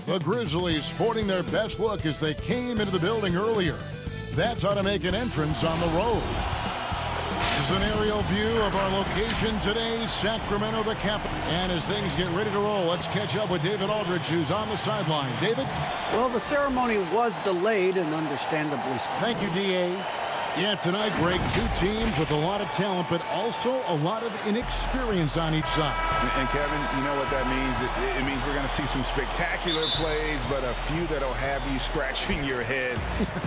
The Grizzlies sporting their best look as they came into the building earlier. That's how to make an entrance on the road. This is an aerial view of our location today, Sacramento, the capital. And as things get ready to roll, let's catch up with David Aldridge, who's on the sideline. David? Well, the ceremony was delayed and understandably. Thank you, D.A. Yeah, tonight, Greg, two teams with a lot of talent, but also a lot of inexperience on each side. And Kevin, you know what that means? It means we're going to see some spectacular plays, but a few that'll have you scratching your head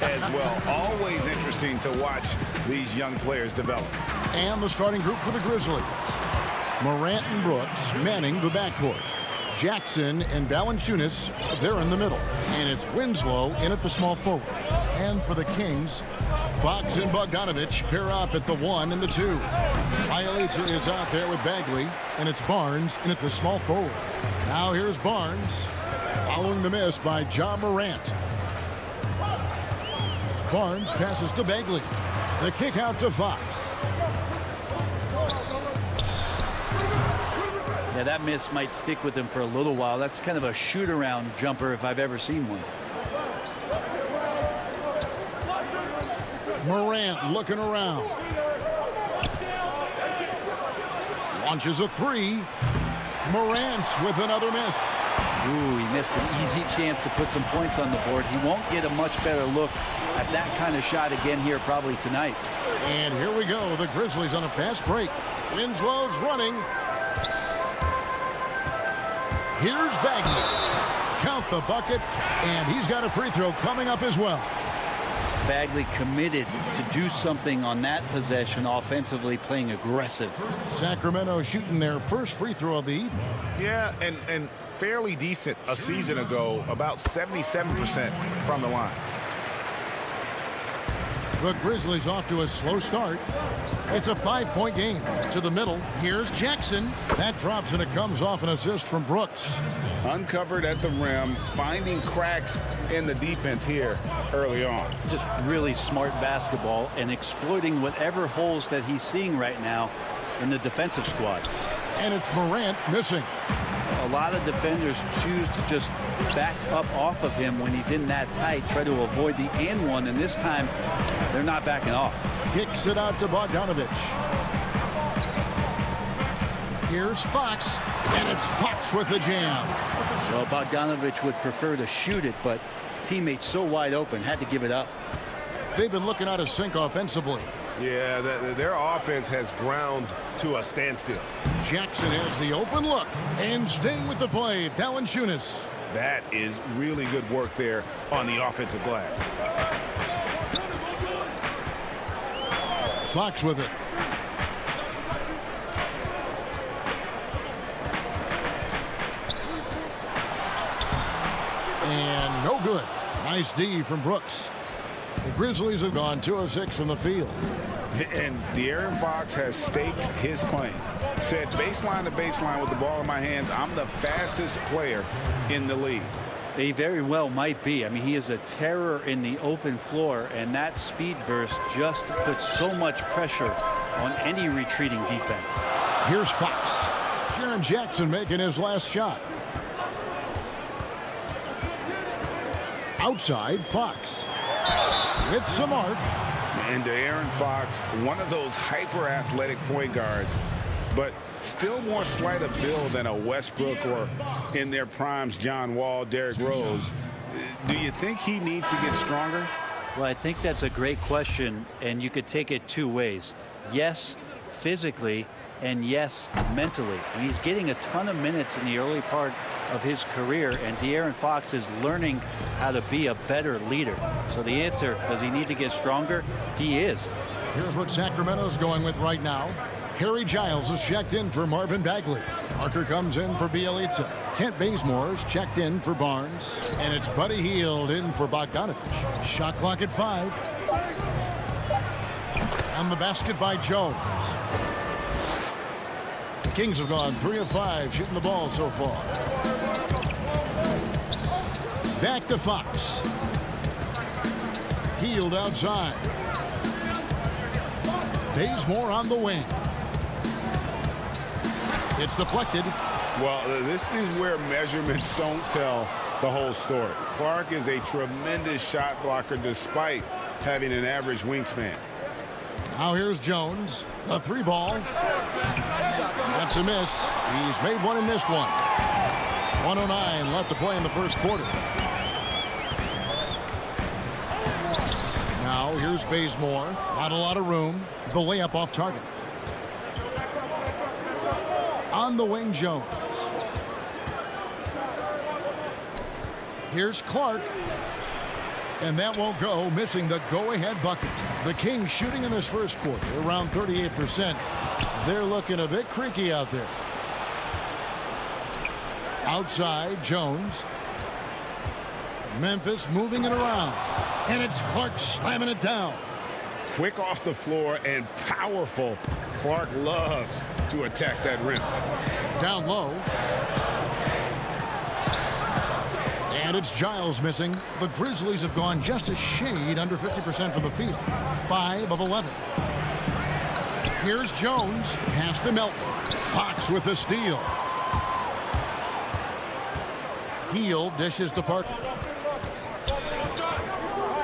as well. Always interesting to watch these young players develop. And the starting group for the Grizzlies. Morant and Brooks manning the backcourt. Jackson and Valanciunas, they're in the middle. And it's Winslow in at the small forward. And for the Kings, Fox and Bogdanovich pair up at the 1 and the 2. Bielitsa is out there with Bagley, and it's Barnes in at the small forward. Now here's Barnes, following the miss by John Morant. Barnes passes to Bagley. The kick out to Fox. Yeah, that miss might stick with him for a little while. That's kind of a shoot-around jumper if I've ever seen one. Morant looking around. Launches a 3. Morant with another miss. Ooh, he missed an easy chance to put some points on the board. He won't get a much better look at that kind of shot again here probably tonight. And here we go. The Grizzlies on a fast break. Winslow's running. Here's Bagley. Count the bucket, and he's got a free throw coming up as well. Bagley committed to do something on that possession offensively, playing aggressive. Sacramento shooting their first free throw of the evening. Yeah, and fairly decent a season ago, about 77% from the line. The Grizzlies off to a slow start. It's a 5-point game. To the middle, here's Jackson. That drops and it comes off an assist from Brooks. Uncovered at the rim, finding cracks in the defense here early on. Just really smart basketball and exploiting whatever holes that he's seeing right now in the defensive squad. And it's Morant missing. A lot of defenders choose to just back up off of him when he's in that tight, try to avoid the and one, and this time they're not backing off. Kicks it out to Bogdanovich. Here's Fox, and it's Fox with the jam. Well, Bogdanovich would prefer to shoot it, but teammates so wide open, had to give it up. They've been looking out of sync offensively. Yeah, their offense has ground to a standstill. Jackson has the open look, and staying with the play, Valanciunas. That is really good work there on the offensive glass. Fox with it. And no good. Nice D from Brooks. The Grizzlies have gone 2 of 6 from the field. And De'Aaron Fox has staked his claim. Said baseline to baseline with the ball in my hands, I'm the fastest player in the league. He very well might be. I mean, he is a terror in the open floor, and that speed burst just puts so much pressure on any retreating defense. Here's Fox. Jaren Jackson making his last shot. Outside, Fox. With some arc. And De'Aaron Fox, one of those hyper-athletic point guards, but still more slight of build than a Westbrook or in their primes John Wall, Derrick Rose. Do you think he needs to get stronger? Well, I think that's a great question, and you could take it two ways. Yes, physically, and yes, mentally. And he's getting a ton of minutes in the early part of his career, and De'Aaron Fox is learning how to be a better leader. So the answer, does he need to get stronger? He is. Here's what Sacramento's going with right now. Harry Giles is checked in for Marvin Bagley. Parker comes in for Bielitsa. Kent Bazemore's checked in for Barnes. And it's Buddy Hield in for Bogdanovich. Shot clock at 5. And the basket by Jones. The Kings have gone 3 of 5 shooting the ball so far. Back to Fox. Hield outside. Bazemore on the wing. It's deflected. Well, this is where measurements don't tell the whole story. Clark is a tremendous shot blocker despite having an average wingspan. Now here's Jones. The three ball. That's a miss. He's made one and missed one. 1:09 left to play in the first quarter. Now here's Bazemore. Not a lot of room. The layup off target. On the wing, Jones. Here's Clark. And that won't go, missing the go-ahead bucket. The Kings shooting in this first quarter around 38%. They're looking a bit creaky out there. Outside, Jones. Memphis moving it around. And it's Clark slamming it down. Quick off the floor and powerful. Clark loves to attack that rim. Down low. And it's Giles missing. The Grizzlies have gone just a shade under 50% from the field. 5 of 11. Here's Jones. Pass to Melton. Fox with the steal. Heel dishes to Parker.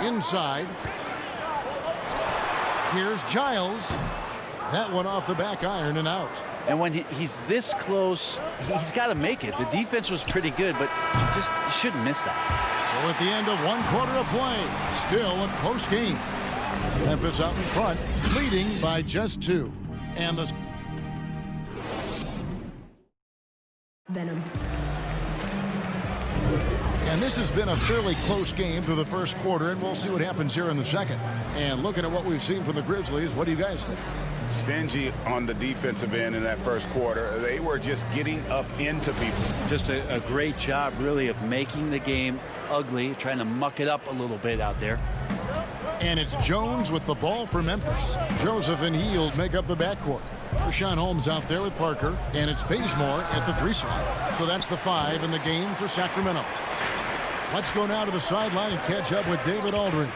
Inside. Here's Giles. That one off the back iron and out. And when he's this close, he's got to make it. The defense was pretty good, but you shouldn't miss that. So at the end of 1 quarter of play, still a close game. Memphis out in front, leading by just 2. And the Venom. And this has been a fairly close game through the first quarter, and we'll see what happens here in the second. And looking at what we've seen from the Grizzlies, what do you guys think? Stingy on the defensive end in that first quarter. They were just getting up into people. Just a great job, really, of making the game ugly, trying to muck it up a little bit out there. And it's Jones with the ball for Memphis. Joseph and Hield make up the backcourt. Rashawn Holmes out there with Parker, and it's Bazemore at the 3 slot. So that's the 5 in the game for Sacramento. Let's go now to the sideline and catch up with David Aldridge.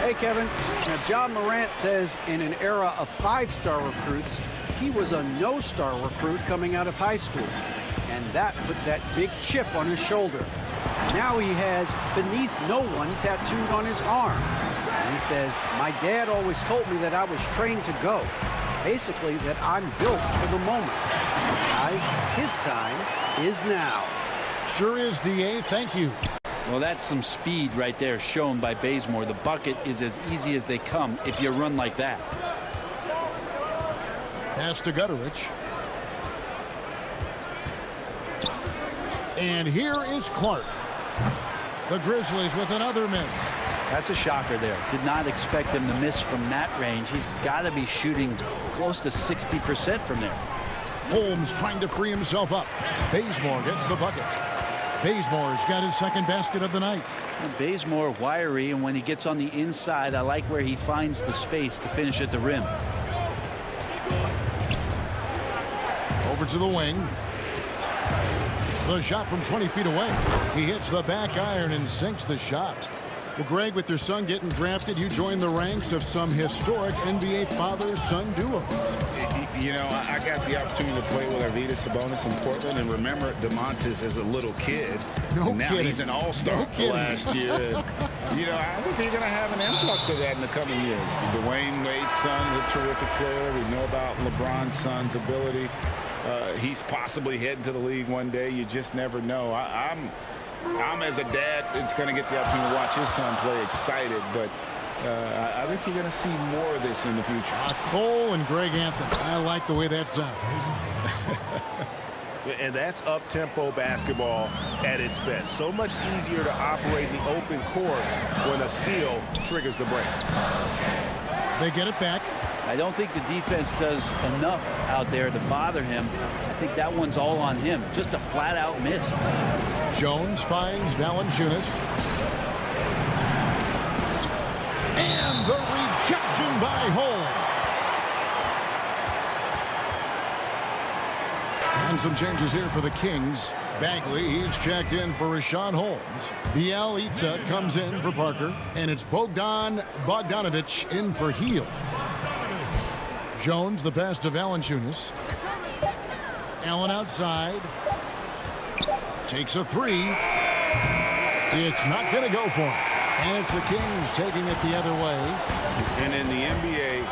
Hey, Kevin. Now, John Morant says in an era of 5-star recruits, he was a no-star recruit coming out of high school. And that put that big chip on his shoulder. Now he has beneath no one tattooed on his arm. And he says, my dad always told me that I was trained to go. Basically, that I'm built for the moment. Guys, his time is now. Sure is, D.A. Thank you. Well, that's some speed right there shown by Bazemore. The bucket is as easy as they come if you run like that. Pass to Gutterich. And here is Clark. The Grizzlies with another miss. That's a shocker there. Did not expect him to miss from that range. He's got to be shooting close to 60% from there. Holmes trying to free himself up. Bazemore gets the bucket. Bazemore's got his second basket of the night. Bazemore wiry, and when he gets on the inside, I like where he finds the space to finish at the rim. Over to the wing. The shot from 20 feet away. He hits the back iron and sinks the shot. Well, Greg, with your son getting drafted, you joined the ranks of some historic NBA father-son duos. You know, I got the opportunity to play with Arvydas Sabonis in Portland, and remember DeMontis as a little kid. No and now kidding. He's an all-star last year. You know, I think you're going to have an influx of that in the coming years. Dwayne Wade's son is a terrific player. We know about LeBron's son's ability. He's possibly heading to the league one day. You just never know. I'm as a dad, it's going to get the opportunity to watch his son play excited, but I think you're going to see more of this in the future. Cole and Greg Anthony. I like the way that sounds. And that's up-tempo basketball at its best. So much easier to operate in the open court when a steal triggers the break. They get it back. I don't think the defense does enough out there to bother him. I think that one's all on him. Just a flat-out miss. Jones finds Valanciunas. And the rejection by Holmes. And some changes here for the Kings. Bagley, he's checked in for Rashawn Holmes. Bielitsa comes in for Parker. And it's Bogdanovich in for Hield. Jones, the pass to Valanciunas. Allen outside. Takes a 3. It's not going to go for him. And it's the Kings taking it the other way. And in the NBA,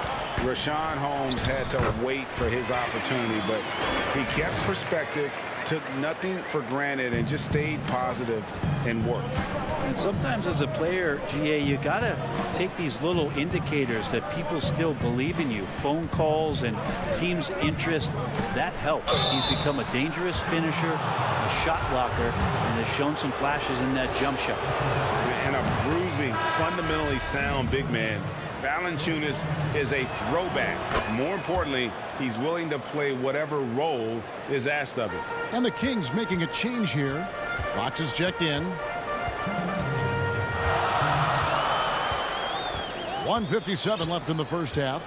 Rashawn Holmes had to wait for his opportunity, but he kept perspective, took nothing for granted, and just stayed positive and worked. And sometimes as a player, GA, you got to take these little indicators that people still believe in you. Phone calls and team's interest, that helps. He's become a dangerous finisher, a shot blocker, and has shown some flashes in that jump shot. And a bruising, fundamentally sound big man. Valanciunas is a throwback. More importantly, he's willing to play whatever role is asked of him. And the Kings making a change here. Fox is checked in. 1:57 left in the first half.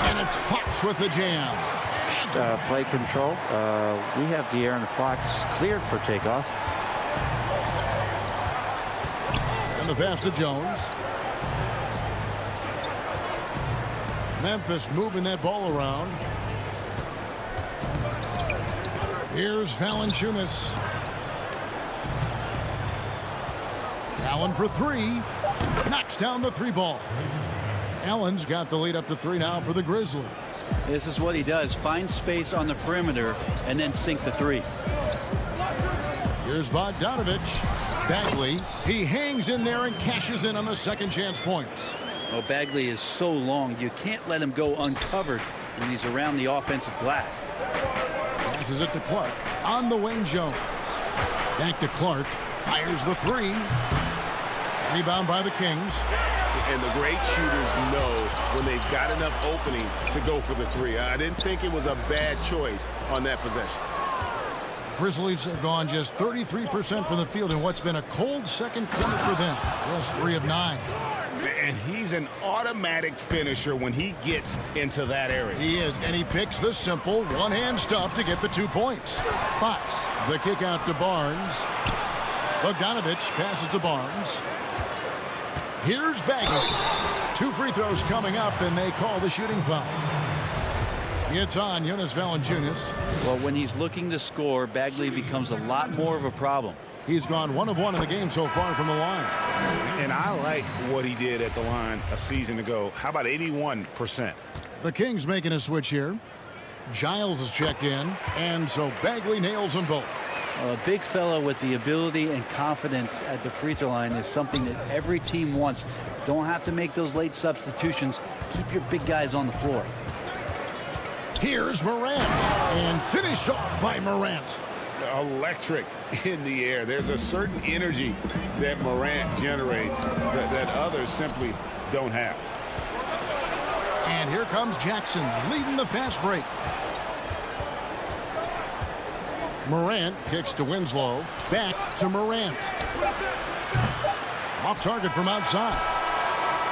And it's Fox with the jam. Play control. We have De'Aaron Fox cleared for takeoff. And the pass to Jones. Memphis moving that ball around. Here's Valanciunas. Allen for three. Knocks down the three ball. Allen's got the lead up to 3 now for the Grizzlies. This is what he does. Find space on the perimeter and then sink the three. Here's Bogdanovich. Bagley. He hangs in there and cashes in on the second chance points. Oh, Bagley is so long. You can't let him go uncovered when he's around the offensive glass. Passes it to Clark. On the wing, Jones. Back to Clark. Fires the three. Rebound by the Kings. And the great shooters know when they've got enough opening to go for the three. I didn't think it was a bad choice on that possession. Grizzlies have gone just 33% from the field in what's been a cold second quarter for them. Just 3 of 9. And he's an automatic finisher when he gets into that area. He is, and he picks the simple one-hand stuff to get the 2 points. Fox, the kick out to Barnes. Bogdanovich passes to Barnes. Here's Bagley. 2 free throws coming up, and they call the shooting foul. It's on Jonas Valanciunas. Well, when he's looking to score, Bagley becomes a lot more of a problem. He's gone 1 of 1 in the game so far from the line. And I like what he did at the line a season ago. How about 81%? The Kings making a switch here. Giles is checked in, and so Bagley nails them both. A big fella with the ability and confidence at the free throw line is something that every team wants. Don't have to make those late substitutions. Keep your big guys on the floor. Here's Morant, and finished off by Morant. Electric in the air. There's a certain energy that Morant generates that others simply don't have. And here comes Jackson leading the fast break. Morant kicks to Winslow. Back to Morant. Off target from outside.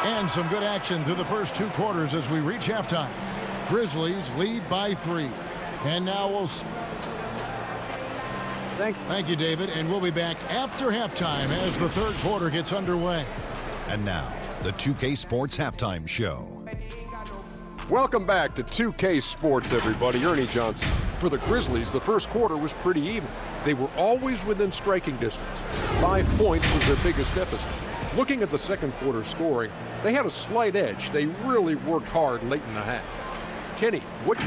And some good action through the first 2 quarters as we reach halftime. Grizzlies lead by 3. And now we'll... Thanks. Thank you, David. And we'll be back after halftime as the third quarter gets underway. And now, the 2K Sports Halftime Show. Welcome back to 2K Sports, everybody. Ernie Johnson. For the Grizzlies, the first quarter was pretty even. They were always within striking distance. 5 points was their biggest deficit. Looking at the second quarter scoring, they had a slight edge. They really worked hard late in the half. Kenny, what...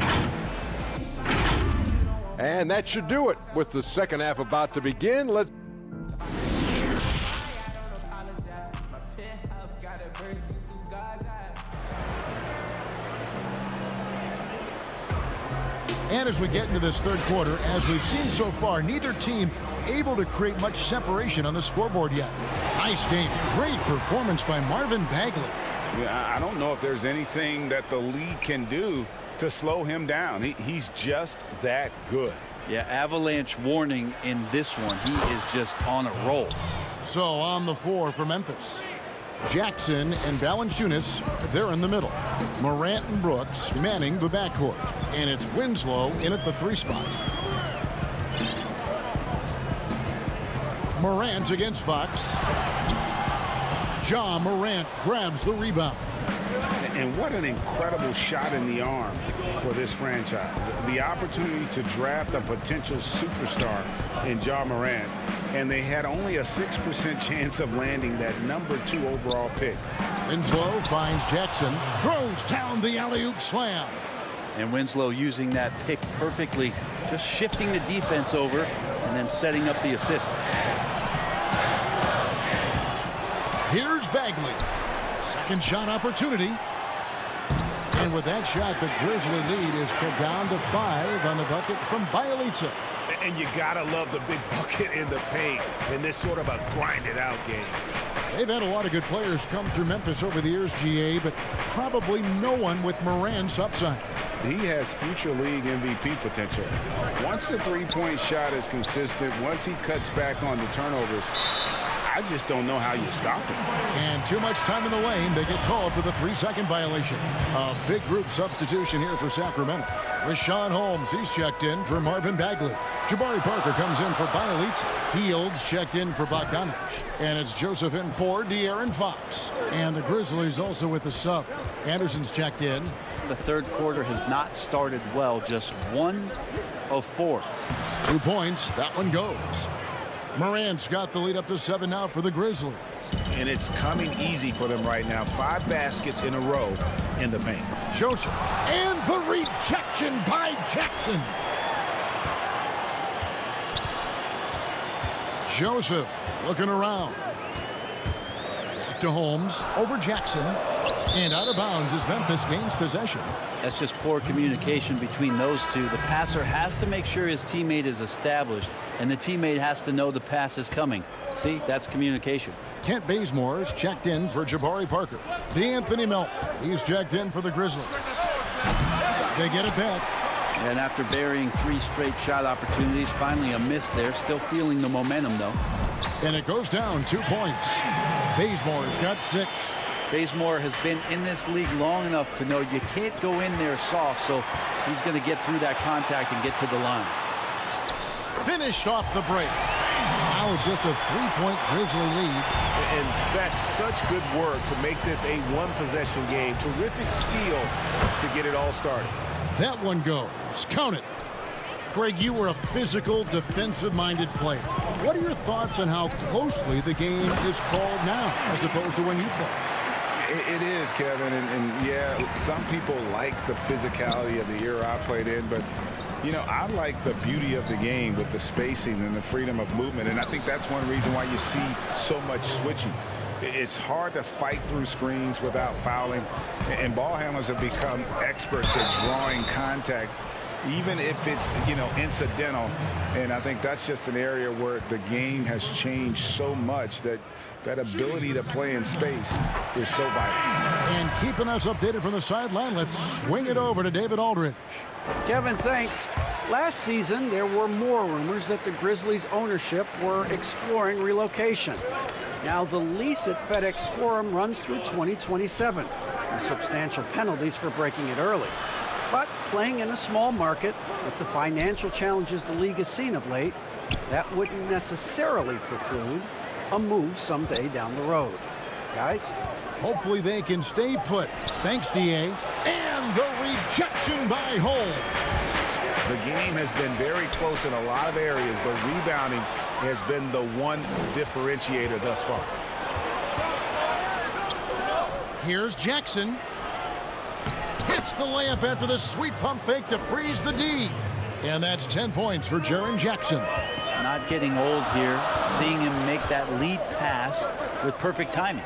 And that should do it. With the second half about to begin, let's... And as we get into this third quarter, as we've seen so far, neither team able to create much separation on the scoreboard yet. Nice game. Great performance by Marvin Bagley. Yeah, I don't know if there's anything that the league can do to slow him down. He's just that good. Yeah, avalanche warning in this one. He is just on a roll. So on the floor for Memphis, Jackson and Valanciunas, they're in the middle. Morant and Brooks manning the backcourt. And it's Winslow in at the 3 spot. Morant against Fox. Ja Morant grabs the rebound. And what an incredible shot in the arm for this franchise. The opportunity to draft a potential superstar in Ja Morant, and they had only a 6% chance of landing that #2 overall pick. Winslow finds Jackson, throws down the alley-oop slam. And Winslow using that pick perfectly, just shifting the defense over and then setting up the assist. Here's Bagley. Second shot opportunity. And with that shot, the Grizzly lead is cut down to 5 on the bucket from Bielitsa. And you gotta love the big bucket in the paint in this sort of a grind-it-out game. They've had a lot of good players come through Memphis over the years, GA, but probably no one with Morant's upside. He has future league MVP potential. Once the three-point shot is consistent, once he cuts back on the turnovers, I just don't know how you stop him. And too much time in the lane. They get called for the 3-second violation. A big group substitution here for Sacramento. Rashawn Holmes, he's checked in for Marvin Bagley. Jabari Parker comes in for Bielitsa. Fields checked in for Bogdanovich. And it's Joseph in for De'Aaron Fox. And the Grizzlies also with the sub. Anderson's checked in. The third quarter has not started well, just 1 of 4. 2 points, that one goes. Morant's got the lead up to 7 now for the Grizzlies. And it's coming easy for them right now. 5 baskets in a row in the paint. Joseph, and the rejection by Jackson. Joseph looking around. Back to Holmes, over Jackson. And out of bounds as Memphis gains possession. That's just poor communication between those two. The passer has to make sure his teammate is established, and the teammate has to know the pass is coming. See, that's communication. Kent Bazemore is checked in for Jabari Parker. D'Anthony Melton, he's checked in for the Grizzlies. They get it back. And after burying 3 straight shot opportunities, finally a miss there. Still feeling the momentum, though. And it goes down 2 points. Bazemore's got 6. Bazemore has been in this league long enough to know you can't go in there soft, so he's going to get through that contact and get to the line. Finished off the break. Now it's just a 3-point Grizzly lead. And that's such good work to make this a 1-possession game. Terrific steal to get it all started. That one goes. Count it. Greg, you were a physical, defensive-minded player. What are your thoughts on how closely the game is called now as opposed to when you played? It is, Kevin, and yeah, some people like the physicality of the era I played in, but you know, I like the beauty of the game with the spacing and the freedom of movement, and I think that's one reason why you see so much switching. It's hard to fight through screens without fouling, and ball handlers have become experts at drawing contact, even if it's, you know, incidental. And I think that's just an area where the game has changed so much that that ability to play in space is so vital. And keeping us updated from the sideline, let's swing it over to David Aldridge. Kevin, thanks. Last season, there were more rumors that the Grizzlies' ownership were exploring relocation. Now, the lease at FedEx Forum runs through 2027, with substantial penalties for breaking it early. But playing in a small market with the financial challenges the league has seen of late, that wouldn't necessarily preclude a move someday down the road. Guys? Hopefully they can stay put. Thanks, DA. And the rejection by Holmes. The game has been very close in a lot of areas, but rebounding has been the one differentiator thus far. Here's Jackson. Hits the layup after the sweet pump fake to freeze the D. And that's 10 points for Jaren Jackson. Not getting old here, seeing him make that lead pass with perfect timing.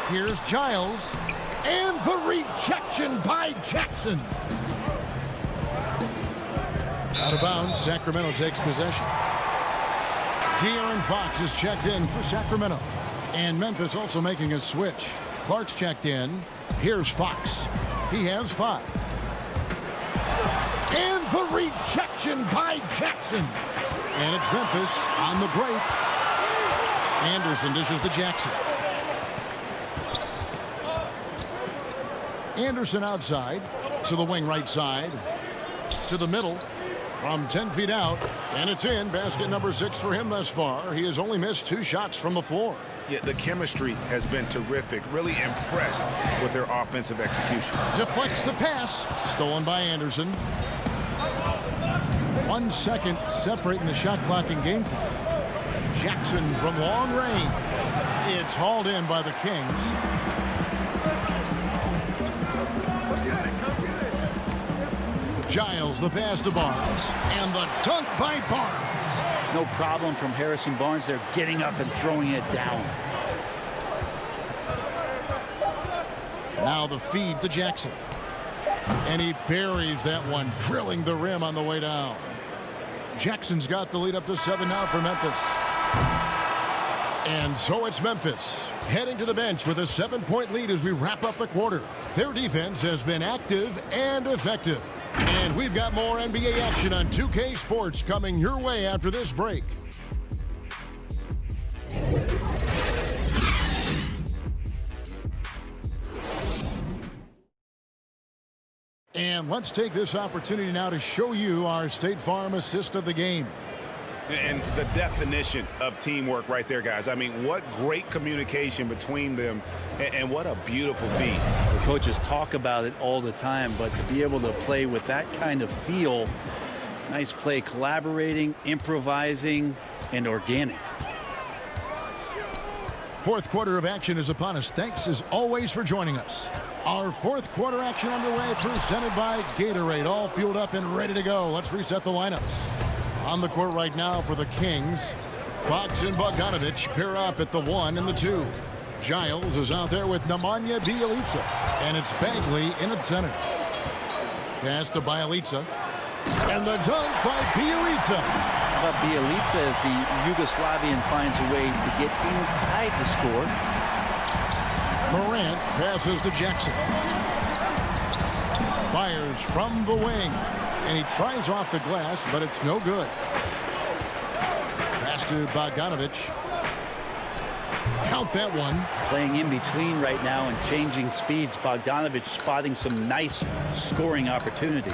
Here's Giles. And the rejection by Jackson. Out of bounds, Sacramento takes possession. De'Aaron Fox is checked in for Sacramento. And Memphis also making a switch. Clark's checked in. Here's Fox. He has 5. And the rejection by Jackson. And it's Memphis on the break. Anderson dishes to Jackson. Anderson outside to the wing right side. To the middle. From 10 feet out. And it's in. Basket number 6 for him thus far. He has only missed 2 shots from the floor. Yeah, the chemistry has been terrific. Really impressed with their offensive execution. Deflects the pass. Stolen by Anderson. 1 second separating the shot clock and game clock. Jackson from long range. It's hauled in by the Kings. Giles the pass to Barnes. And the dunk by Barnes. No problem from Harrison Barnes. They're getting up and throwing it down. Now the feed to Jackson. And he buries that one, drilling the rim on the way down. Jackson's got the lead up to 7 now for Memphis. And so it's Memphis heading to the bench with a 7-point lead as we wrap up the quarter. Their defense has been active and effective. And we've got more NBA action on 2K Sports coming your way after this break. And let's take this opportunity now to show you our State Farm assist of the game. And the definition of teamwork right there, guys. I mean, what great communication between them, and what a beautiful feed. The coaches talk about it all the time, but to be able to play with that kind of feel, nice play, collaborating, improvising, and organic. Fourth quarter of action is upon us. Thanks as always for joining us. Our fourth quarter action underway, presented by Gatorade, all fueled up and ready to go. Let's reset the lineups. On the court right now for the Kings, Fox and Bogdanovich pair up at the 1 and the 2. Giles is out there with Nemanja Bjelica, and it's Bagley in at center. Pass to Bjelica, and the dunk by Bjelica. How about Bjelica as the Yugoslavian finds a way to get inside the score. Morant passes to Jackson. Fires from the wing. And he tries off the glass, but it's no good. Pass to Bogdanovich. Count that one. Playing in between right now and changing speeds. Bogdanovich spotting some nice scoring opportunities.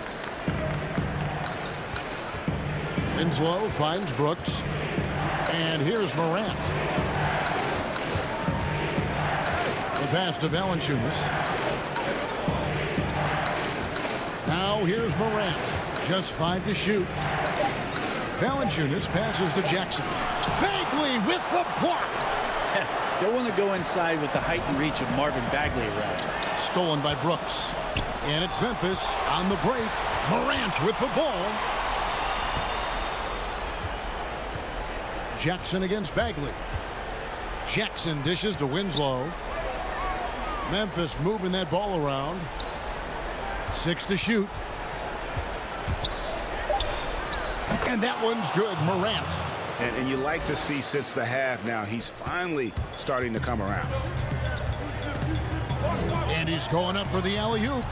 Winslow finds Brooks. And here's Morant. The pass to Valanciunas. Now here's Morant. Just 5 to shoot. Valanciunas passes to Jackson. Bagley with the block. Don't want to go inside with the height and reach of Marvin Bagley around. Stolen by Brooks. And it's Memphis on the break. Morant with the ball. Jackson against Bagley. Jackson dishes to Winslow. Memphis moving that ball around. 6 to shoot. And that one's good. Morant. And you like to see since the half now, he's finally starting to come around. And he's going up for the alley-oop.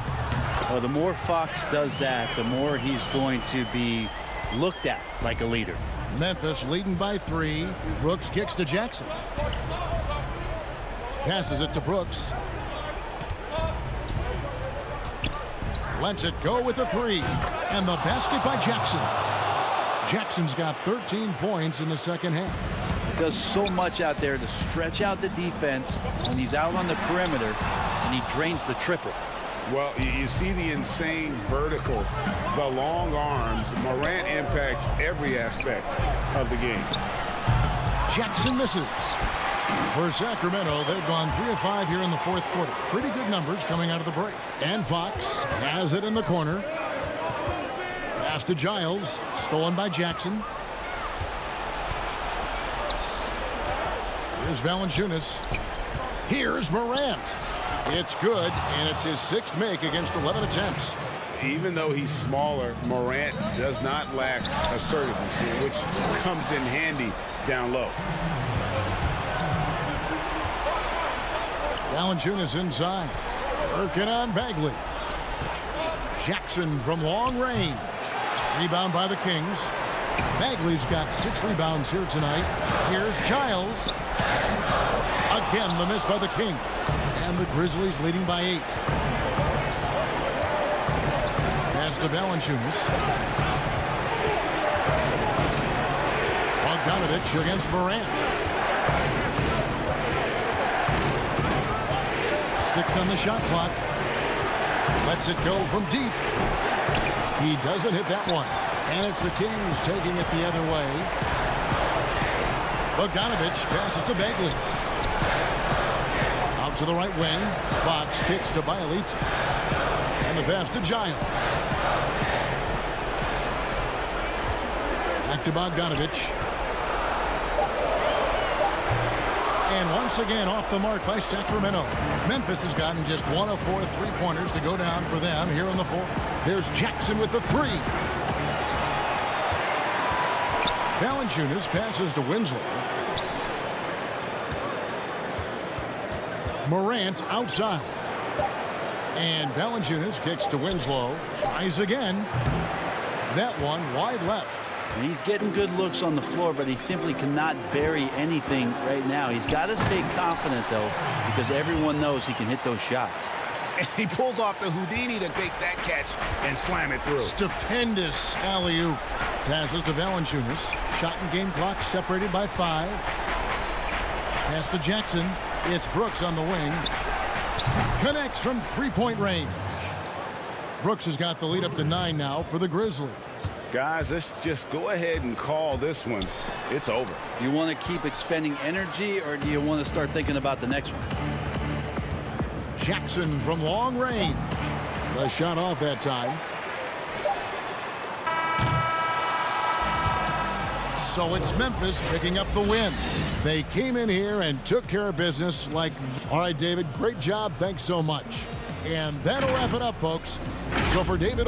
Well, the more Fox does that, the more he's going to be looked at like a leader. Memphis leading by 3. Brooks kicks to Jackson. Passes it to Brooks. Lets it go with the 3. And the basket by Jackson. Jackson's got 13 points in the second half. Does so much out there to stretch out the defense when he's out on the perimeter, and he drains the triple. Well, you see the insane vertical, the long arms. Morant impacts every aspect of the game. Jackson misses. For Sacramento, they've gone 3 of 5 here in the fourth quarter. Pretty good numbers coming out of the break. And Fox has it in the corner. Pass to Giles. Stolen by Jackson. Here's Valanciunas. Here's Morant. It's good, and it's his 6th make against 11 attempts. Even though he's smaller, Morant does not lack assertiveness, which comes in handy down low. Valanciunas inside. Working on Bagley. Jackson from long range. Rebound by the Kings. Bagley's got 6 rebounds here tonight. Here's Giles. Again, the miss by the Kings. And the Grizzlies leading by 8. Pass to Valanciunas. Bogdanovich against Morant. 6 on the shot clock. Lets it go from deep. He doesn't hit that one. And it's the Kings taking it the other way. Bogdanovich passes to Bagley. Out to the right wing. Fox kicks to Bielitz. And the pass to Giles. Back to Bogdanovich. And once again off the mark by Sacramento. Memphis has gotten just 1 of 4 3-pointers to go down for them here in the fourth. There's Jackson with the 3. Valanciunas passes to Winslow. Morant outside. And Valanciunas kicks to Winslow. Tries again. That one wide left. And he's getting good looks on the floor, but he simply cannot bury anything right now. He's got to stay confident, though, because everyone knows he can hit those shots. And he pulls off the Houdini to make that catch and slam it through. Stupendous alley-oop. Passes to Valanciunas. Shot and game clock separated by 5. Pass to Jackson. It's Brooks on the wing. Connects from 3-point range. Brooks has got the lead up to 9 now for the Grizzlies. Guys, let's just go ahead and call this one. It's over. Do you want to keep expending energy, or do you want to start thinking about the next one? Jackson from long range. The shot off that time. So it's Memphis picking up the win. They came in here and took care of business like... All right, David, great job. Thanks so much. And that'll wrap it up, folks. So for David...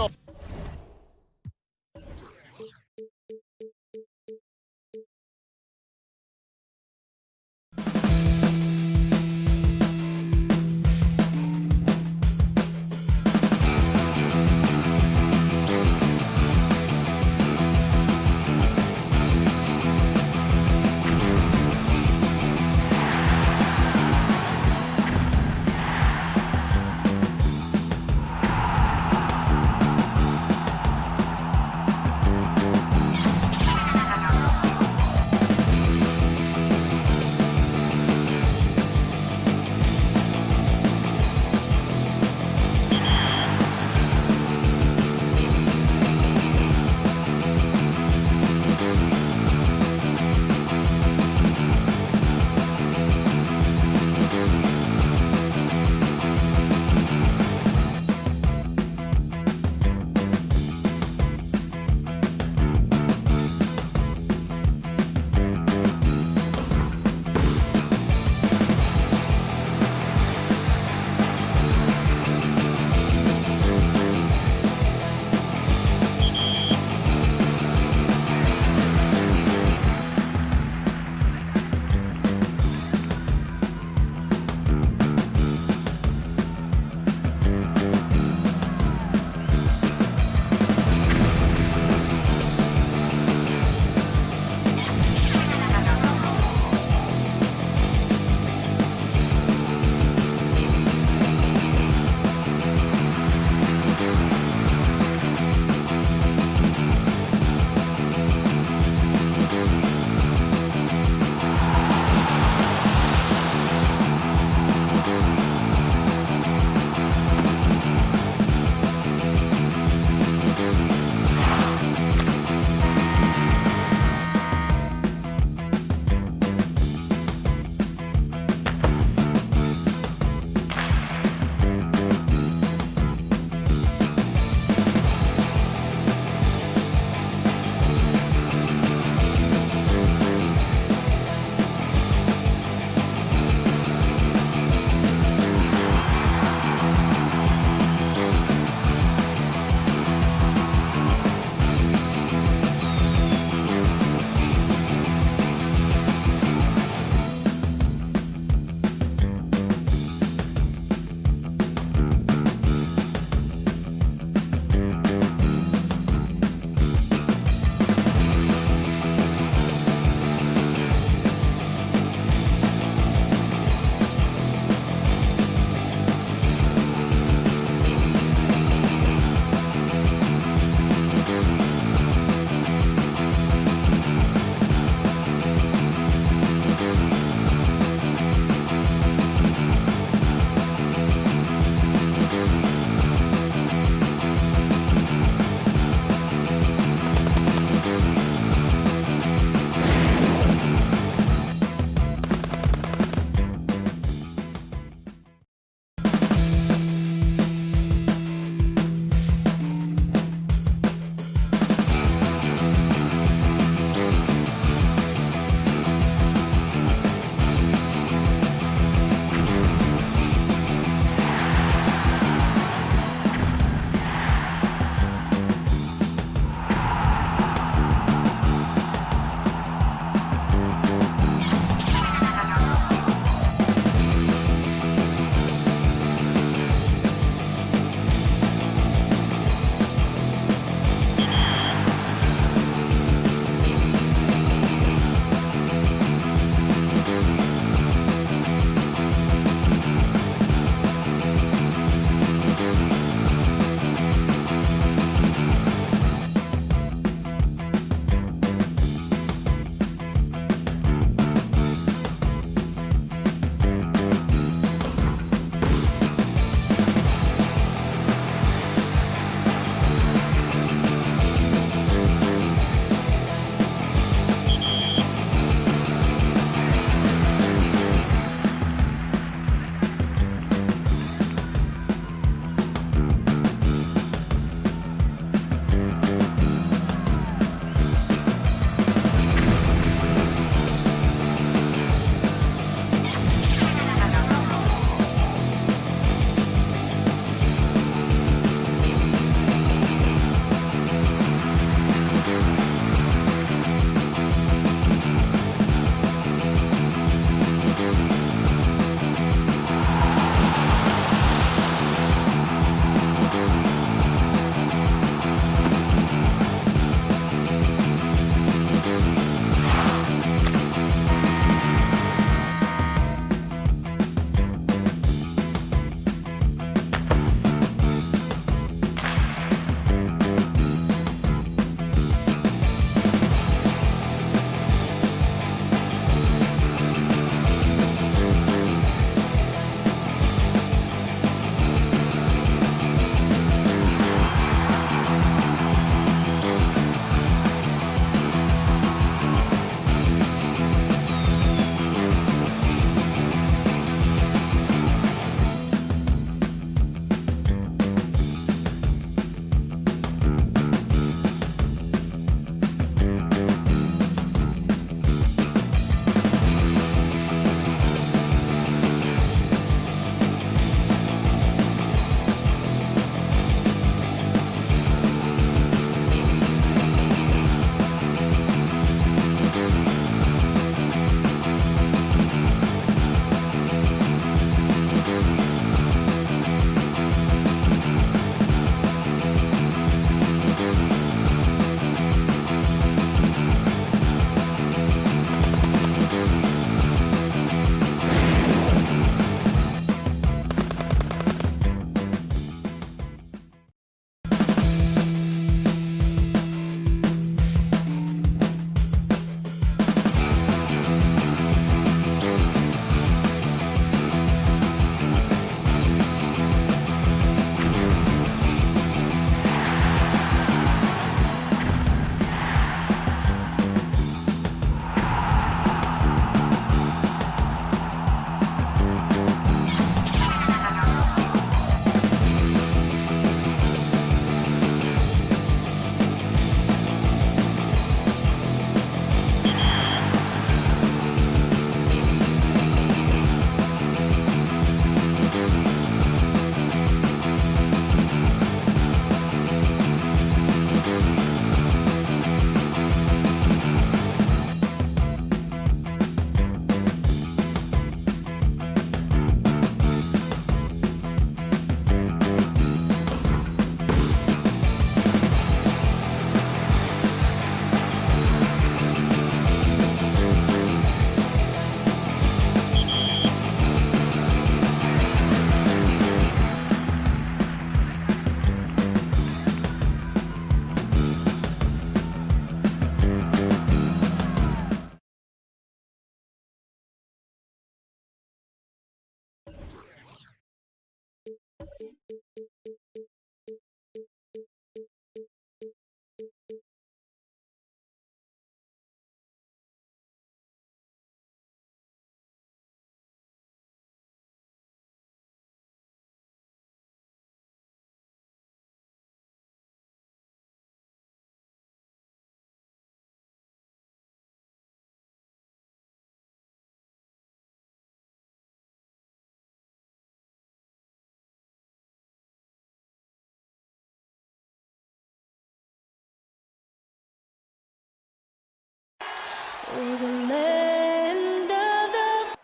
for the land of the...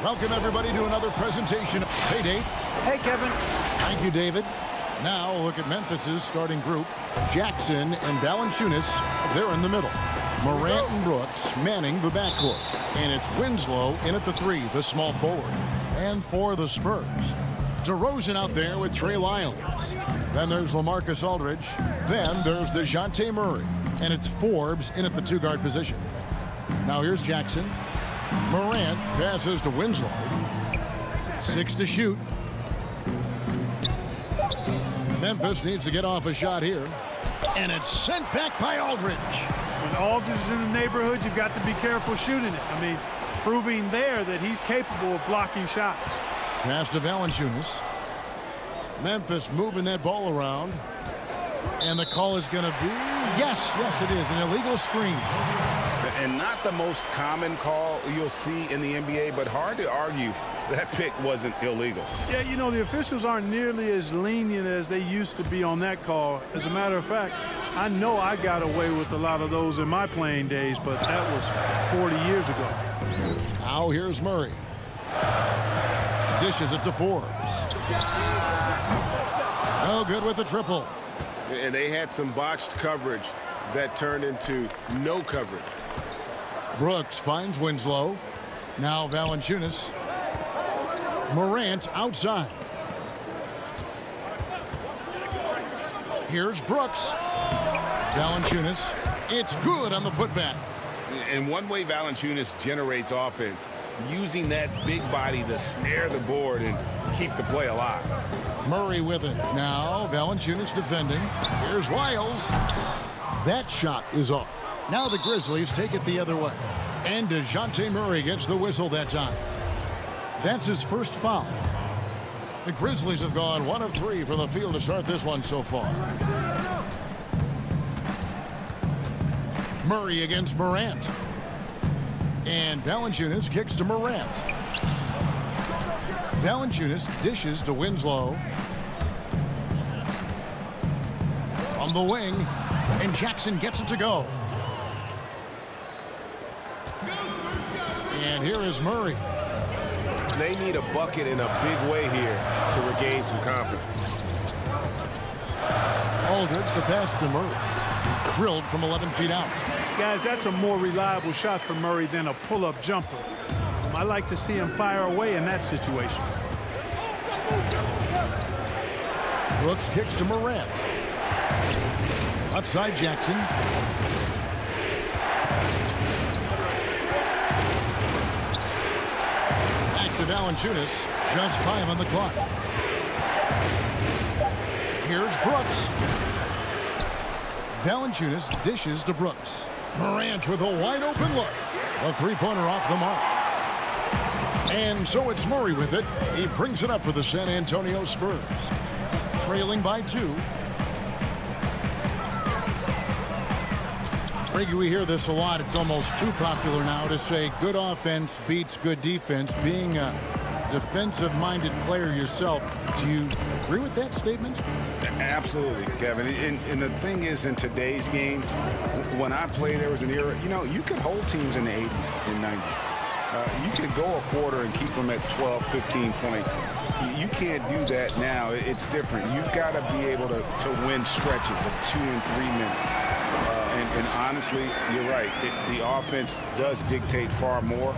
Welcome, everybody, to another presentation. Hey, Dave. Hey, Kevin. Thank you, David. Now, a look at Memphis's starting group. Jackson and Valanciunas, they're in the middle. Morant and Brooks manning the backcourt. And it's Winslow in at the 3, the small forward. And for the Spurs, DeRozan out there with Trey Lyles. Then there's LaMarcus Aldridge. Then there's DeJounte Murray. And it's Forbes in at the 2-guard position. Now here's Jackson. Morant passes to Winslow. 6 to shoot. Memphis needs to get off a shot here. And it's sent back by Aldridge. When Aldridge is in the neighborhood, you've got to be careful shooting it. I mean, proving there that he's capable of blocking shots. Pass to Valanciunas. Memphis moving that ball around. And the call is going to be, yes, it is, an illegal screen. And not the most common call you'll see in the NBA, but hard to argue that pick wasn't illegal. Yeah, you know, the officials aren't nearly as lenient as they used to be on that call. As a matter of fact, I know I got away with a lot of those in my playing days, but that was 40 years ago. Now here's Murray. Dishes it to Forbes. No good with the triple. And they had some botched coverage that turned into no coverage. Brooks finds Winslow. Now Valanciunas. Morant outside. Here's Brooks. Valanciunas. It's good on the putback. And one way Valanciunas generates offense, using that big body to snare the board and keep the play alive. Murray with it. Now Valanciunas defending. Here's Lyles. That shot is off. Now the Grizzlies take it the other way. And DeJounte Murray gets the whistle that time. That's his first foul. The Grizzlies have gone 1 of 3 from the field to start this one so far. Murray against Morant. And Valanciunas kicks to Morant. Valanciunas dishes to Winslow. From the wing. And Jackson gets it to go. And here is Murray. They need a bucket in a big way here to regain some confidence. Aldridge, the pass to Murray. Drilled from 11 feet out. Guys, that's a more reliable shot for Murray than a pull-up jumper. I like to see him fire away in that situation. Brooks kicks to Morant. Left side Jackson. Back to Valanciunas. Just 5 on the clock. Here's Brooks. Valanciunas dishes to Brooks. Morant with a wide open look. A 3-pointer off the mark. And so it's Murray with it. He brings it up for the San Antonio Spurs. Trailing by 2. Greg, we hear this a lot. It's almost too popular now to say good offense beats good defense. Being a defensive-minded player yourself, do you agree with that statement? Absolutely, Kevin. And the thing is, in today's game, when I played, there was an era, you know, you could hold teams in the 80s and 90s. You could go a quarter and keep them at 12, 15 points. You can't do that now. It's different. You've got to be able to win stretches of 2 and 3 minutes. And honestly, you're right. The offense does dictate far more,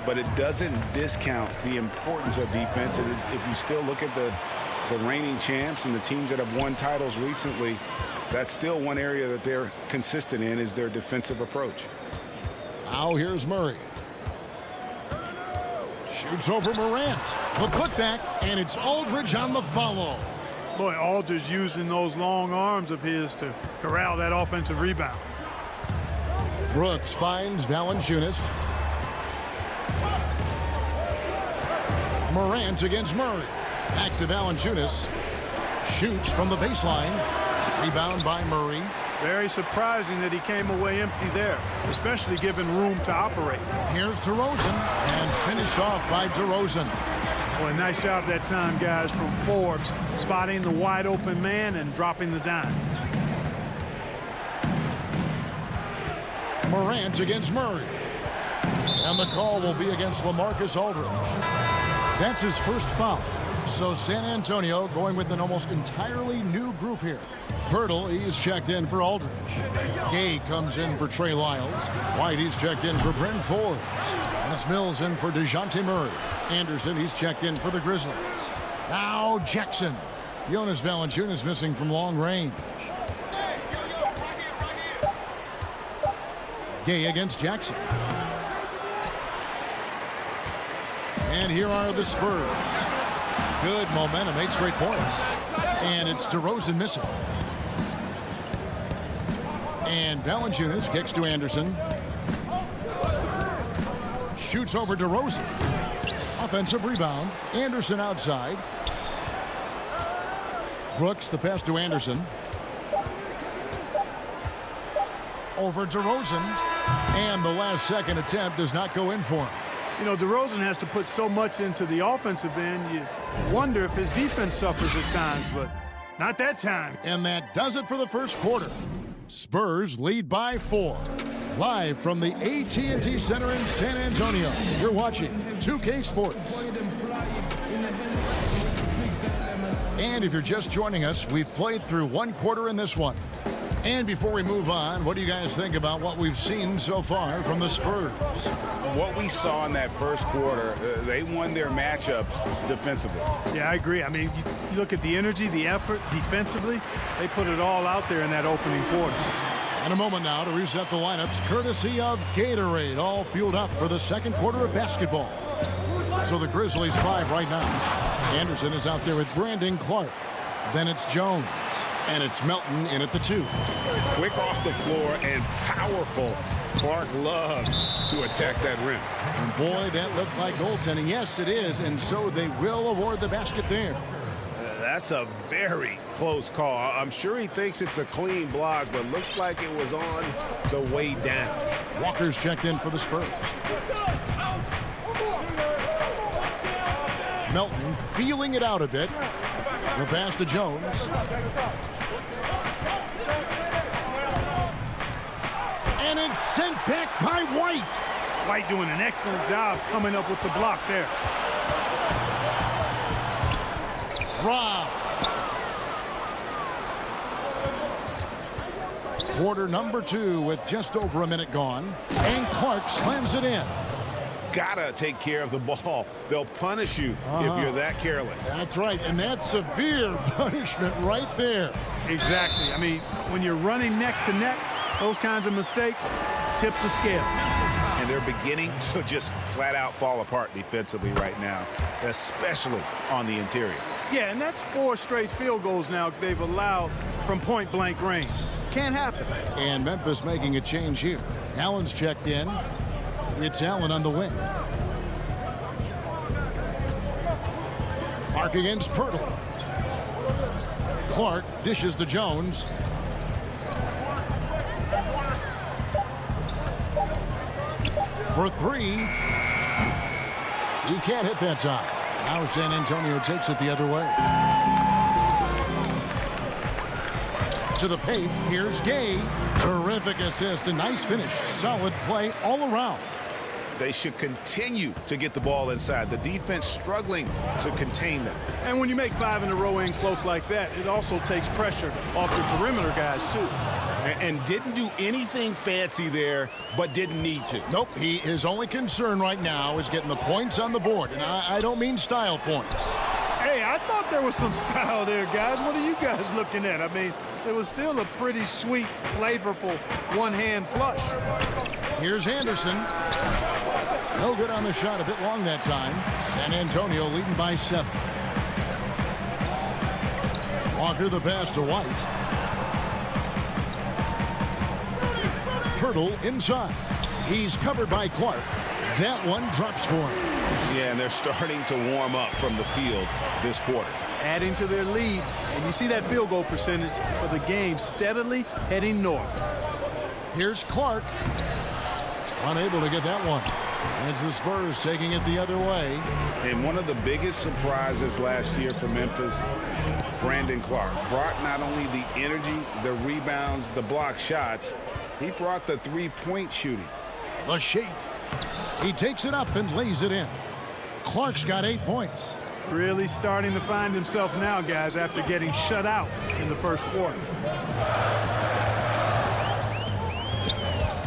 but it doesn't discount the importance of defense. And if you still look at the reigning champs and the teams that have won titles recently, that's still one area that they're consistent in is their defensive approach. Now here's Murray. Shoots over Morant. The putback, and it's Aldridge on the follow. Boy, Aldridge using those long arms of his to corral that offensive rebound. Brooks finds Valanciunas. Morant against Murray. Back to Valanciunas. Shoots from the baseline. Rebound by Murray. Very surprising that he came away empty there, especially given room to operate. Here's DeRozan, and finished off by DeRozan. Boy, nice job that time, guys, from Forbes, spotting the wide open man and dropping the dime. Morant against Murray. And the call will be against LaMarcus Aldridge. That's his first foul. So San Antonio going with an almost entirely new group here. Pirtle, he's checked in for Aldridge. Gay comes in for Trey Lyles. White, he's checked in for Bryn Forbes. And it's Mills in for DeJounte Murray. Anderson, he's checked in for the Grizzlies. Now Jackson. Jonas Valanciunas missing from long range. Gay against Jackson. And here are the Spurs. Good momentum, 8 straight points. And it's DeRozan missing. And Valanciunas kicks to Anderson. Shoots over DeRozan. Offensive rebound. Anderson outside. Brooks, the pass to Anderson. Over DeRozan. And the last second attempt does not go in for him. You know, DeRozan has to put so much into the offensive end. You wonder if his defense suffers at times, but not that time. And that does it for the first quarter. Spurs lead by 4. Live from the AT&T Center in San Antonio, you're watching 2K Sports. And if you're just joining us, we've played through 1 quarter in this one. And before we move on, what do you guys think about what we've seen so far from the Spurs? What we saw in that first quarter, they won their matchups defensively. Yeah, I agree. I mean, you look at the energy, the effort defensively, they put it all out there in that opening quarter. In a moment now to reset the lineups, courtesy of Gatorade, all fueled up for the second quarter of basketball. So the Grizzlies 5 right now. Anderson is out there with Brandon Clark. Then it's Jones. And it's Melton in at the 2. Quick off the floor and powerful. Clark loves to attack that rim. And boy, that looked like goaltending. Yes, it is. And so they will award the basket there. That's a very close call. I'm sure he thinks it's a clean block, but looks like it was on the way down. Walker's checked in for the Spurs. Melton feeling it out a bit. The pass to Jones. And it's sent back by White. White doing an excellent job coming up with the block there. Rob. Quarter number 2 with just over a minute gone. And Clark slams it in. Gotta take care of the ball. They'll punish you if you're that careless. That's right, and that's severe punishment right there. Exactly. I mean, when you're running neck to neck, those kinds of mistakes tip the scale. And they're beginning to just flat out fall apart defensively right now, especially on the interior. Yeah, and that's 4 straight field goals now they've allowed from point-blank range. Can't happen. And Memphis making a change here. Allen's checked in. It's Allen on the wing. Clark against Pirtle. Clark dishes to Jones. For 3. He can't hit that time. Now San Antonio takes it the other way. To the paint, here's Gay. Terrific assist, a nice finish. Solid play all around. They should continue to get the ball inside. The defense struggling to contain them. And when you make 5 in a row in close like that, it also takes pressure off the perimeter guys, too. And didn't do anything fancy there, but didn't need to. Nope, his only concern right now is getting the points on the board. And I don't mean style points. Hey, I thought there was some style there, guys. What are you guys looking at? I mean, it was still a pretty sweet, flavorful one-hand flush. Here's Anderson. No good on the shot, a bit long that time. San Antonio leading by 7. Walker the pass to White. Pirtle inside. He's covered by Clark. That one drops for him. Yeah, and they're starting to warm up from the field this quarter. Adding to their lead, and you see that field goal percentage for the game steadily heading north. Here's Clark. Unable to get that one. And it's the Spurs taking it the other way. And one of the biggest surprises last year for Memphis, Brandon Clark, brought not only the energy, the rebounds, the block shots, He brought the three-point shooting. The shake. He takes it up and lays it in. Clark's got 8 points. Really starting to find himself now, guys, after getting shut out in the first quarter.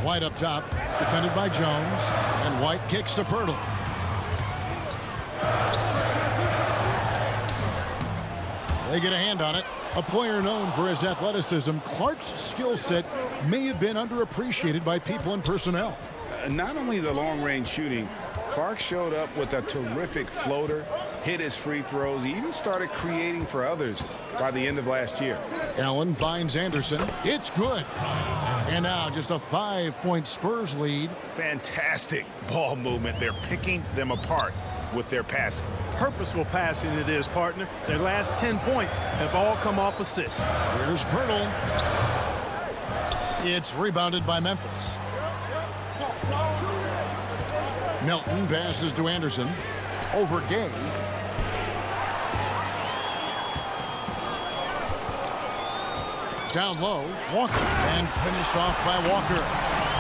White up top, defended by Jones, and White kicks to Pirtle. They get a hand on it. A player known for his athleticism, Clark's skill set may have been underappreciated by people and personnel. Not only the long-range shooting, Clark showed up with a terrific floater, hit his free throws. He even started creating for others by the end of last year. Allen finds Anderson. It's good. And now just a 5-point Spurs lead. Fantastic ball movement. They're picking them apart with their passing. Purposeful passing it is, partner. Their last 10 points have all come off assists. Here's Pirtle. It's rebounded by Memphis. Melton passes to Anderson. Over Gay. Down low, Walker. And finished off by Walker.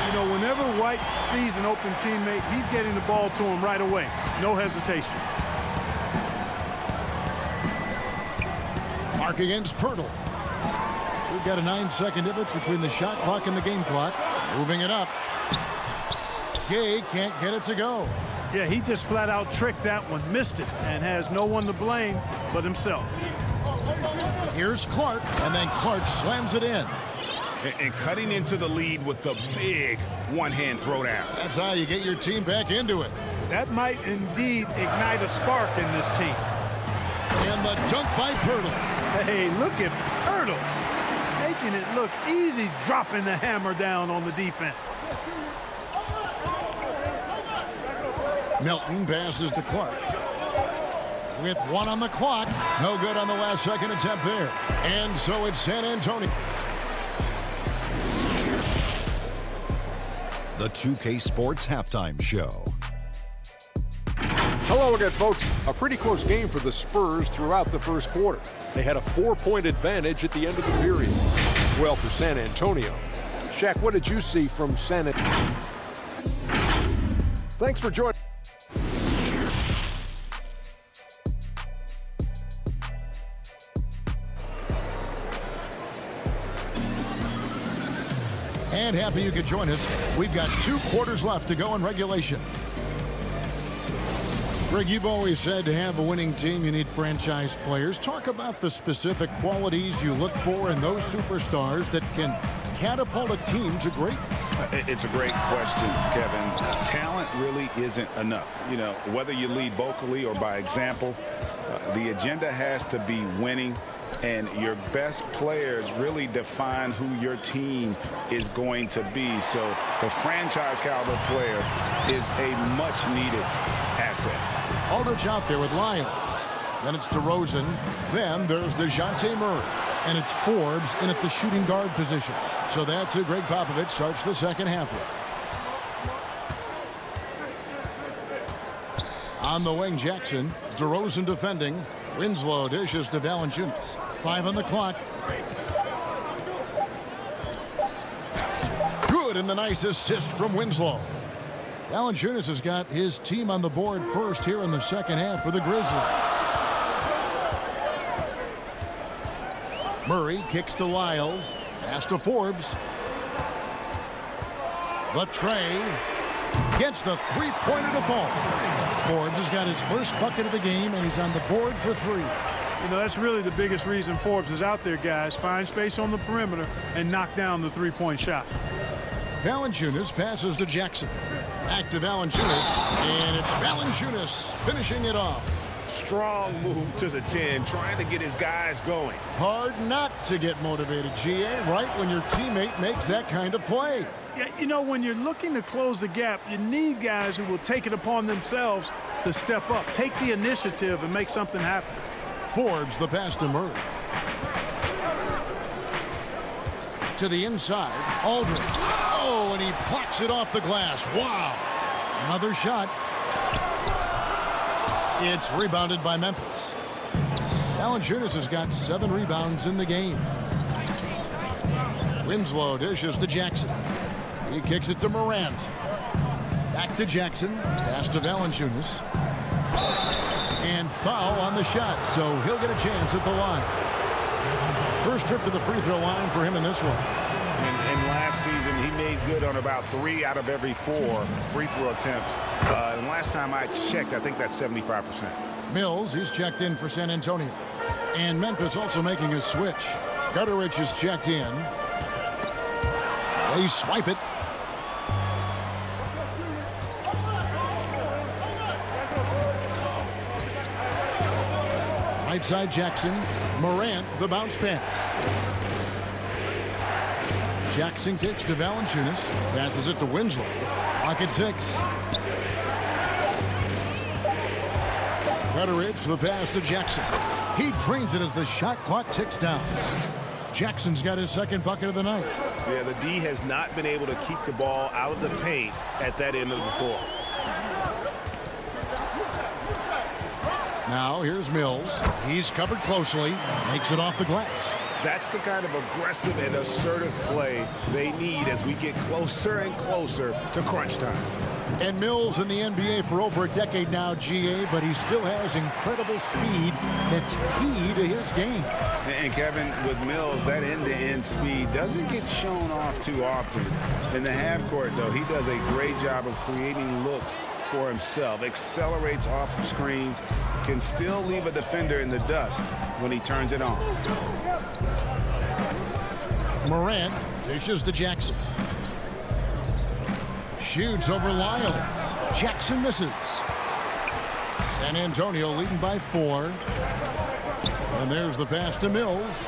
You know, whenever White sees an open teammate, he's getting the ball to him right away. No hesitation. Mark against Pirtle. We've got a 9-second difference between the shot clock and the game clock. Moving it up. Gay can't get it to go. Yeah, he just flat out tricked that one, missed it, and has no one to blame but himself. Here's Clark, and then Clark slams it in. And cutting into the lead with the big one-hand throwdown. That's how you get your team back into it. That might indeed ignite a spark in this team. And the dunk by Pirtle. Hey, look at Pirtle. Making it look easy, dropping the hammer down on the defense. Melton passes to Clark. With 1 on the clock. No good on the last second attempt there. And so it's San Antonio. The 2K Sports Halftime Show. Hello again, folks. A pretty close game for the Spurs throughout the first quarter. They had a 4-point advantage at the end of the period. Well, for San Antonio. Shaq, what did you see from San Antonio? Thanks for joining. And happy you could join us. We've got 2 quarters left to go in regulation. Greg, you've always said to have a winning team, you need franchise players. Talk about the specific qualities you look for in those superstars that can catapult a team to greatness. It's a great question, Kevin. Talent really isn't enough. You know, whether you lead vocally or by example, the agenda has to be winning. And your best players really define who your team is going to be. So the franchise caliber player is a much needed asset. Aldridge out there with Lyons. Then it's DeRozan. Then there's DeJounte Murray. And it's Forbes in at the shooting guard position. So that's who Greg Popovich starts the second half with. On the wing, Jackson. DeRozan defending. Winslow dishes to Valanciunas. 5 on the clock. Good, and the nice assist from Winslow. Valanciunas has got his team on the board first here in the second half for the Grizzlies. Murray kicks to Lyles. Pass to Forbes. The tray. Gets the three-pointer to fall. Forbes has got his first bucket of the game, and he's on the board for 3. You know, that's really the biggest reason Forbes is out there, guys. Find space on the perimeter and knock down the three-point shot. Valanciunas passes to Jackson. Back to Valanciunas, and it's Valanciunas finishing it off. Strong move to the 10, trying to get his guys going. Hard not to get motivated, GA, right when your teammate makes that kind of play. Yeah, you know, when you're looking to close the gap, you need guys who will take it upon themselves to step up, take the initiative, and make something happen. Forbes the pass to Murray. To the inside, Aldridge. Oh, and he plucks it off the glass. Wow. Another shot. It's rebounded by Memphis. Valanciunas has got 7 rebounds in the game. Winslow dishes to Jackson. He kicks it to Morant. Back to Jackson. Pass to Valanciunas. And foul on the shot, so he'll get a chance at the line. First trip to the free throw line for him in this one. And last season, he made good on about 3 out of every 4 free throw attempts. And last time I checked, I think that's 75%. Mills, he's checked in for San Antonio. And Memphis also making his switch. Gutteridge is checked in. They swipe it. Right side Jackson. Morant, the bounce pass. Jackson kicks to Valanciunas. Passes it to Winslow. Clock at 6. Gutteridge, the pass to Jackson. He drains it as the shot clock ticks down. Jackson's got his second bucket of the night. Yeah, the D has not been able to keep the ball out of the paint at that end of the floor. Now here's Mills. He's covered closely. Makes it off the glass. That's the kind of aggressive and assertive play they need as we get closer and closer to crunch time. And Mills in the NBA for over a decade now, GA, but he still has incredible speed that's key to his game. And Kevin, with Mills, that end-to-end speed doesn't get shown off too often. In the half court, though, he does a great job of creating looks for himself, accelerates off of screens, can still leave a defender in the dust when he turns it on. Morant dishes to Jackson. Shoots over Lyles. Jackson misses. San Antonio leading by 4. And there's the pass to Mills.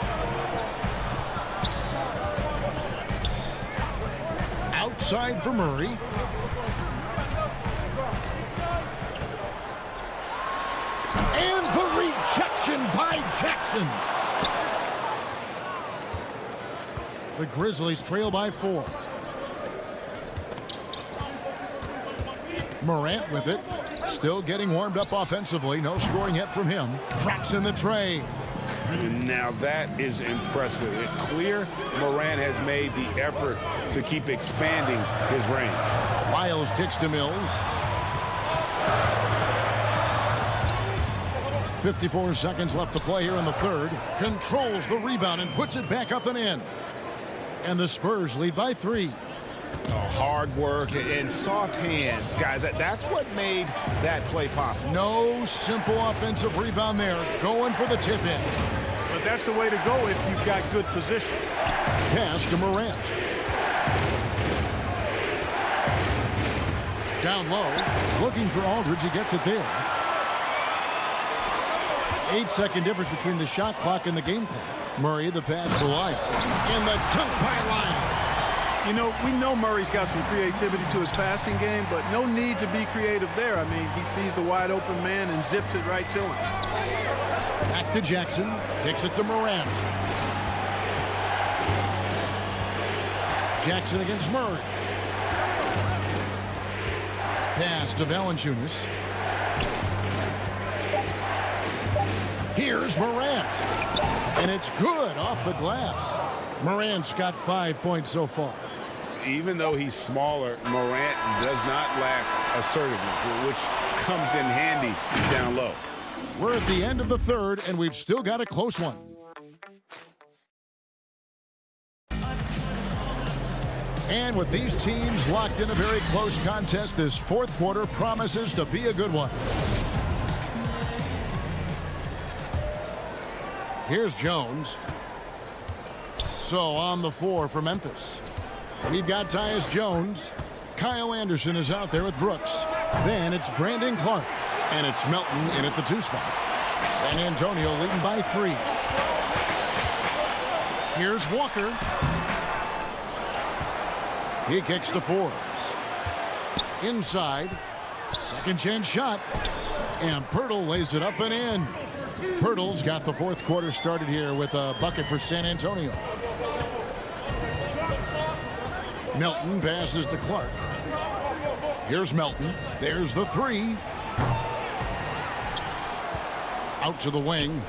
Outside for Murray. And the rejection by Jackson. The Grizzlies trail by 4. Morant with it. Still getting warmed up offensively. No scoring yet from him. Drops in the tray. Now that is impressive. It's clear Morant has made the effort to keep expanding his range. Lyles kicks to Mills. 54 seconds left to play here in the third. Controls the rebound and puts it back up and in. And the Spurs lead by 3. Hard work and soft hands, guys. That's what made that play possible. No simple offensive rebound there. Going for the tip in. But that's the way to go if you've got good position. Pass to Morant. Down low. Looking for Aldridge. He gets it there. 8-second difference between the shot clock and the game clock. Murray, the pass to Lyles. And the dunk by Lyles. You know, we know Murray's got some creativity to his passing game, but no need to be creative there. I mean, he sees the wide open man and zips it right to him. Back to Jackson. Kicks it to Morant. Jackson against Murray. Pass to Valanciunas. Here's Morant. And it's good off the glass. Morant's got 5 points so far. Even though he's smaller, Morant does not lack assertiveness, which comes in handy down low. We're at the end of the third, and we've still got a close one. And with these teams locked in a very close contest, this fourth quarter promises to be a good one. Here's Jones. So on the floor for Memphis, we've got Tyus Jones. Kyle Anderson is out there with Brooks. Then it's Brandon Clark. And it's Melton in at the 2 spot. San Antonio leading by 3. Here's Walker. He kicks to Forbes. Inside. Second chance shot. And Pirtle lays it up and in. Pirtle's got the fourth quarter started here with a bucket for San Antonio. Melton passes to Clark. Here's Melton. There's the 3. Out to the wing.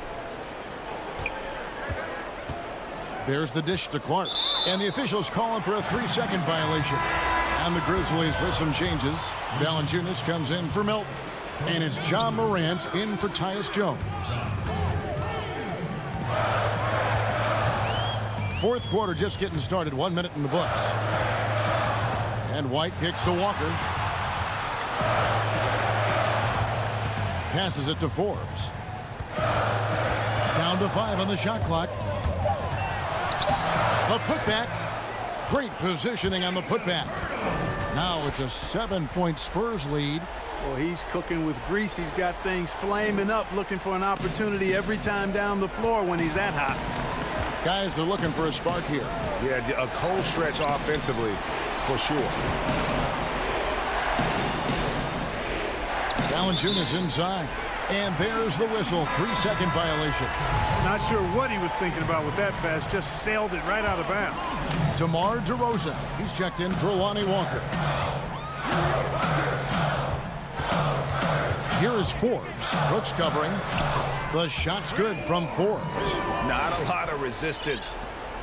There's the dish to Clark. And the officials calling for a 3-second violation. And the Grizzlies with some changes. Valanciunas comes in for Milton. And it's John Morant in for Tyus Jones. Fourth quarter just getting started. 1 minute in the books. And White kicks to Walker. Passes it to Forbes. Down to 5 on the shot clock. The putback. Great positioning on the putback. Now it's a 7-point Spurs lead. Well, he's cooking with grease. He's got things flaming up, looking for an opportunity every time down the floor when he's that hot. Guys are looking for a spark here. Yeah, a cold stretch offensively, for sure. Valanciunas inside. And there's the whistle. 3-second violation. Not sure what he was thinking about with that pass. Just sailed it right out of bounds. DeMar DeRozan. He's checked in for Lonnie Walker. Here is Forbes. Brooks covering. The shot's good from Forbes. Not a lot of resistance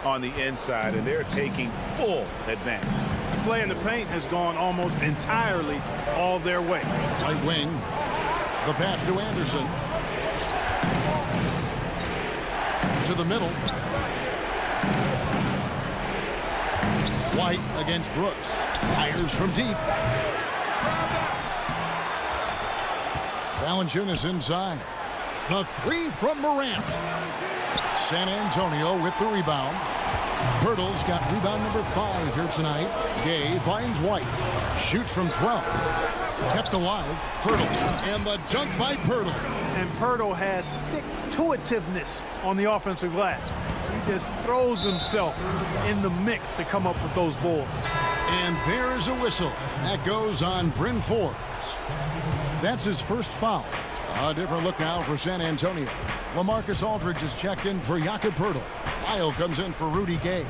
on the inside, and they're taking full advantage. The play in the paint has gone almost entirely all their way. Right wing. The pass to Anderson. To the middle. White against Brooks. Fires from deep. Valanciunas inside. The 3 from Morant. San Antonio with the rebound. Pirtle's got rebound number 5 here tonight. Gay finds White. Shoots from 12. Kept alive. Pirtle. And the dunk by Pirtle. And Pirtle has stick-to-itiveness on the offensive glass. He just throws himself in the mix to come up with those boards. And there is a whistle. That goes on Bryn Forbes. That's his first foul. A different look now for San Antonio. LaMarcus Aldridge is checked in for Jakob Poeltl. Lyle comes in for Rudy Gay.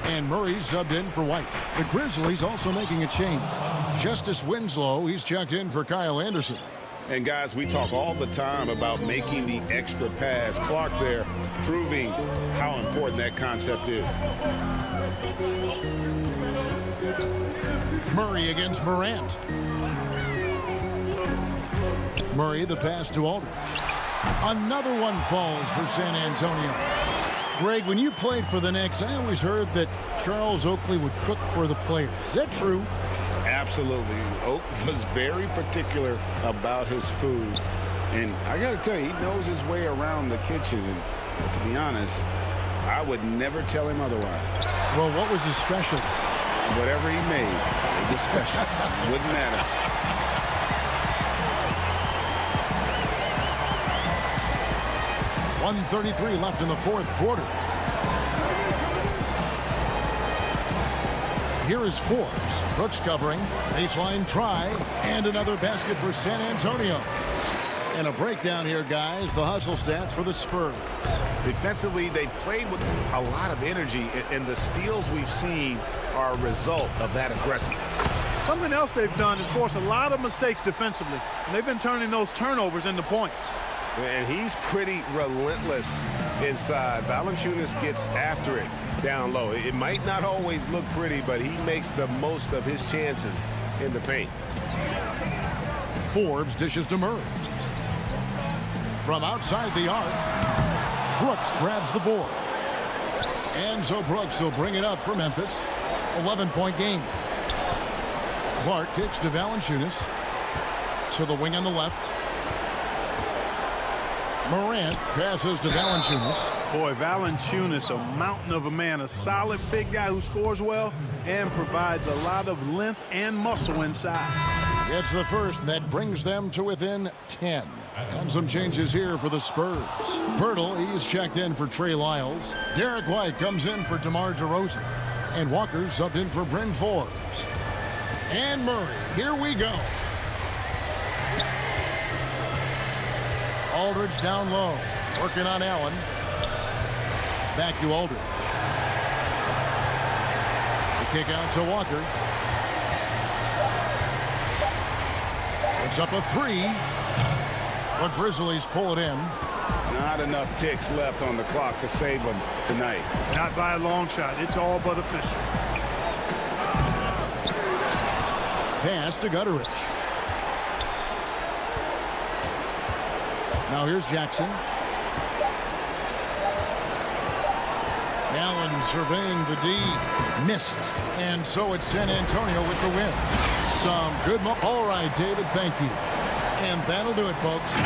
And Murray's subbed in for White. The Grizzlies also making a change. Justice Winslow, he's checked in for Kyle Anderson. And guys, we talk all the time about making the extra pass. Clark there proving how important that concept is. Murray against Morant. Murray the pass to Aldridge. Another one falls for San Antonio. Greg, when you played for the Knicks, I always heard that Charles Oakley would cook for the players. Is that true? Absolutely. Oak was very particular about his food. And I got to tell you, he knows his way around the kitchen. And to be honest, I would never tell him otherwise. Well, what was his specialty? Whatever he made, it was special. Wouldn't matter. .133 left in the fourth quarter. Here is Forbes. Brooks covering. Baseline try. And another basket for San Antonio. And a breakdown here, guys. The hustle stats for the Spurs. Defensively, they played with a lot of energy, and the steals we've seen are a result of that aggressiveness. Something else they've done is force a lot of mistakes defensively, and they've been turning those turnovers into points. And he's pretty relentless inside. Valanciunas gets after it down low. It might not always look pretty, but he makes the most of his chances in the paint. Forbes dishes to Murray. From outside the arc, Brooks grabs the board. And so Brooks will bring it up for Memphis. 11-point game. Clark kicks to Valanciunas. To the wing on the left. Morant passes to Valanciunas. Boy, Valanciunas, a mountain of a man, a solid big guy who scores well and provides a lot of length and muscle inside. Gets the first. That brings them to within 10. And some changes here for the Spurs. Poeltl, he is checked in for Trey Lyles. Derek White comes in for DeMar DeRozan. And Walker subbed in for Bryn Forbes. And Murray. Here we go. Aldridge down low, working on Allen. Back to Aldridge. The kick out to Walker. It's up a 3. The Grizzlies pull it in. Not enough ticks left on the clock to save them tonight. Not by a long shot. It's all but official. Pass to Gutterich. Now here's Jackson. Allen surveying the D. Missed. And so it's San Antonio with the win. Some good. All right, David, thank you. And that'll do it, folks.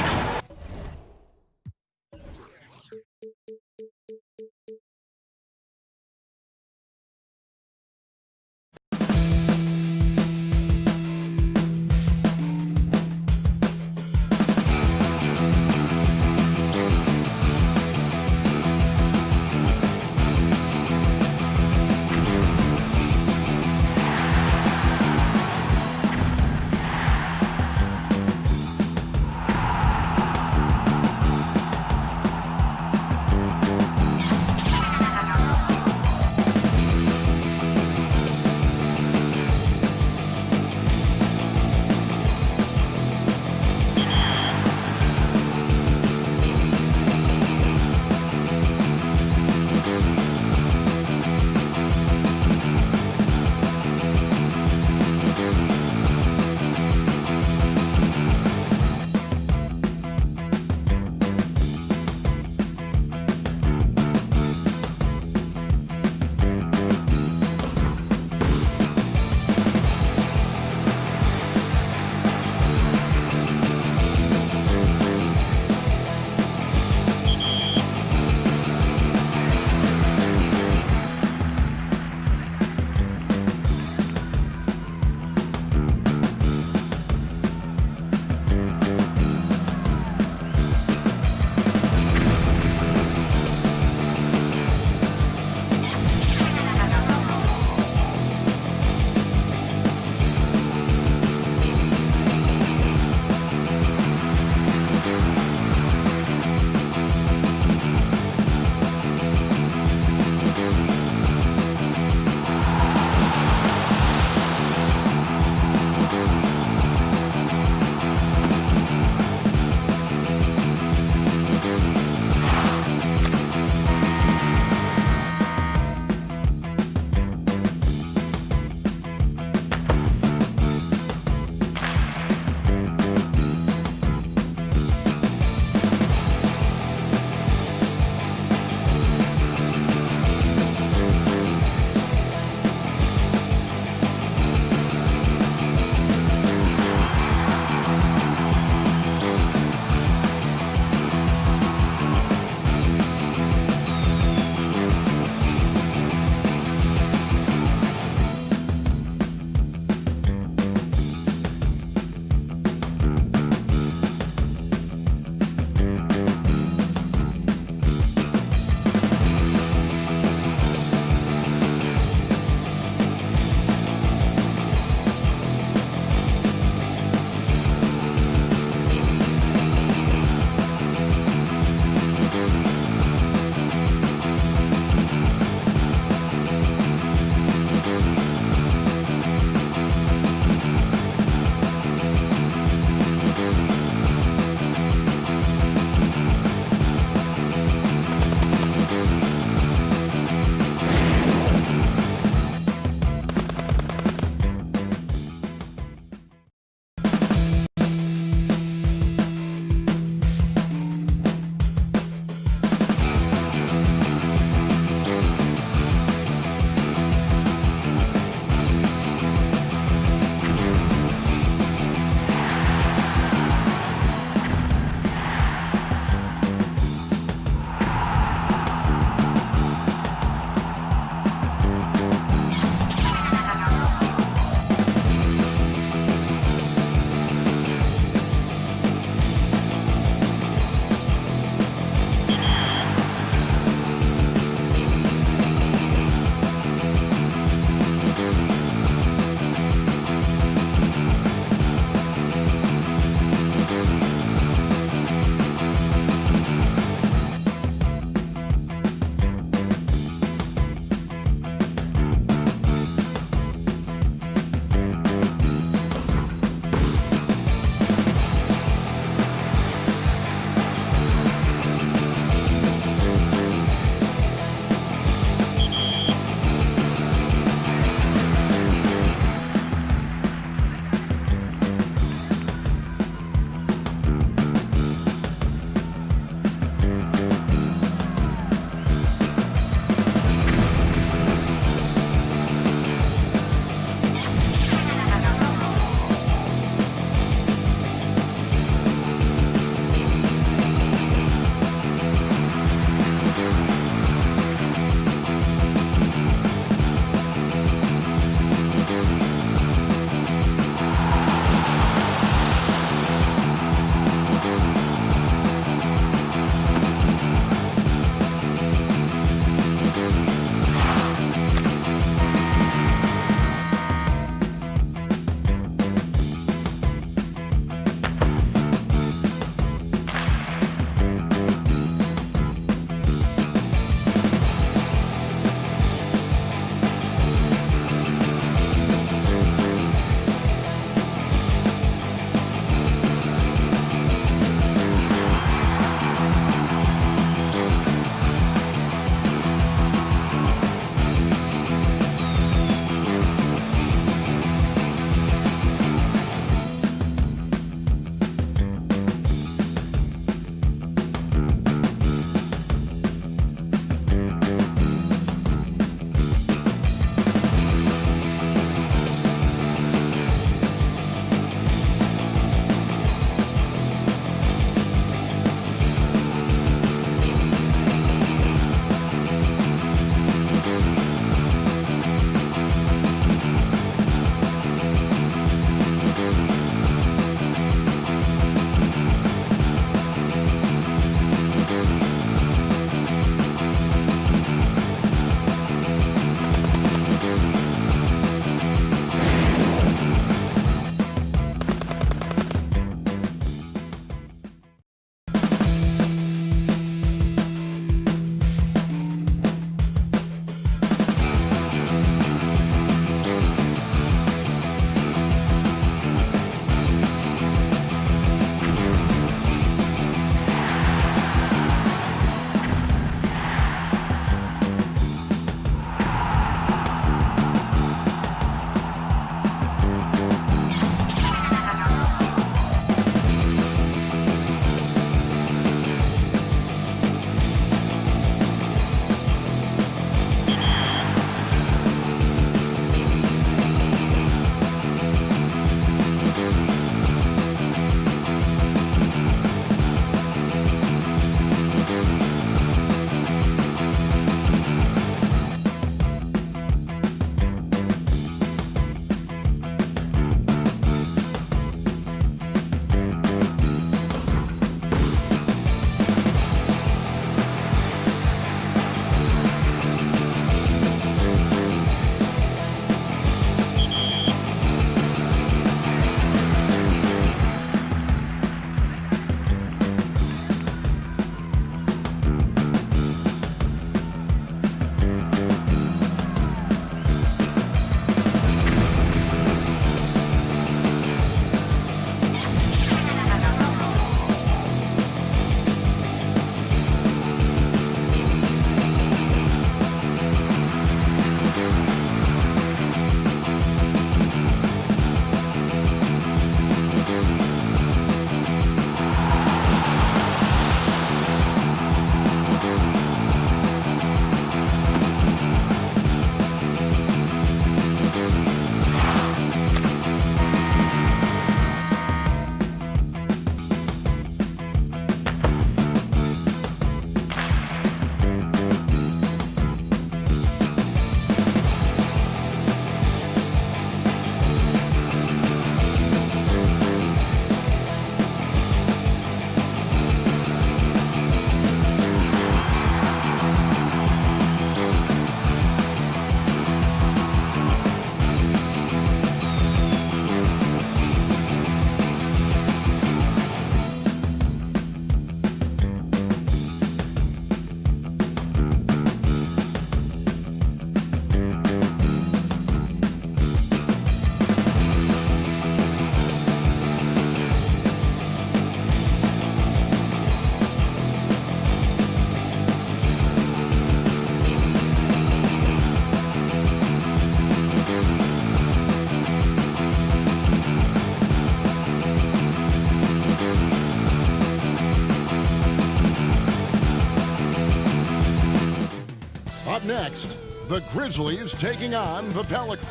the Grizzlies taking on the Pelicans.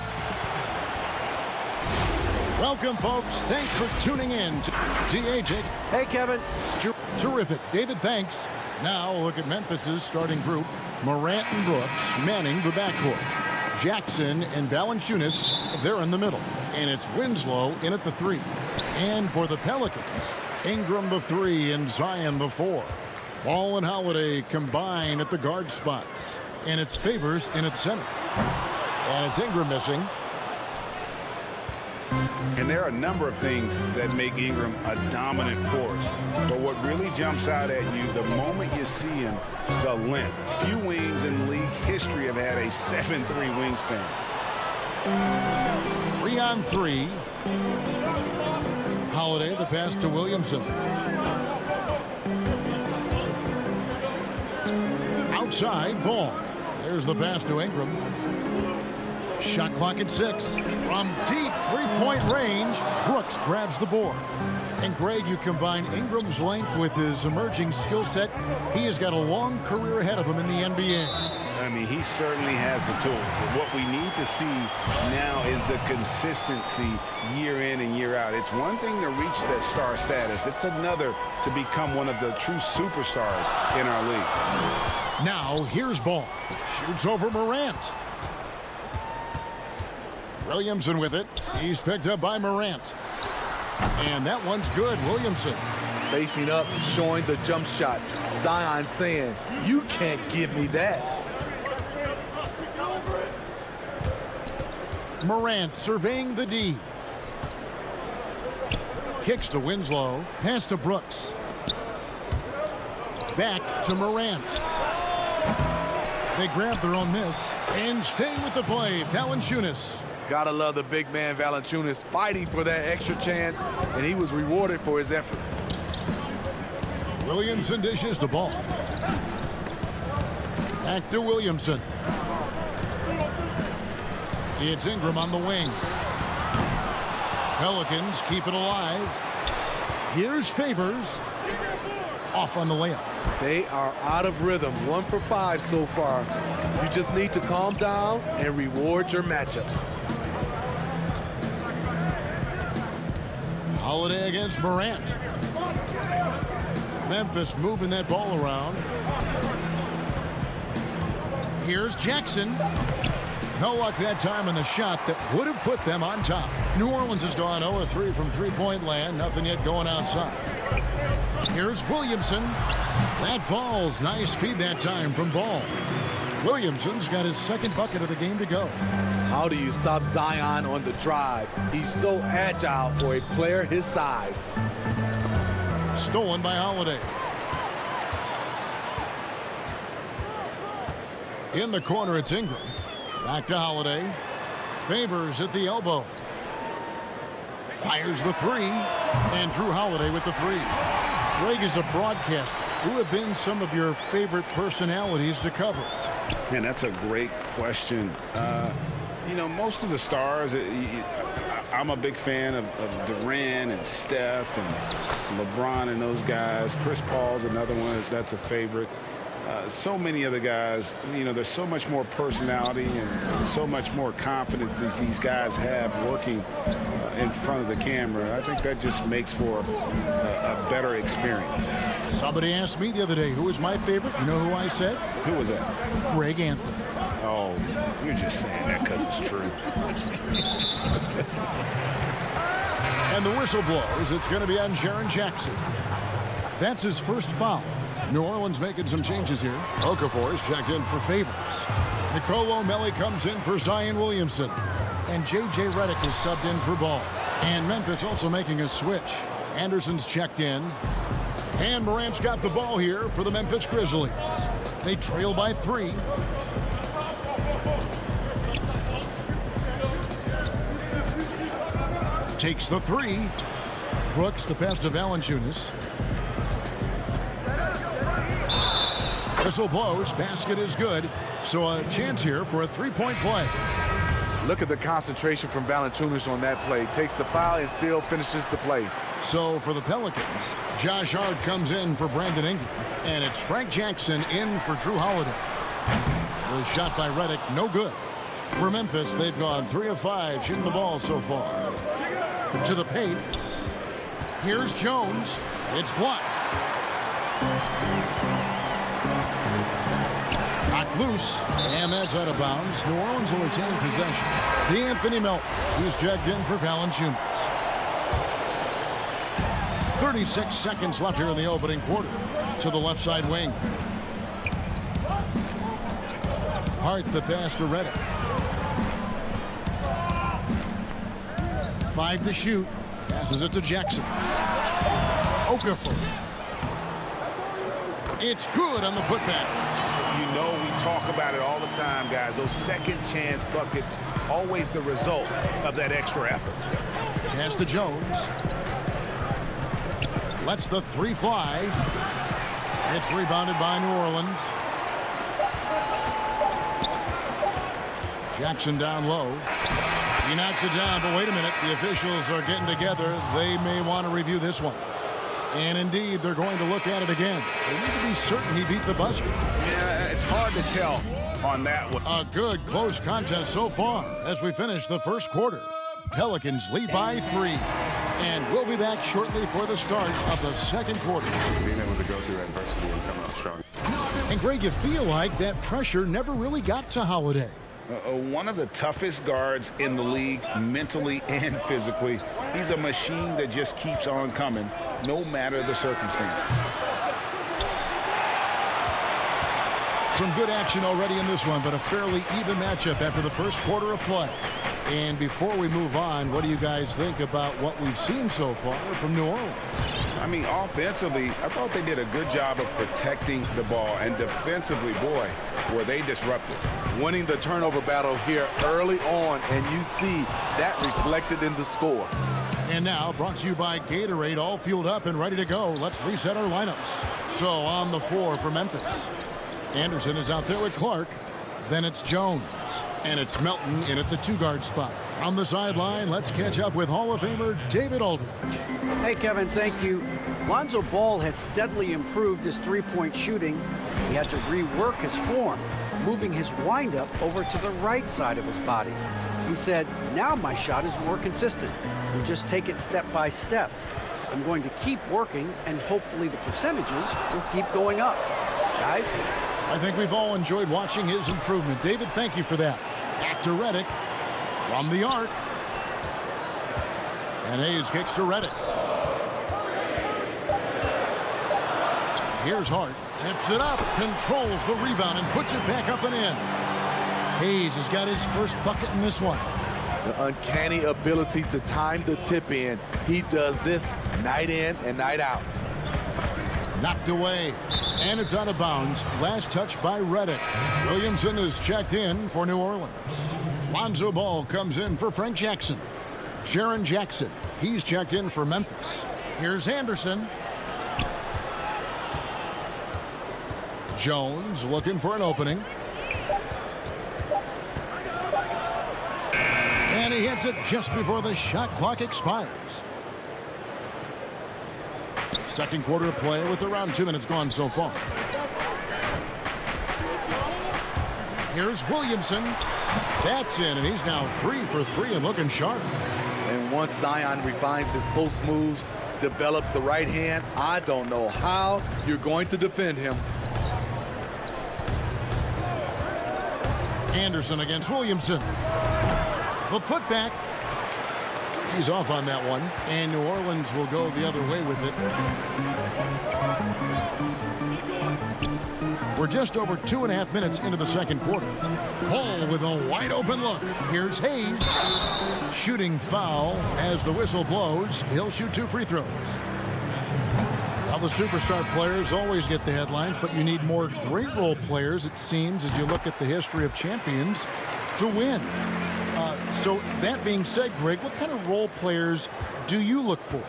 Welcome, folks. Thanks for tuning in to DHA. Hey, Kevin. Terrific. David, thanks. Now look at Memphis's starting group. Morant and Brooks manning the backcourt. Jackson and Valanciunas, they're in the middle. And it's Winslow in at the 3. And for the Pelicans, Ingram the 3 and Zion the 4. Ball and Holiday combine at the guard spots. And it's Favors in at center. And it's Ingram missing. And there are a number of things that make Ingram a dominant force. But what really jumps out at you the moment you see him, the length. Few wings in league history have had a 7'3" wingspan. 3-on-3. Holiday, the pass to Williamson. Outside, Ball. There's the pass to Ingram. Shot clock at 6. From deep three-point range, Brooks grabs the board. And Greg, you combine Ingram's length with his emerging skill set. He has got a long career ahead of him in the NBA. I mean, he certainly has the tools. But what we need to see now is the consistency year in and year out. It's one thing to reach that star status. It's another to become one of the true superstars in our league. Now, here's Ball. Shoots over Morant. Williamson with it. He's picked up by Morant. And that one's good. Williamson. Facing up, showing the jump shot. Zion saying, you can't give me that. Morant surveying the D. Kicks to Winslow. Pass to Brooks. Back to Morant. They grab their own miss. And stay with the play. Valanciunas. Gotta love the big man Valanciunas fighting for that extra chance, and he was rewarded for his effort. Williamson dishes the ball. Back to Williamson. It's Ingram on the wing. Pelicans keep it alive. Here's Favors. Off on the layup. They are out of rhythm. 1 for 5 so far. You just need to calm down and reward your matchups. Holiday against Morant. Memphis moving that ball around. Here's Jackson. No luck that time in the shot that would have put them on top. New Orleans has gone 0-3 from three-point land. Nothing yet going outside. Here's Williamson. That falls. Nice feed that time from Ball. Williamson's got his second bucket of the game to go. How do you stop Zion on the drive? He's so agile for a player his size. Stolen by Holiday. In the corner, it's Ingram. Back to Holiday. Favors at the elbow. Fires the 3. And Drew Holiday with the 3. Greg, is a broadcaster. Who have been some of your favorite personalities to cover? Man, that's a great question. You know, most of the stars, I'm a big fan of Durant and Steph and LeBron and those guys. Chris Paul's another one that's a favorite. So many other guys, you know, there's so much more personality and so much more confidence that these guys have working in front of the camera. I think that just makes for a better experience. Somebody asked me the other day, who was my favorite? You know who I said? Who was that? Greg Anthony. Oh, you're just saying that because it's true. And the whistle blows. It's going to be on Jaren Jackson. That's his first foul. New Orleans making some changes here. Okafor's checked in for Favors. Nicolo Melli comes in for Zion Williamson. And J.J. Redick is subbed in for Ball. And Memphis also making a switch. Anderson's checked in. And Morant's got the ball here for the Memphis Grizzlies. They trail by 3. Takes the 3. Brooks, the pass to Valanciunas. Whistle blows. Basket is good. So a chance here for a three-point play. Look at the concentration from Valanciunas on that play. Takes the foul and still finishes the play. So for the Pelicans, Josh Hart comes in for Brandon Ingram. And it's Frank Jackson in for Drew Holiday. The shot by Reddick, no good. For Memphis, they've gone 3 of 5 shooting the ball so far. To the paint. Here's Jones. It's blocked. Knocked loose, and that's out of bounds. New Orleans will retain possession. D'Anthony Melton, who's checked in for Valanciunas. 36 seconds left here in the opening quarter. To the left side wing. Hart the pass to Reddick. 5 to shoot. Passes it to Jackson. Okafor. It's good on the putback. You know we talk about it all the time, guys. Those second chance buckets, always the result of that extra effort. Pass to Jones. Lets the 3 fly. It's rebounded by New Orleans. Jackson down low. He knocks it down, but wait a minute. The officials are getting together. They may want to review this one. And indeed, they're going to look at it again. They need to be certain he beat the buzzer. Yeah, it's hard to tell on that one. A good close contest so far as we finish the first quarter. Pelicans lead by 3. And we'll be back shortly for the start of the second quarter. Being able to go through adversity and come out strong. And Greg, you feel like that pressure never really got to Holiday. One of the toughest guards in the league, mentally and physically. He's a machine that just keeps on coming, no matter the circumstances. Some good action already in this one, but a fairly even matchup after the first quarter of play. And before we move on, what do you guys think about what we've seen so far from New Orleans? I mean, offensively, I thought they did a good job of protecting the ball. And defensively, boy, were they disruptive. Winning the turnover battle here early on, and you see that reflected in the score. And now, brought to you by Gatorade, all fueled up and ready to go. Let's reset our lineups. So, on the floor for Memphis. Anderson is out there with Clark. Then it's Jones. And it's Melton in at the 2-guard spot. On the sideline, let's catch up with Hall of Famer David Aldridge. Hey, Kevin, thank you. Lonzo Ball has steadily improved his three-point shooting. He had to rework his form, moving his windup over to the right side of his body. He said, now my shot is more consistent. We just take it step by step. I'm going to keep working, and hopefully the percentages will keep going up. Guys? I think we've all enjoyed watching his improvement. David, thank you for that. Back to Reddick from the arc. And Hayes kicks to Reddick. Here's Hart. Tips it up, controls the rebound, and puts it back up and in. Hayes has got his first bucket in this one. The uncanny ability to time the tip in. He does this night in and night out. Knocked away, and it's out of bounds. Last touch by Reddick. Williamson is checked in for New Orleans. Lonzo Ball comes in for Frank Jackson. Jaren Jackson, he's checked in for Memphis. Here's Anderson. Jones looking for an opening. And he hits it just before the shot clock expires. Second quarter of play with around 2 minutes gone so far. Here's Williamson. That's in, and he's now 3 for 3 and looking sharp. And once Zion refines his post moves, develops the right hand, I don't know how you're going to defend him. Anderson against Williamson. The putback. He's off on that one, and New Orleans will go the other way with it. We're just over 2.5 minutes into the second quarter. Ball with a wide open look. Here's Hayes. Shooting foul as the whistle blows. He'll shoot 2 free throws. Now the superstar players always get the headlines, but you need more great role players, it seems, as you look at the history of champions to win. So that being said, Greg, what kind of role players do you look for?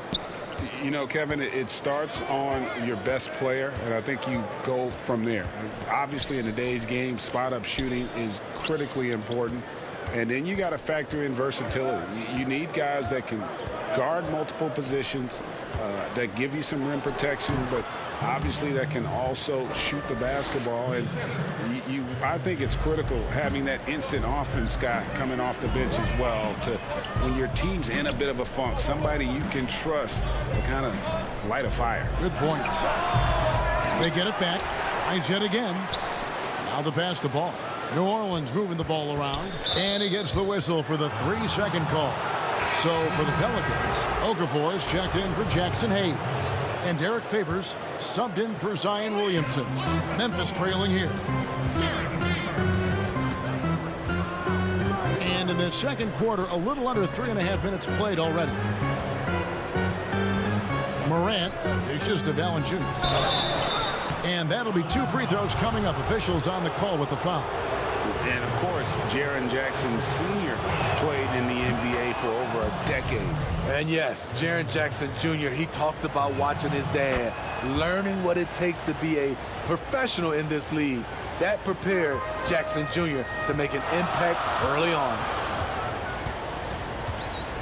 You know, Kevin, it starts on your best player, and I think you go from there. Obviously, in today's game, spot-up shooting is critically important. And then you got to factor in versatility. You need guys that can guard multiple positions, that give you some rim protection, but obviously that can also shoot the basketball. And I think it's critical having that instant offense guy coming off the bench as well, to when your team's in a bit of a funk, somebody you can trust to kind of light a fire. Good point. They get it back. Tries yet again. Now the pass to Ball. New Orleans moving the ball around. And he gets the whistle for the 3-second call. So for the Pelicans, Okafor is checked in for Jackson Hayes. And Derek Favors subbed in for Zion Williamson. Memphis trailing here. And in the second quarter, a little under 3.5 minutes played already. Morant dishes to Valanciunas. And that'll be 2 free throws coming up. Officials on the call with the foul. And, of course, Jaren Jackson Sr. played in the NBA for over a decade. And, yes, Jaren Jackson Jr., he talks about watching his dad, learning what it takes to be a professional in this league. That prepared Jackson Jr. to make an impact early on.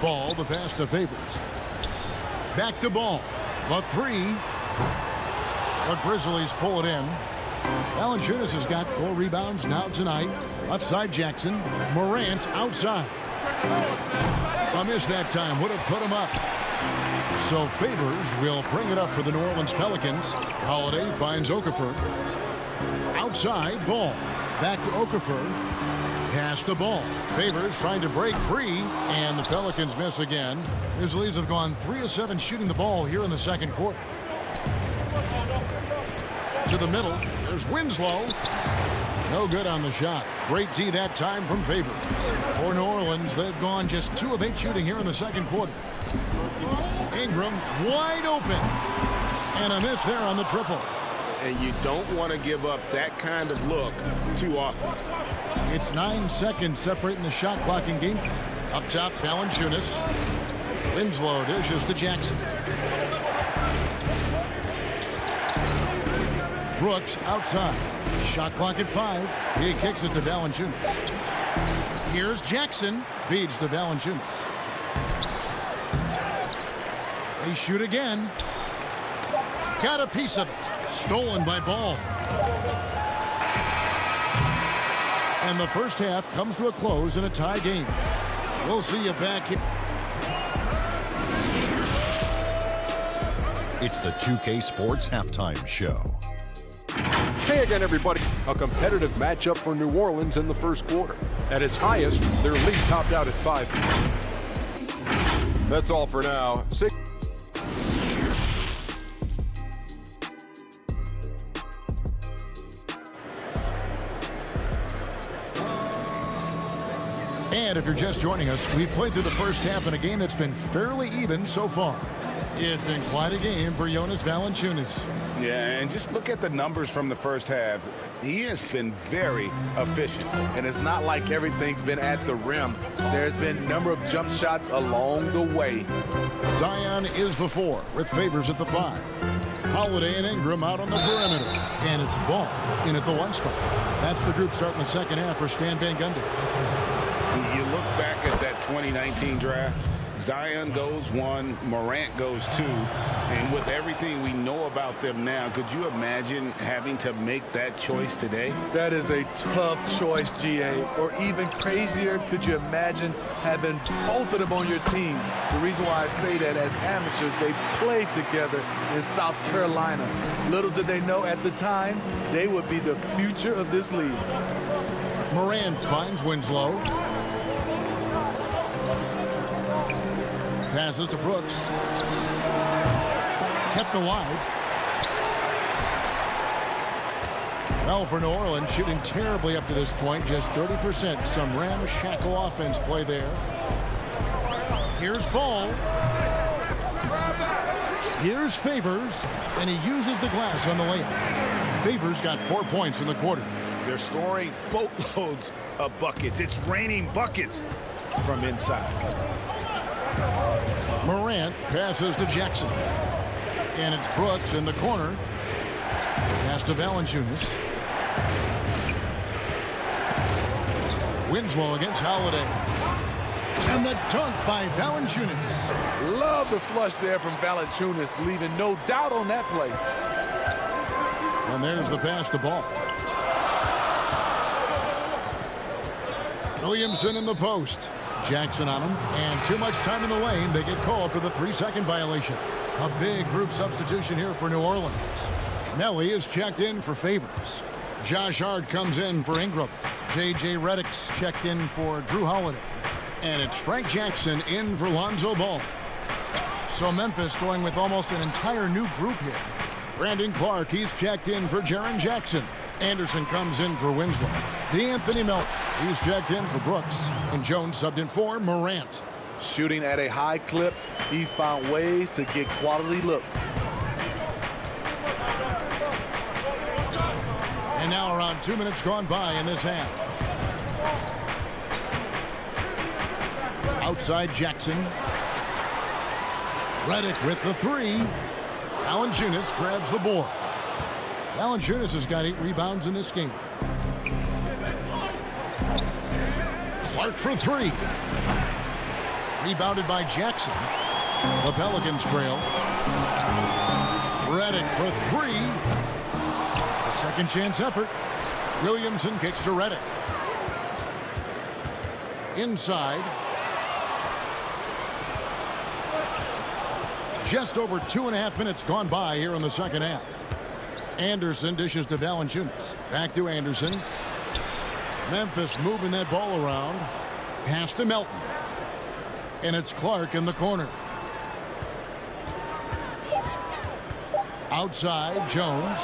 Ball, the pass to Favors. Back to Ball. The 3. The Grizzlies pull it in. Valanciunas has got 4 rebounds now tonight. Left side Jackson. Morant outside. A miss that time would have put him up. So Favors will bring it up for the New Orleans Pelicans. Holiday finds Okafor. Outside, Ball. Back to Okafor. Pass the Ball. Favors trying to break free, and the Pelicans miss again. Grizzlies have gone 3 of 7 shooting the ball here in the second quarter. To the middle. There's Winslow. No good on the shot. Great D that time from Favors. For New Orleans, they've gone just 2 of 8 shooting here in the second quarter. Ingram wide open. And a miss there on the triple. And you don't want to give up that kind of look too often. It's 9 seconds separating the shot clock in game. Up top, Valanciunas. Winslow dishes to Jackson. Brooks outside. Shot clock at 5. He kicks it to Valanciunas. Here's Jackson. Feeds to Valanciunas. They shoot again. Got a piece of it. Stolen by Ball. And the first half comes to a close in a tie game. We'll see you back here. It's the 2K Sports Halftime Show. Hey again, everybody. A competitive matchup for New Orleans in the first quarter. At its highest, their lead topped out at 5. That's all for now. And if you're just joining us, we've played through the first half in a game that's been fairly even so far. It's been quite a game for Jonas Valanciunas. Yeah, and just look at the numbers from the first half. He has been very efficient. And it's not like everything's been at the rim. There's been a number of jump shots along the way. Zion is the 4 with Favors at the 5. Holiday and Ingram out on the perimeter. And it's Ball in at the 1 spot. That's the group starting the second half for Stan Van Gundy. You look back at that 2019 draft, Zion goes 1, Morant goes 2, and with everything we know about them now, could you imagine having to make that choice today? That is a tough choice, GA. Or even crazier, could you imagine having both of them on your team? The reason why I say that, as amateurs, they played together in South Carolina. Little did they know at the time, they would be the future of this league. Morant finds Winslow. Passes to Brooks. Kept alive. Well, for New Orleans, shooting terribly up to this point, just 30%. Some ramshackle offense play there. Here's Ball. Here's Favors, and he uses the glass on the layup. Favors got 4 points in the quarter. They're scoring boatloads of buckets. It's raining buckets from inside. Morant passes to Jackson. And it's Brooks in the corner. Pass to Valanciunas. Winslow against Holiday. And the dunk by Valanciunas. Love the flush there from Valanciunas, leaving no doubt on that play. And there's the pass to Ball. Williamson in the post. Jackson on him, and too much time in the lane. They get called for the 3-second violation. A big group substitution here for New Orleans. Nelly is checked in for Favors. Josh Hart comes in for Ingram. J.J. Redick's checked in for Drew Holiday. And it's Frank Jackson in for Lonzo Ball. So Memphis going with almost an entire new group here. Brandon Clark, he's checked in for Jaren Jackson. Anderson comes in for Winslow. DeAnthony Melton, he's checked in for Brooks. And Jones subbed in for Morant. Shooting at a high clip, he's found ways to get quality looks. And now around 2 minutes gone by in this half. Outside Jackson. Redick with the three. Valanciunas grabs the board. Valanciunas has got 8 rebounds in this game. Clark for 3. Rebounded by Jackson. The Pelicans trail. Redick for 3. A second chance effort. Williamson kicks to Redick. Inside. Just over 2.5 minutes gone by here in the second half. Anderson dishes to Valanciunas. Back to Anderson. Memphis moving that ball around. Pass to Melton. And it's Clark in the corner. Outside, Jones.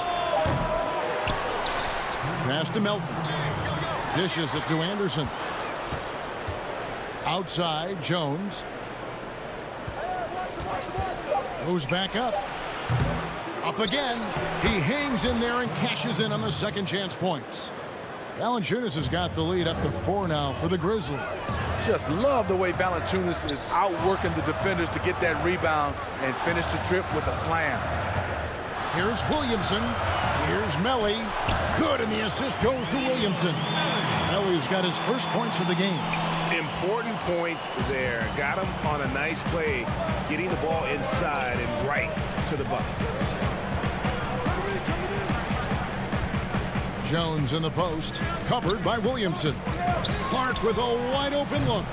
Pass to Melton. Dishes it to Anderson. Outside, Jones. Goes back up. Up again. He hangs in there and cashes in on the second chance points. Valanciunas has got the lead up to 4 now for the Grizzlies. Just love the way Valanciunas is outworking the defenders to get that rebound and finish the trip with a slam. Here's Williamson. Here's Melly. Good, and the assist goes to Williamson. Melly's got his first points of the game. Important points there. Got him on a nice play, getting the ball inside and right to the bucket. Jones in the post, covered by Williamson. Clark with a wide open look.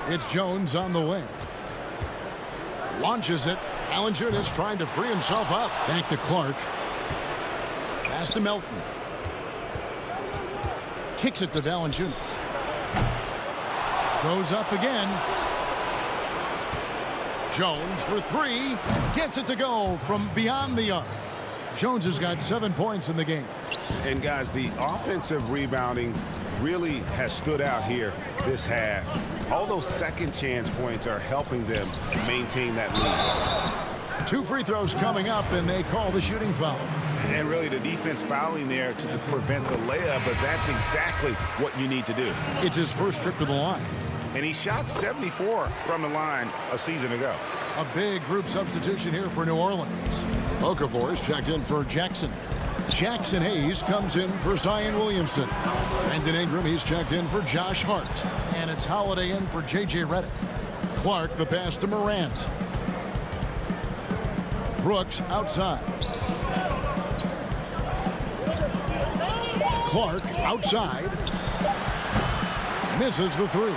It's Jones on the wing. Launches it. Valanciunas trying to free himself up. Back to Clark. Pass to Melton. Kicks it to Valanciunas. Goes up again. Jones for 3. Gets it to go from beyond the arc. Jones has got 7 points in the game. And guys, the offensive rebounding really has stood out here this half. All those second chance points are helping them maintain that lead. 2 free throws coming up, and they call the shooting foul. And really the defense fouling there to prevent the layup, but that's exactly what you need to do. It's his first trip to the line. And he shot 74 from the line a season ago. A big group substitution here for New Orleans. Okafor is checked in for Jackson. Jackson Hayes comes in for Zion Williamson. Brandon Ingram, he's checked in for Josh Hart. And it's Holiday in for J.J. Redick. Clark, the pass to Morant. Brooks outside. Clark outside. Misses the 3.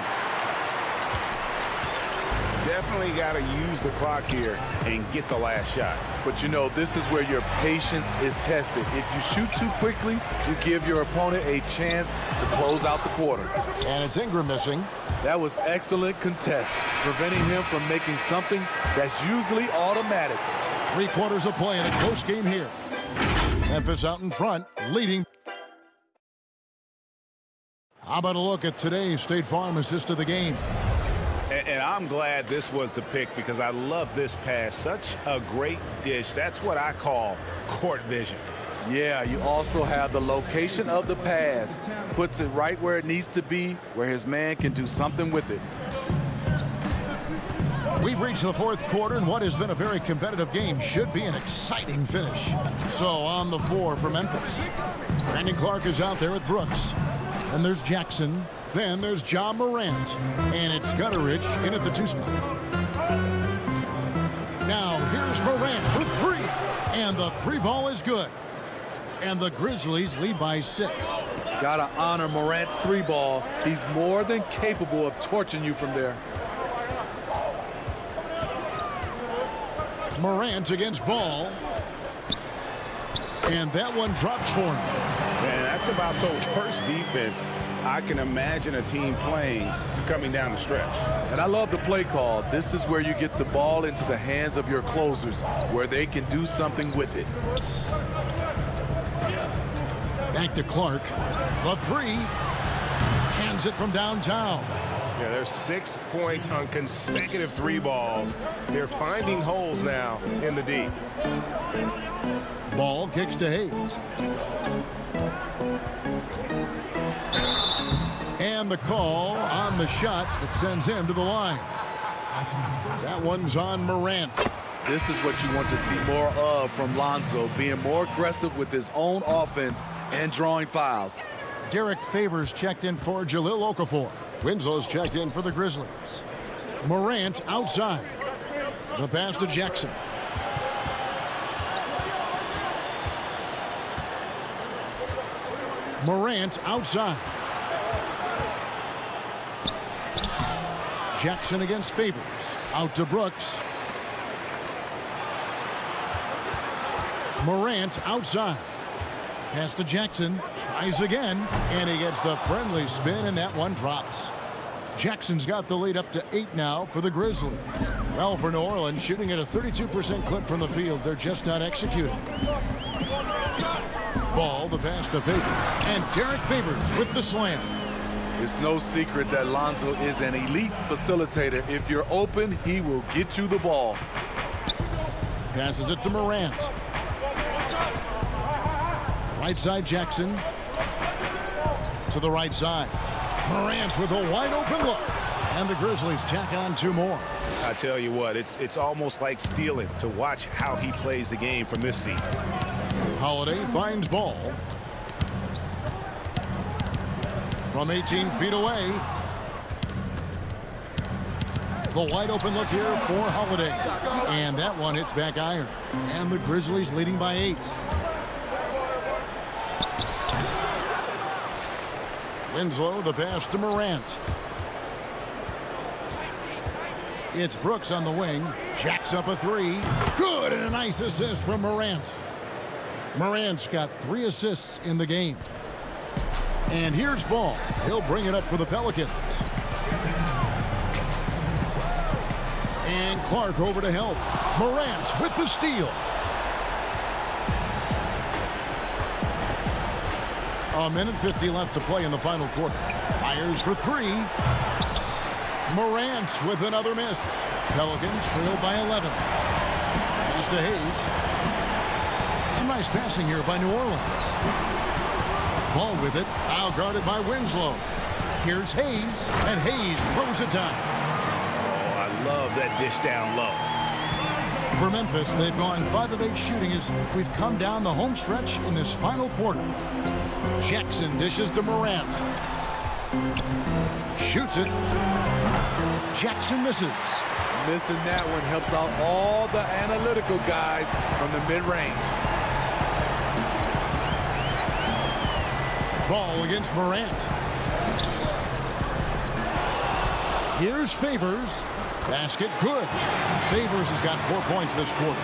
Definitely got to use the clock here and get the last shot. But you know, this is where your patience is tested. If you shoot too quickly, you give your opponent a chance to close out the quarter. And it's Ingram missing. That was excellent contest, preventing him from making something that's usually automatic. 3 quarters of play in a close game here. Memphis out in front, leading. How about a look at today's State Farm assist of the game? And I'm glad this was the pick because I love this pass. Such a great dish. That's what I call court vision. Yeah, you also have the location of the pass. Puts it right where it needs to be, where his man can do something with it. We've reached the 4th quarter, and what has been a very competitive game should be an exciting finish. So on the floor for Memphis. Brandon Clark is out there with Brooks. And there's Jackson. Then there's John Morant. And it's Gutteridge in at the 2 spot. Now here's Morant for three. And the three ball is good. And the Grizzlies lead by 6. Gotta honor Morant's three ball. He's more than capable of torching you from there. Morant against Ball. And that one drops for him. Man, that's about the worst defense I can imagine a team playing coming down the stretch. And I love the play call. This is where you get the ball into the hands of your closers, where they can do something with it. Back to Clark. The three. Cans it from downtown. Yeah, there's 6 points on consecutive three balls. They're finding holes now in the D. Ball kicks to Hayes. And the call on the shot that sends him to the line. That one's on Morant. This is what you want to see more of from Lonzo, being more aggressive with his own offense and drawing fouls. Derek Favors checked in for Jahlil Okafor. Winslow's checked in for the Grizzlies. Morant outside. The pass to Jackson. Morant outside. Jackson against Favors. Out to Brooks. Morant outside. Pass to Jackson. Tries again. And he gets the friendly spin, and that one drops. Jackson's got the lead up to 8 now for the Grizzlies. Well, for New Orleans, shooting at a 32% clip from the field. They're just not executing. Ball, the pass to Favors. And Derek Favors with the slam. It's no secret that Lonzo is an elite facilitator. If you're open, he will get you the ball. Passes it to Morant. Right side Jackson. To the right side. Morant with a wide open look. And the Grizzlies tack on 2 more. I tell you what, it's almost like stealing to watch how he plays the game from this seat. Holiday finds Ball. From 18 feet away. The wide open look here for Holiday. And that one hits back iron. And the Grizzlies leading by 8. Winslow, the pass to Morant. It's Brooks on the wing. Jacks up a 3. Good, and a nice assist from Morant. Morant's got 3 assists in the game. And here's Ball. He'll bring it up for the Pelicans. And Clark over to help. Morant with the steal. A minute 50 left to play in the final quarter. Fires for 3. Morant with another miss. Pelicans trail by 11. Pass to Hayes. Some nice passing here by New Orleans. Ball with it. Now guarded by Winslow. Here's Hayes. And Hayes throws it down. Oh, I love that dish down low. For Memphis, they've gone 5 of 8 shooting as we've come down the home stretch in this final quarter. Jackson dishes to Morant. Shoots it. Jackson misses. Missing that one helps out all the analytical guys from the mid-range. Ball against Morant. Here's Favors. Basket good. Favors has got 4 points this quarter.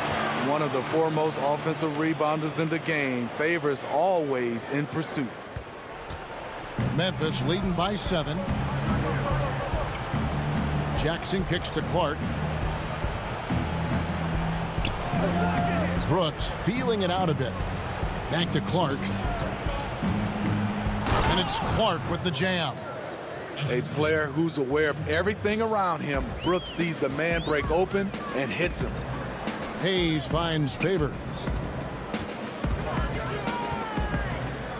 One of the foremost offensive rebounders in the game. Favors always in pursuit. Memphis leading by 7. Jackson kicks to Clark. Brooks feeling it out a bit. Back to Clark. And it's Clark with the jam. A player who's aware of everything around him. Brooks sees the man break open and hits him. Hayes finds Favors.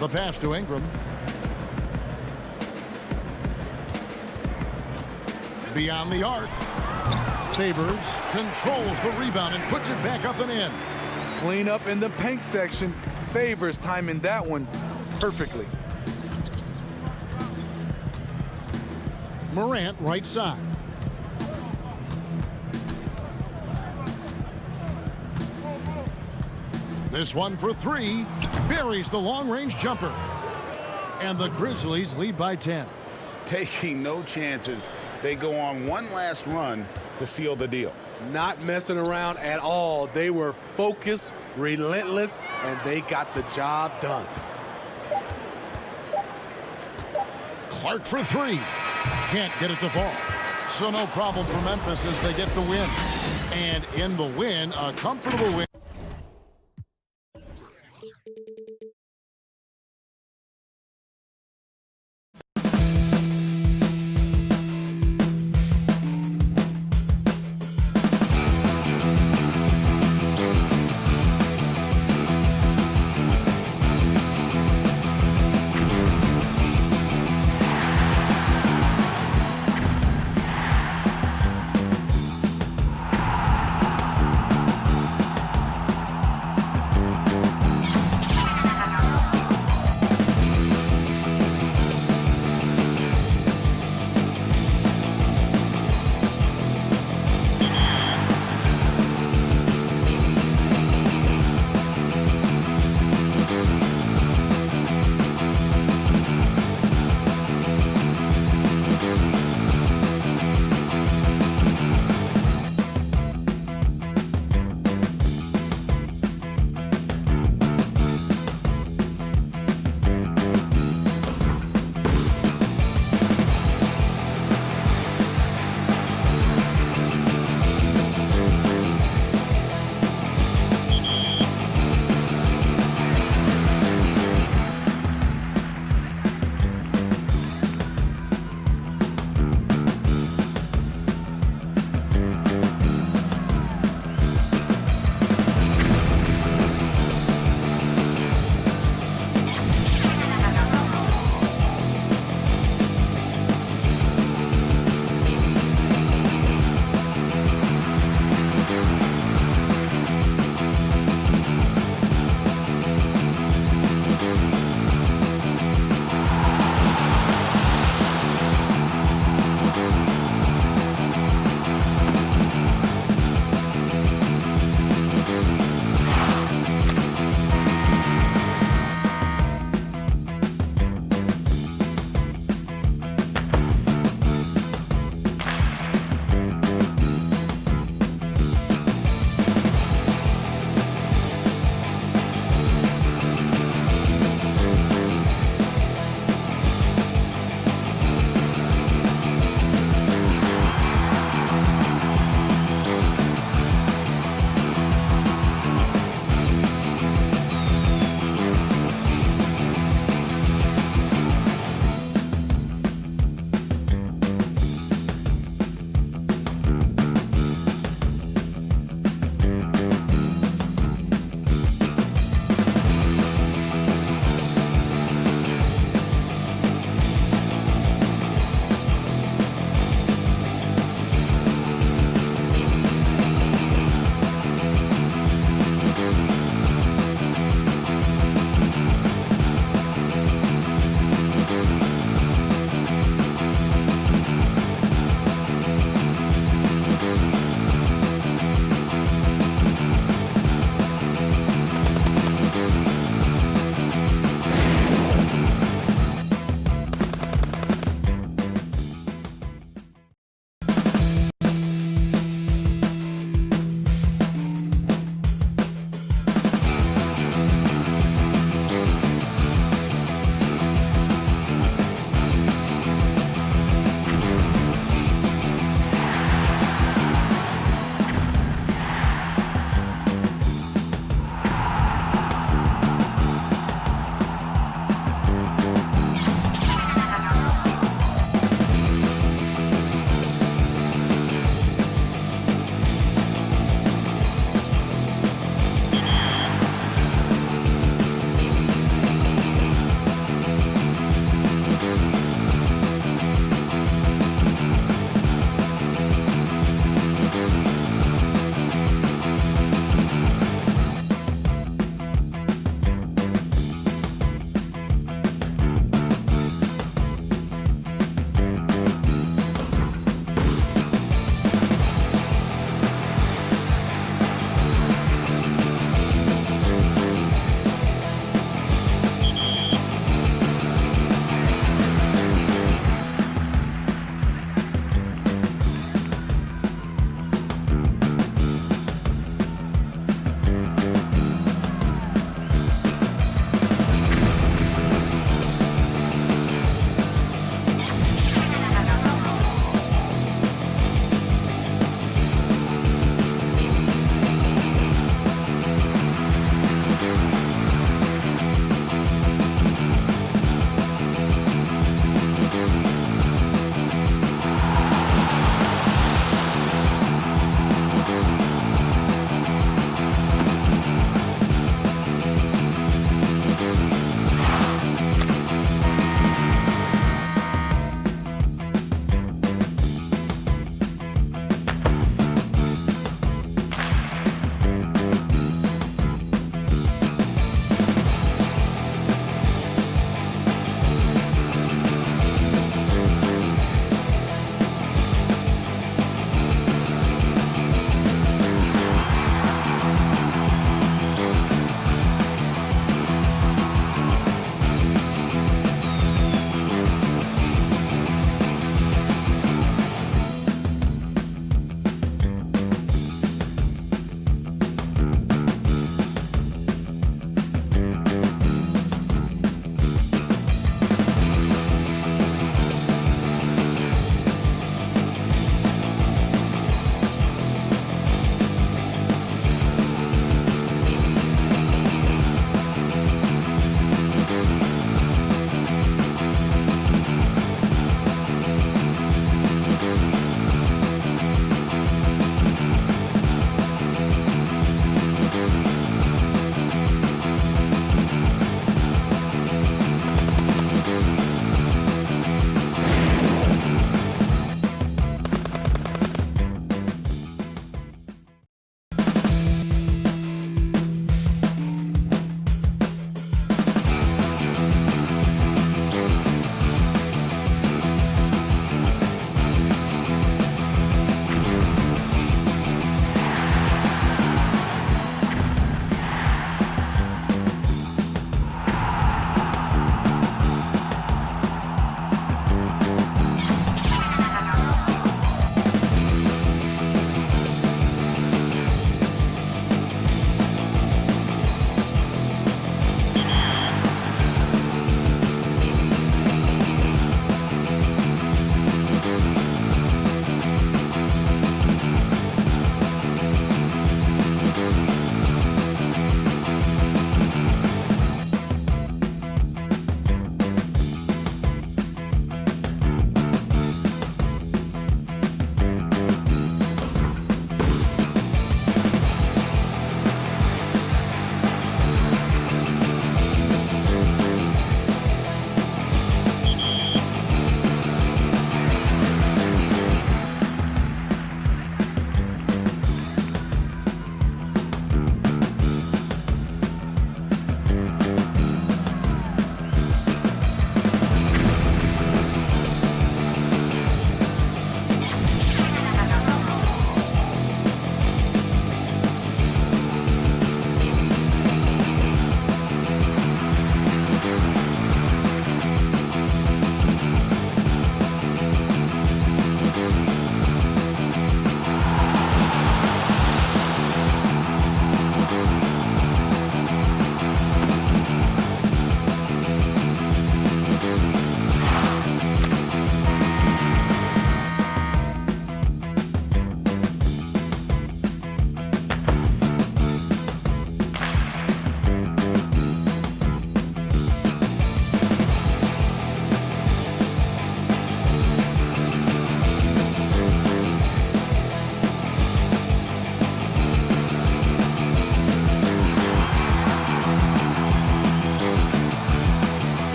The pass to Ingram. Beyond the arc. Favors controls the rebound and puts it back up and in. Clean up in the paint section. Favors timing that one perfectly. Morant right side. This one for 3. Buries the long-range jumper. And the Grizzlies lead by 10. Taking no chances. They go on one last run to seal the deal. Not messing around at all. They were focused, relentless, and they got the job done. Clark for 3. Can't get it to fall. So no problem for Memphis as they get the win. And in the win, a comfortable win.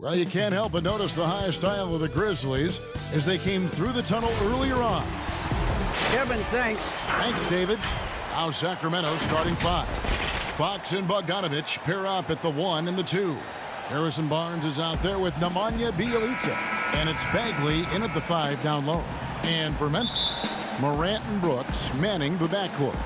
Well, you can't help but notice the high style of the Grizzlies as they came through the tunnel earlier on. Kevin, thanks. Thanks, David. Now Sacramento starting 5. Fox and Bogdanovich pair up at the 1 and the 2. Harrison Barnes is out there with Nemanja Bjelica. And it's Bagley in at the 5 down low. And for Memphis, Morant and Brooks manning the backcourt.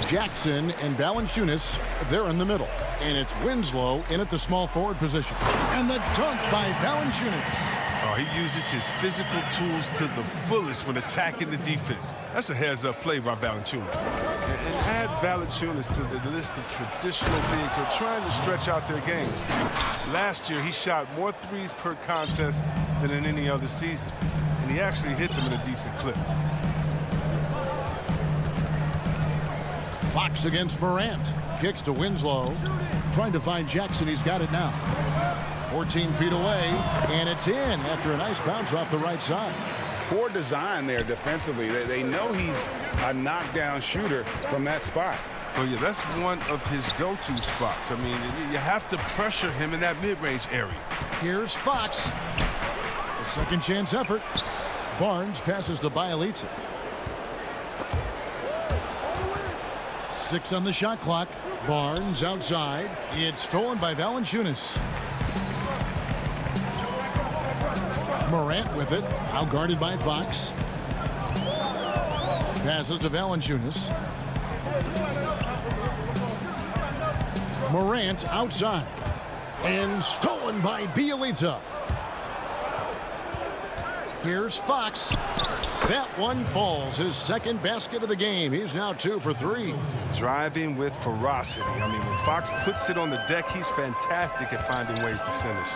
Jackson and Valanciunas, they're in the middle. And it's Winslow in at the small forward position. And the dunk by Valanciunas. Oh, he uses his physical tools to the fullest when attacking the defense. That's a heads-up play by Valanciunas. And add Valanciunas to the list of traditional bigs who are trying to stretch out their games. Last year, he shot more threes per contest than in any other season. And he actually hit them in a decent clip. Fox against Morant. Kicks to Winslow. Trying to find Jackson. He's got it now. 14 feet away, and it's in after a nice bounce off the right side. Poor design there defensively. They know he's a knockdown shooter from that spot. Oh, yeah, that's one of his go-to spots. I mean, you have to pressure him in that mid-range area. Here's Fox. A second chance effort. Barnes passes to Bjelica. 6 on the shot clock. Barnes outside. It's stolen by Valanciunas. Morant with it. Now guarded by Fox. Passes to Valanciunas. Morant outside. And stolen by Bjelica. Here's Fox. That one falls. His second basket of the game. He's now 2 for 3. Driving with ferocity. I mean, when Fox puts it on the deck, he's fantastic at finding ways to finish.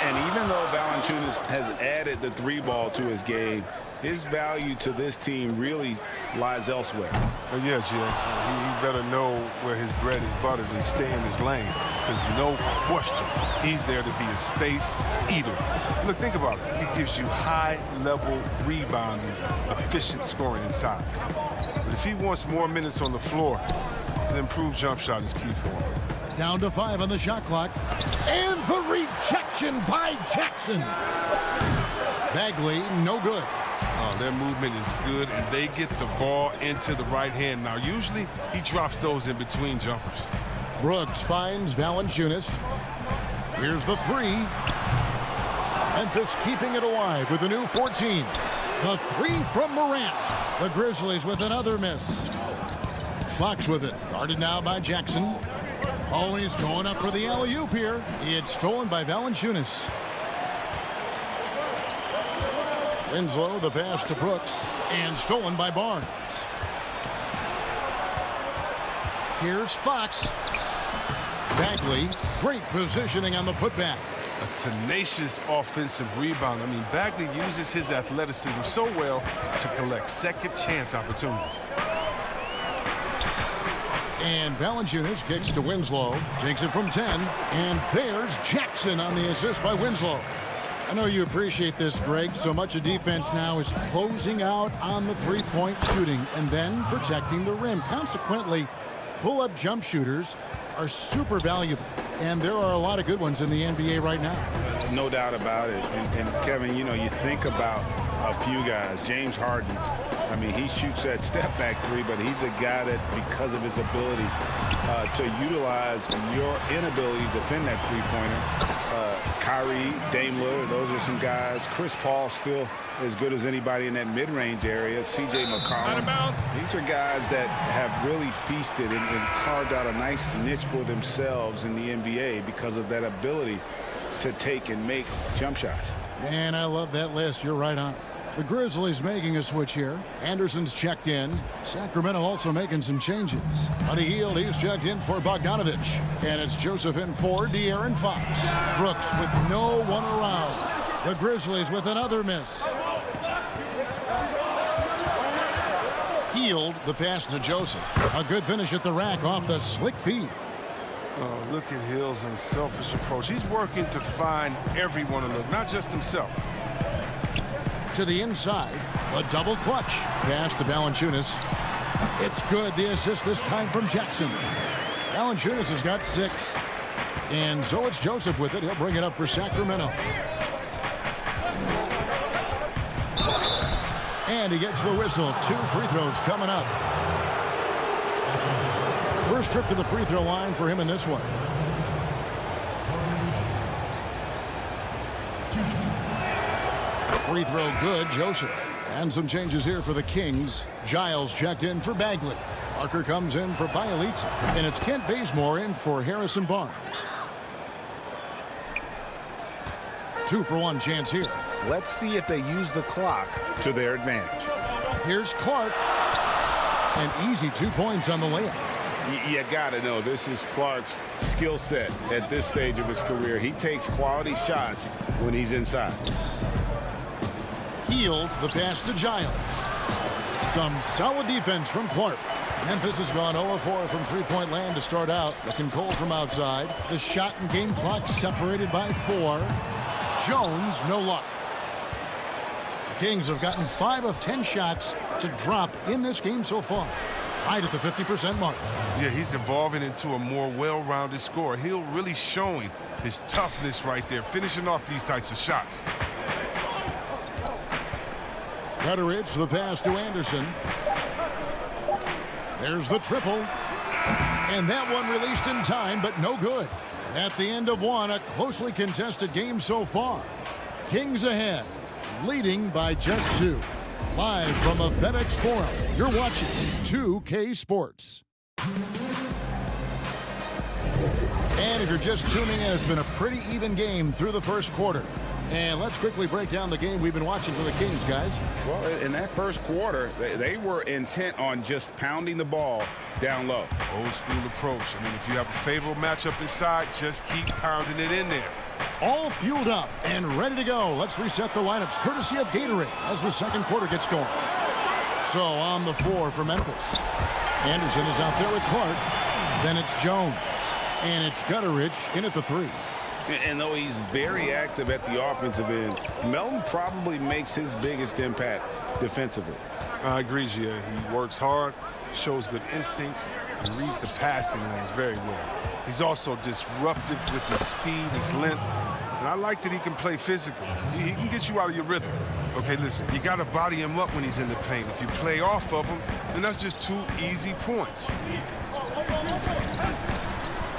And even though Valanciunas has added the 3-ball to his game, his value to this team really lies elsewhere. Yes, he better know where his bread is buttered and stay in his lane. Because no question, he's there to be a space eater. Look, think about it. He gives you high-level rebounding, efficient scoring inside. But if he wants more minutes on the floor, an improved jump shot is key for him. Down to 5 on the shot clock. And the rejection by Jackson. Bagley, no good. Their movement is good, and they get the ball into the right hand. Now, usually, he drops those in between jumpers. Brooks finds Valanciunas. Here's the 3. Memphis keeping it alive with a new 14. The 3 from Morant. The Grizzlies with another miss. Fox with it. Guarded now by Jackson. Oh, he's going up for the alley-oop here. It's stolen by Valanciunas. Winslow, the pass to Brooks, and stolen by Barnes. Here's Fox. Bagley, great positioning on the putback. A tenacious offensive rebound. I mean, Bagley uses his athleticism so well to collect second chance opportunities. And Valanciunas kicks to Winslow, takes it from 10, and there's Jackson on the assist by Winslow. I know you appreciate this, Greg. So much of defense now is closing out on the three-point shooting and then protecting the rim. Consequently, pull-up jump shooters are super valuable, and there are a lot of good ones in the NBA right now. No doubt about it. And Kevin, you know, you think about a few guys. James Harden, I mean, he shoots that step-back 3, but he's a guy that, because of his ability to utilize your inability to defend that three-pointer, Kyrie, Dame Lillard, those are some guys. Chris Paul still as good as anybody in that mid-range area. C.J. McCollum. These are guys that have really feasted and carved out a nice niche for themselves in the NBA because of that ability to take and make jump shots. Man, I love that list. You're right on it. The Grizzlies making a switch here. Anderson's checked in. Sacramento also making some changes. Buddy Hield, he's checked in for Bogdanovich. And it's Joseph in for De'Aaron Fox. Brooks with no one around. The Grizzlies with another miss. Hield, the pass to Joseph. A good finish at the rack off the slick feed. Oh, look at Hill's unselfish approach. He's working to find everyone to look, not just himself. To the inside, a double clutch. Pass to Valanciunas. It's good. The assist this time from Jackson. Valanciunas has got 6. And so it's Joseph with it. He'll bring it up for Sacramento. And he gets the whistle. 2 free throws coming up. First trip to the free throw line for him in this one. Free throw good, Joseph. And some changes here for the Kings. Giles checked in for Bagley. Parker comes in for Bielitsa. And it's Kent Bazemore in for Harrison Barnes. 2-for-1 chance here. Let's see if they use the clock to their advantage. Here's Clark. And easy 2 points on the layup. You got to know this is Clark's skill set at this stage of his career. He takes quality shots when he's inside. Healed the pass to Giles. Some solid defense from Clark. Memphis has gone 0-4 from three-point land to start out. Looking cold from outside. The shot and game clock separated by 4. Jones, no luck. The Kings have gotten 5 of 10 shots to drop in this game so far. Right at the 50% mark. Yeah, he's evolving into a more well-rounded scorer. He's really showing his toughness right there, finishing off these types of shots. Gutteridge, the pass to Anderson. There's the triple. And that one released in time, but no good. At the end of one, a closely contested game so far. Kings ahead, leading by just 2. Live from a FedEx Forum, you're watching 2K Sports. And if you're just tuning in, it's been a pretty even game through the first quarter. And let's quickly break down the game we've been watching for the Kings, guys. Well, in that first quarter, they were intent on just pounding the ball down low. Old school approach. I mean, if you have a favorable matchup inside, just keep pounding it in there. All fueled up and ready to go. Let's reset the lineups courtesy of Gatorade as the second quarter gets going. So on the floor for Memphis. Anderson is out there with Clark. Then it's Jones. And it's Gutteridge in at the 3. And though he's very active at the offensive end, Melton probably makes his biggest impact defensively. I agree, Gia. He works hard, shows good instincts, and reads the passing lanes very well. He's also disruptive with his speed, his length, and I like that he can play physical. He can get you out of your rhythm. Okay, listen, you got to body him up when he's in the paint. If you play off of him, then that's just 2 easy points.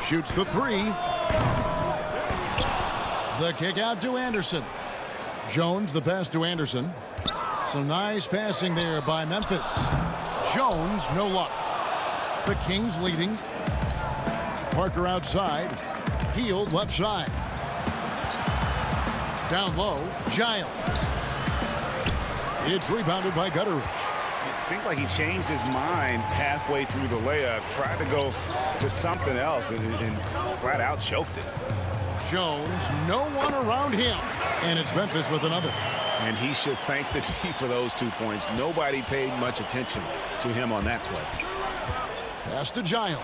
Shoots the 3. The kick out to Anderson. Jones, the pass to Anderson. Some nice passing there by Memphis. Jones, no luck. The Kings leading. Parker outside. Healed left side. Down low, Giles. It's rebounded by Gutteridge. It seemed like he changed his mind halfway through the layup, tried to go to something else, and flat out choked it. Jones, no one around him. And it's Memphis with another. And he should thank the team for those 2 points. Nobody paid much attention to him on that play. Pass to Giles.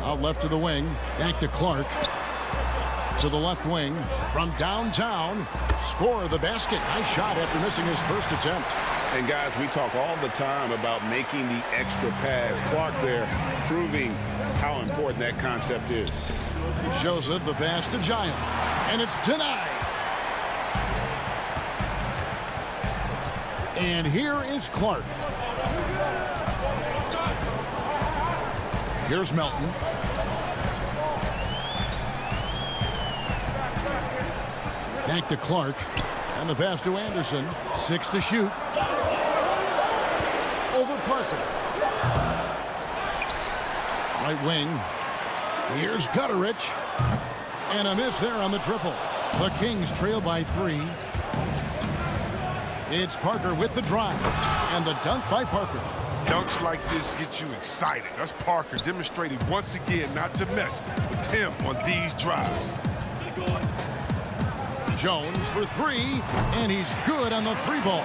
Out left to the wing. Back to Clark. To the left wing. From downtown. Score the basket. Nice shot after missing his first attempt. And guys, we talk all the time about making the extra pass. Clark there proving how important that concept is. Joseph, the pass to Giles. And it's denied. And here is Clark. Here's Melton. Back to Clark. And the pass to Anderson. 6 to shoot. Over Parker. Right wing. Here's Gutteridge. And a miss there on the triple. The Kings trail by 3. It's Parker with the drive. And the dunk by Parker. Dunks like this get you excited. That's Parker demonstrating once again not to mess with him on these drives. Jones for 3, and he's good on the 3-ball.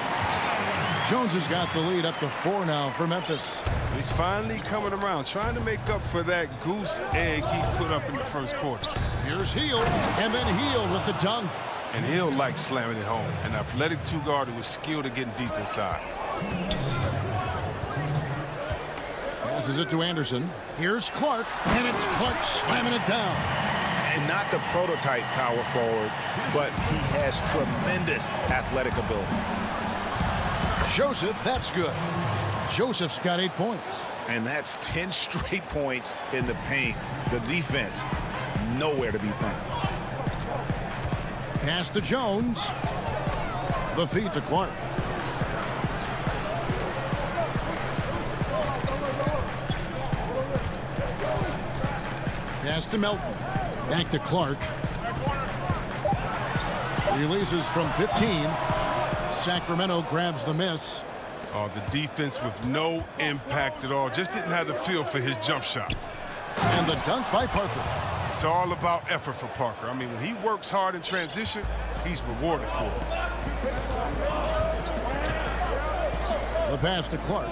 Jones has got the lead up to 4 now for Memphis. He's finally coming around, trying to make up for that goose egg he put up in the first quarter. Here's Hill, and then Hill with the dunk. And Hill likes slamming it home. An athletic 2-guard with skill to getting deep inside. Passes it to Anderson. Here's Clark, and it's Clark slamming it down. And not the prototype power forward, but he has tremendous athletic ability. Joseph, that's good. Joseph's got 8 points. And that's 10 straight points in the paint. The defense, nowhere to be found. Pass to Jones. The feed to Clark. Pass to Melton. Back to Clark. Releases from 15. Sacramento grabs the miss. Oh, the defense with no impact at all. Just didn't have the feel for his jump shot. And the dunk by Parker. It's all about effort for Parker. I mean, when he works hard in transition, he's rewarded for it. The pass to Clark.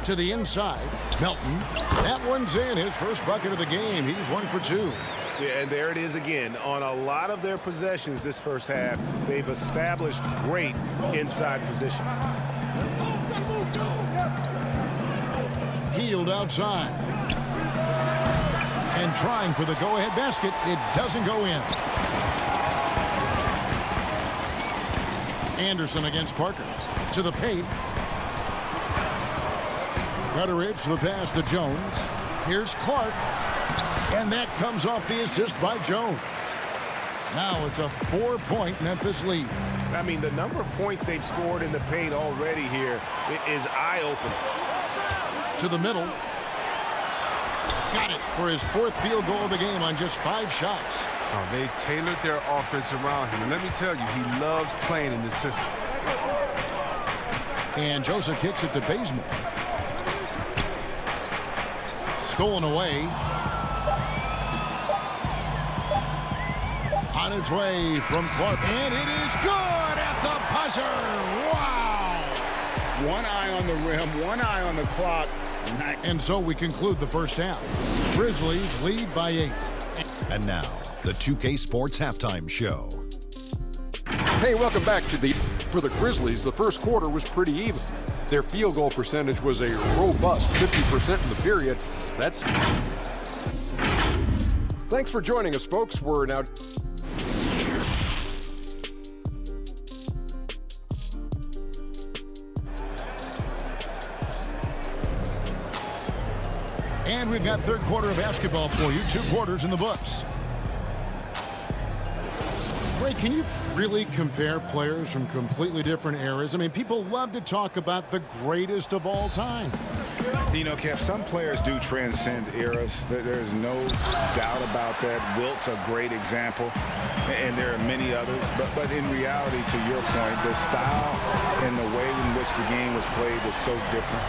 To the inside. Melton. That one's in. His first bucket of the game. He's 1 for 2. Yeah, and there it is again. On a lot of their possessions this first half, they've established great inside position. Healed outside. And trying for the go-ahead basket. It doesn't go in. Anderson against Parker. To the paint. Gutteridge, the pass to Jones. Here's Clark. And that comes off the assist by Jones. Now it's a 4-point Memphis lead. I mean, the number of points they've scored in the paint already here is eye-opening. To the middle. Got it for his 4th field goal of the game on just 5 shots. Oh, they tailored their offense around him. And let me tell you, he loves playing in this system. And Joseph kicks it to Bazemore. Stolen away. On its way from Clark. And it is good at the buzzer. Wow. One eye on the rim, one eye on the clock. And so we conclude the first half. Grizzlies lead by 8. And now, the 2K Sports Halftime Show. Hey, welcome back for the Grizzlies. The first quarter was pretty even. Their field goal percentage was a robust 50% in the period. That's... Thanks for joining us, folks. We're now... And we've got third quarter of basketball for you. 2 quarters in the books. Ray, can you really compare players from completely different eras? I mean, people love to talk about the greatest of all time. You know, Kev, some players do transcend eras. There's no doubt about that. Wilt's a great example, and there are many others. But in reality, to your point, the style and the way in which the game was played was so different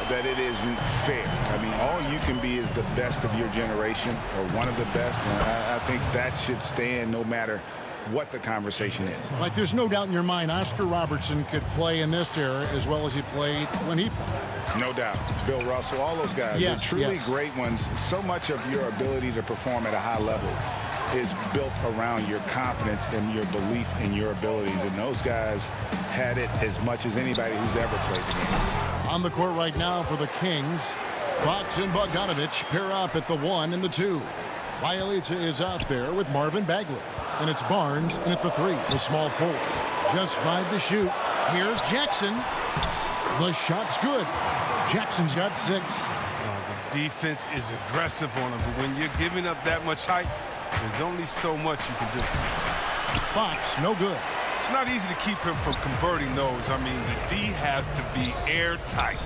that it isn't fair. I mean, all you can be is the best of your generation or one of the best. And I think that should stand no matter what the conversation is. Like, there's no doubt in your mind Oscar Robertson could play in this era as well as he played when he played. No doubt. Bill Russell, all those guys. Yes, They're truly yes. great ones. So much of your ability to perform at a high level is built around your confidence and your belief in your abilities. And those guys had it as much as anybody who's ever played the game. On the court right now for the Kings, Fox and Bogdanovich pair up at the 1 and the 2. Bielitsa is out there with Marvin Bagley. And it's Barnes in at the 3, the small forward. Just 5 to shoot. Here's Jackson. The shot's good. Jackson's got 6. The defense is aggressive on him, but when you're giving up that much height, there's only so much you can do. Fox, no good. It's not easy to keep him from converting those. I mean, the D has to be airtight.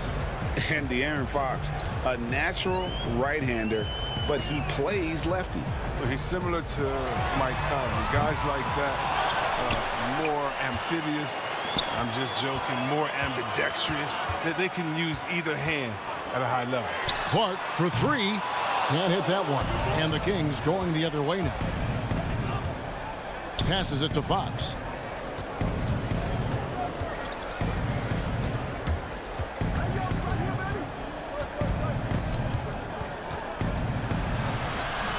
And De'Aaron Fox, a natural right-hander, but he plays lefty. Well, he's similar to Mike Conley. Guys like that, more amphibious, I'm just joking, more ambidextrous, that they can use either hand at a high level. Clark for 3. Can't hit that one. And the Kings going the other way now. Passes it to Fox.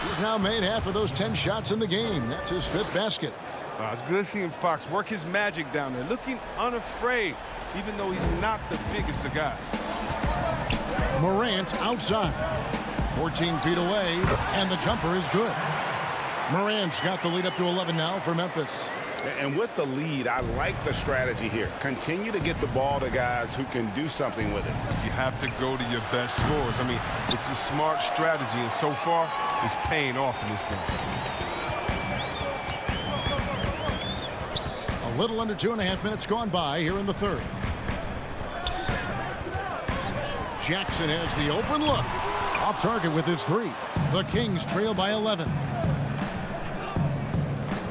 He's now made half of those 10 shots in the game. That's his 5th basket. It's good seeing Fox work his magic down there, looking unafraid, even though he's not the biggest of guys. Morant outside. 14 feet away, and the jumper is good. Morant's got the lead up to 11 now for Memphis. And with the lead, I like the strategy here. Continue to get the ball to guys who can do something with it. You have to go to your best scorers. I mean, it's a smart strategy, and so far, it's paying off in this game. A little under 2.5 minutes gone by here in the third. Jackson has the open look. Off target with his three. The Kings trail by 11.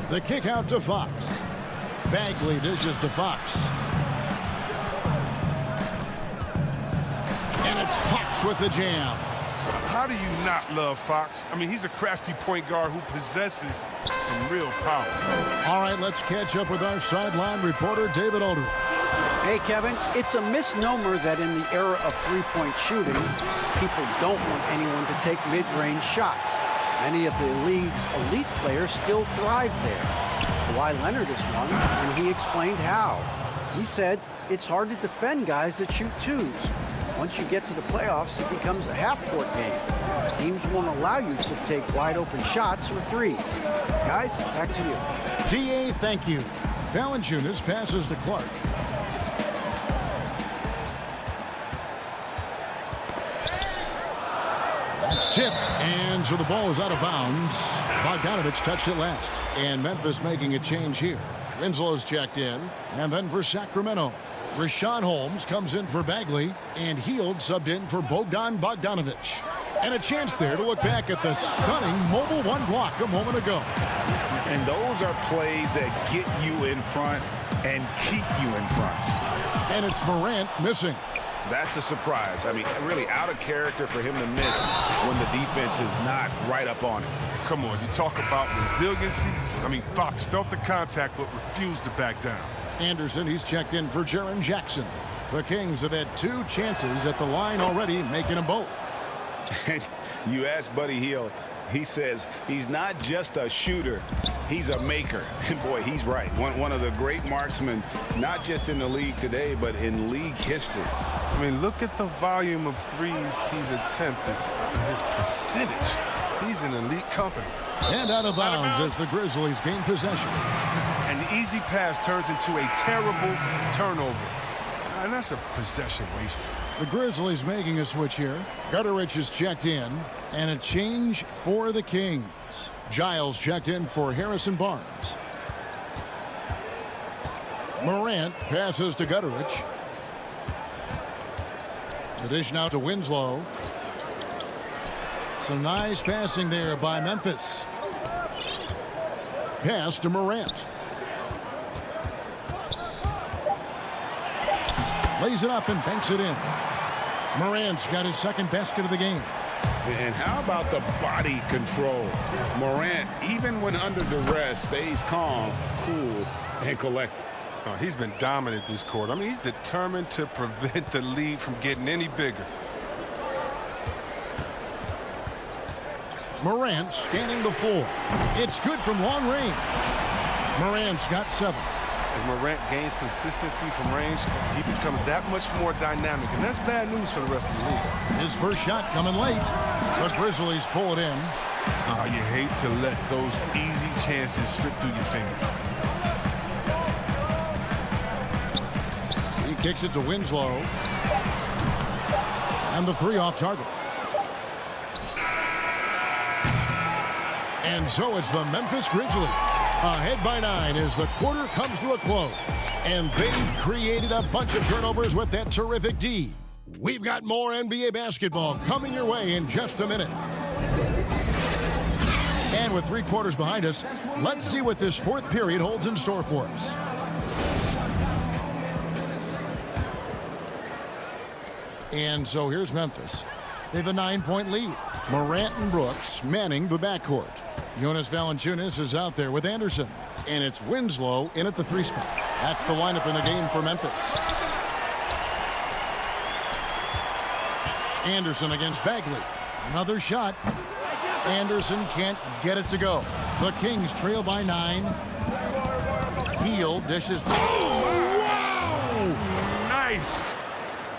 The kick out to Fox. Bagley dishes to Fox. And it's Fox with the jam. How do you not love Fox? I mean, he's a crafty point guard who possesses some real power. All right, let's catch up with our sideline reporter, David Aldridge. Hey, Kevin, it's a misnomer that in the era of three-point shooting, people don't want anyone to take mid-range shots. Many of the league's elite players still thrive there. Kawhi Leonard is one, and he explained how. He said it's hard to defend guys that shoot twos. Once you get to the playoffs, it becomes a half-court game. Teams won't allow you to take wide-open shots or threes. Guys, back to you. D.A., thank you. Valanciunas passes to Clark. It's tipped, and so the ball is out of bounds. Bogdanovich touched it last, and Memphis making a change here. Winslow's checked in, and then for Sacramento, Rashawn Holmes comes in for Bagley, and Hield subbed in for Bogdanovich. And a chance there to look back at the stunning mobile one block a moment ago. And those are plays that get you in front and keep you in front. And it's Morant missing. That's a surprise. I mean, really out of character for him to miss when the defense is not right up on him. Come on, you talk about resiliency. I mean, Fox felt the contact but refused to back down. Anderson, he's checked in for Jaren Jackson. The Kings have had 2 chances at the line already, making them both. You ask Buddy Hield, he says he's not just a shooter, he's a maker. And boy, he's right. One of the great marksmen, not just in the league today, but in league history. I mean, look at the volume of threes he's attempted. His percentage. He's in elite company. And out of bounds as the Grizzlies gain possession. An easy pass turns into a terrible turnover. And that's a possession wasted. The Grizzlies making a switch here. Gutterich is checked in, and a change for the Kings. Giles checked in for Harrison Barnes. Morant passes to Gutterich. The dish now to Winslow. Some nice passing there by Memphis. Pass to Morant. Lays it up and banks it in. Morant's got his second basket of the game. And how about the body control? Morant, even when under duress, stays calm, cool, and collected. Oh, he's been dominant this quarter. I mean, he's determined to prevent the lead from getting any bigger. Morant scanning the floor. It's good from long range. Morant's got 7. As Morant gains consistency from range, he becomes that much more dynamic, and that's bad news for the rest of the league. His first shot coming late. The Grizzlies pull it in. Oh, you hate to let those easy chances slip through your fingers. He kicks it to Winslow. And the 3 off target. And so it's the Memphis Grizzlies ahead by 9 as the quarter comes to a close. And they've created a bunch of turnovers with that terrific D. We've got more NBA basketball coming your way in just a minute. And with 3 quarters behind us, let's see what this 4th period holds in store for us. And so here's Memphis. They have a 9-point lead. Morant and Brooks manning the backcourt. Jonas Valanciunas is out there with Anderson. And it's Winslow in at the 3 spot. That's the lineup in the game for Memphis. Anderson against Bagley. Another shot. Anderson can't get it to go. The Kings trail by 9. Hield dishes. Wow! Nice.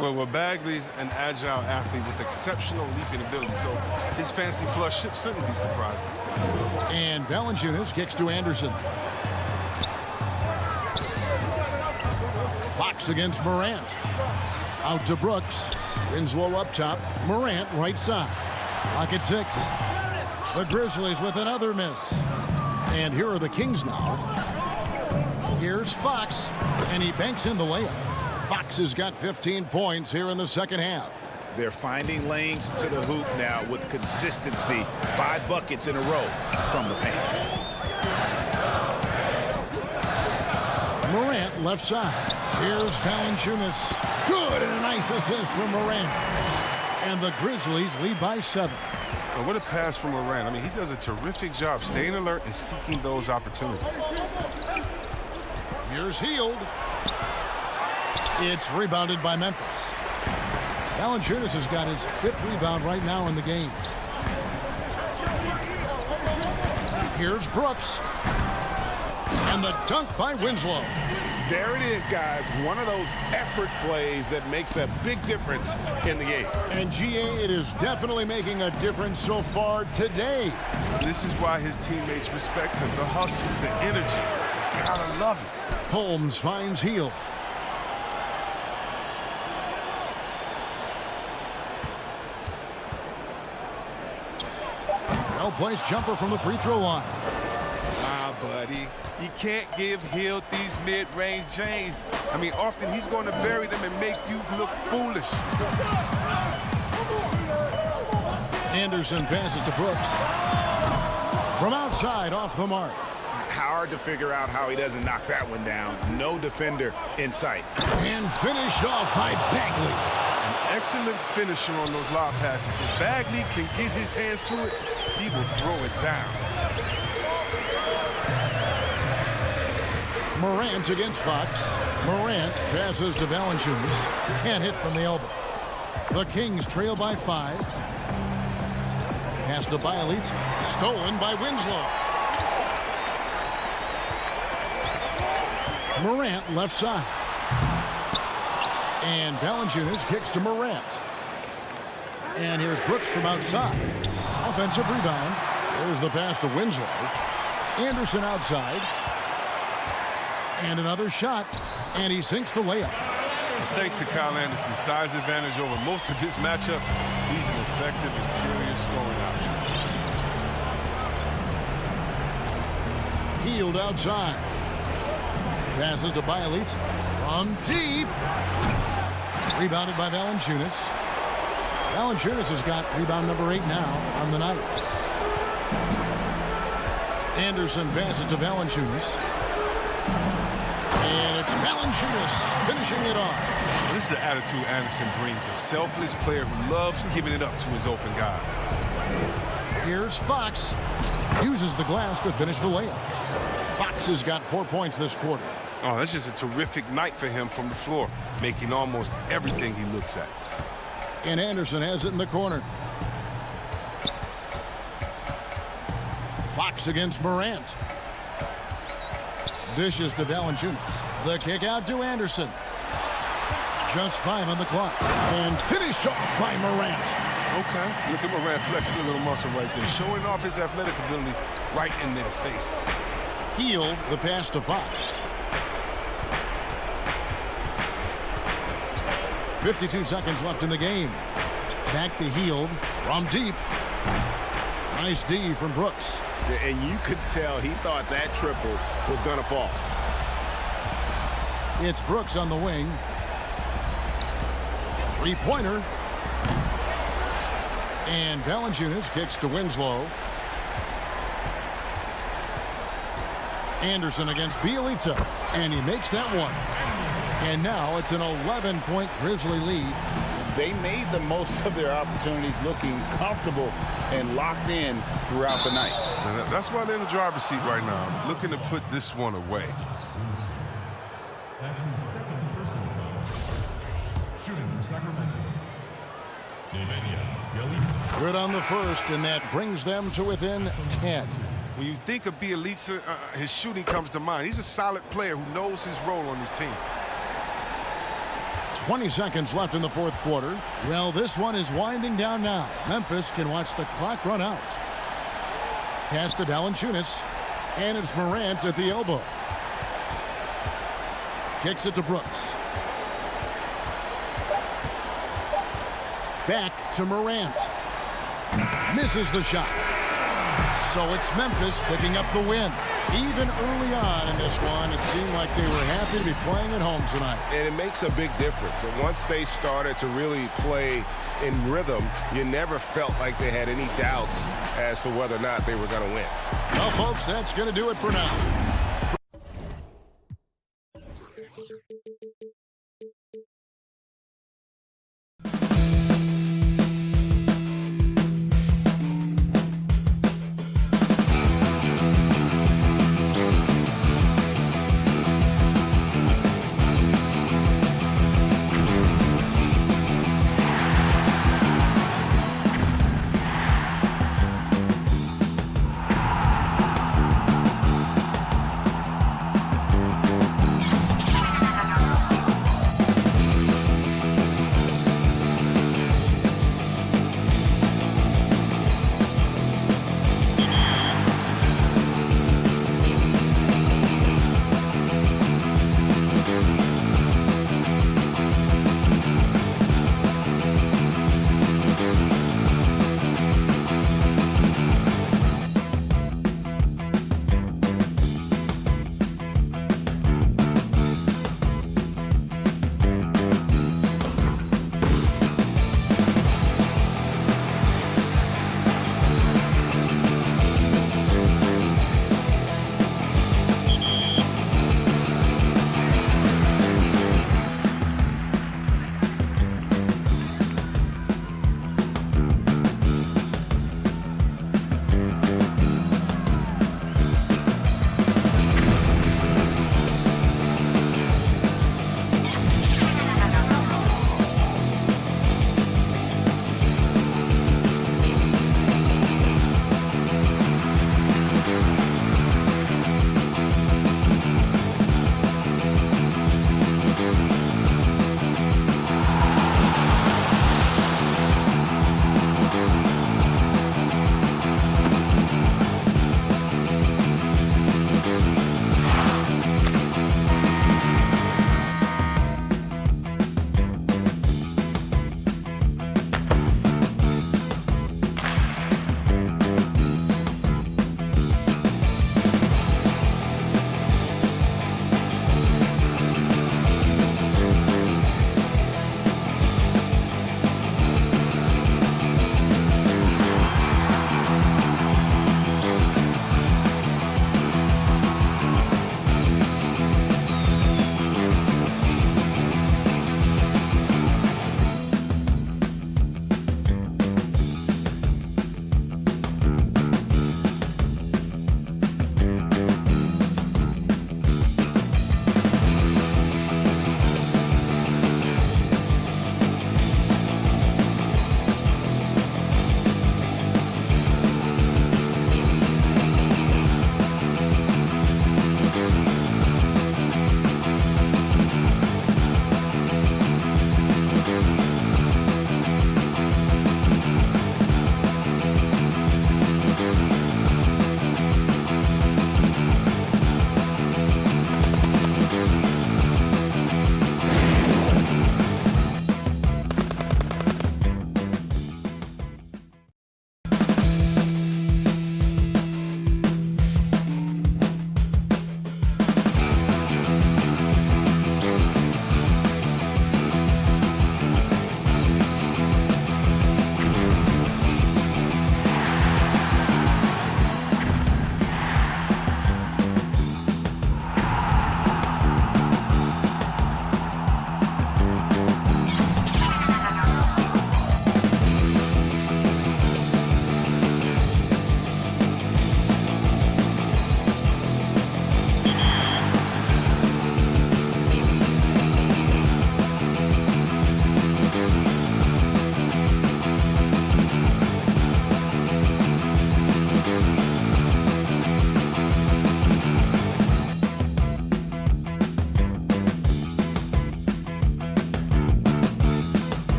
Well, Bagley's an agile athlete with exceptional leaping ability, so his fancy flush shouldn't be surprising. And Valanciunas kicks to Anderson. Fox against Morant. Out to Brooks. Winslow up top. Morant right side. Clock at 6. The Grizzlies with another miss. And here are the Kings now. Here's Fox, and he banks in the layup. Fox has got 15 points here in the second half. They're finding lanes to the hoop now with consistency. 5 buckets in a row from the paint. Morant left side. Here's Valanciunas. Good, and a nice assist from Morant. And the Grizzlies lead by 7. Well, what a pass from Morant. I mean, he does a terrific job staying alert and seeking those opportunities. Here's Hield. It's rebounded by Memphis. Valanciunas has got his 5th rebound right now in the game. Here's Brooks. And the dunk by Winslow. There it is, guys. One of those effort plays that makes a big difference in the game. And GA, it is definitely making a difference so far today. This is why his teammates respect him. The hustle, the energy. Gotta love it. Holmes finds Hield. Well-placed jumper from the free throw line. Buddy, you can't give Hield these mid-range jays. I mean, often he's going to bury them and make you look foolish. Anderson passes to Brooks. From outside, off the mark. Hard to figure out how he doesn't knock that one down. No defender in sight. And finished off by Bagley. An excellent finisher on those lob passes. If Bagley can get his hands to it, he will throw it down. Morant against Fox. Morant passes to Valanciunas. Can't hit from the elbow. The Kings trail by 5. Pass to Bielitz. Stolen by Winslow. Morant left side. And Valanciunas kicks to Morant. And here's Brooks from outside. Offensive rebound. There's the pass to Winslow. Anderson outside. And another shot, and he sinks the layup. Thanks to Kyle Anderson's size advantage over most of his matchups, he's an effective interior scoring option. Hield outside. Passes to Bielitz. From deep. Rebounded by Valanciunas. Valanciunas has got rebound number 8 now on the night. Anderson passes to Valanciunas. And it's Valanciunas finishing it off. This is the attitude Anderson brings. A selfless player who loves giving it up to his open guys. Here's Fox. Uses the glass to finish the layup. Fox has got 4 points this quarter. Oh, that's just a terrific night for him from the floor, making almost everything he looks at. And Anderson has it in the corner. Fox against Morant. Dishes to Valanciunas. The kick out to Anderson. Just 5 on the clock. And finished off by Morant. Okay, look at Morant flexing a little muscle right there, showing off his athletic ability right in their faces. Hield the pass to Fox. 52 seconds left in the game. Back to Hield from deep. Nice D from Brooks. And you could tell he thought that triple was going to fall. It's Brooks on the wing. Three-pointer. And Valanciunas kicks to Winslow. Anderson against Bielitsa. And he makes that one. And now it's an 11-point Grizzly lead. They made the most of their opportunities, looking comfortable and locked in throughout the night. And that's why they're in the driver's seat right now, looking to put this one away. That's his second personal foul. Shooting for Sacramento. Good on the first, and that brings them to within 10. When you think of Bielitsa, his shooting comes to mind. He's a solid player who knows his role on his team. 20 seconds left in the fourth quarter. Well, this one is winding down now. Memphis can watch the clock run out. Pass to Valanciunas, and it's Morant at the elbow. Kicks it to Brooks. Back to Morant. Misses the shot. So it's Memphis picking up the win. Even early on in this one, it seemed like they were happy to be playing at home tonight. And it makes a big difference. And once they started to really play in rhythm, you never felt like they had any doubts as to whether or not they were going to win. Well, folks, that's going to do it for now.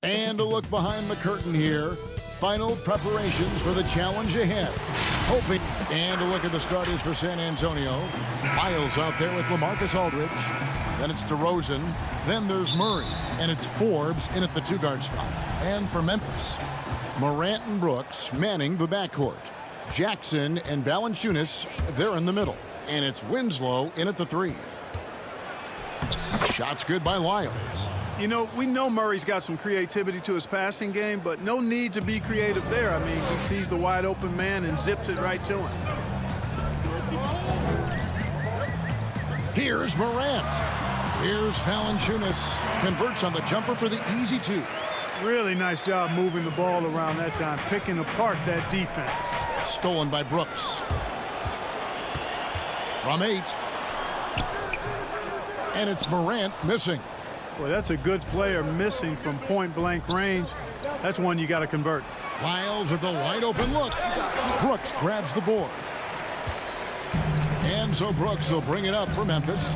And a look behind the curtain here. Final preparations for the challenge ahead. Hoping. And a look at the starters for San Antonio. Miles out there with LaMarcus Aldridge. Then it's DeRozan. Then there's Murray. And it's Forbes in at the 2-guard spot. And for Memphis, Morant and Brooks manning the backcourt. Jackson and Valanciunas, they're in the middle. And it's Winslow in at the 3. Shots good by Lyles. You know, we know Murray's got some creativity to his passing game, but no need to be creative there. I mean, he sees the wide open man and zips it right to him. Here's Morant. Here's Valanciunas. Converts on the jumper for the easy 2. Really nice job moving the ball around that time, picking apart that defense. Stolen by Brooks. From 8. And it's Morant missing. Well, that's a good player missing from point-blank range. That's one you got to convert. Lyles with a wide-open look. Brooks grabs the board. And so Brooks will bring it up for Memphis.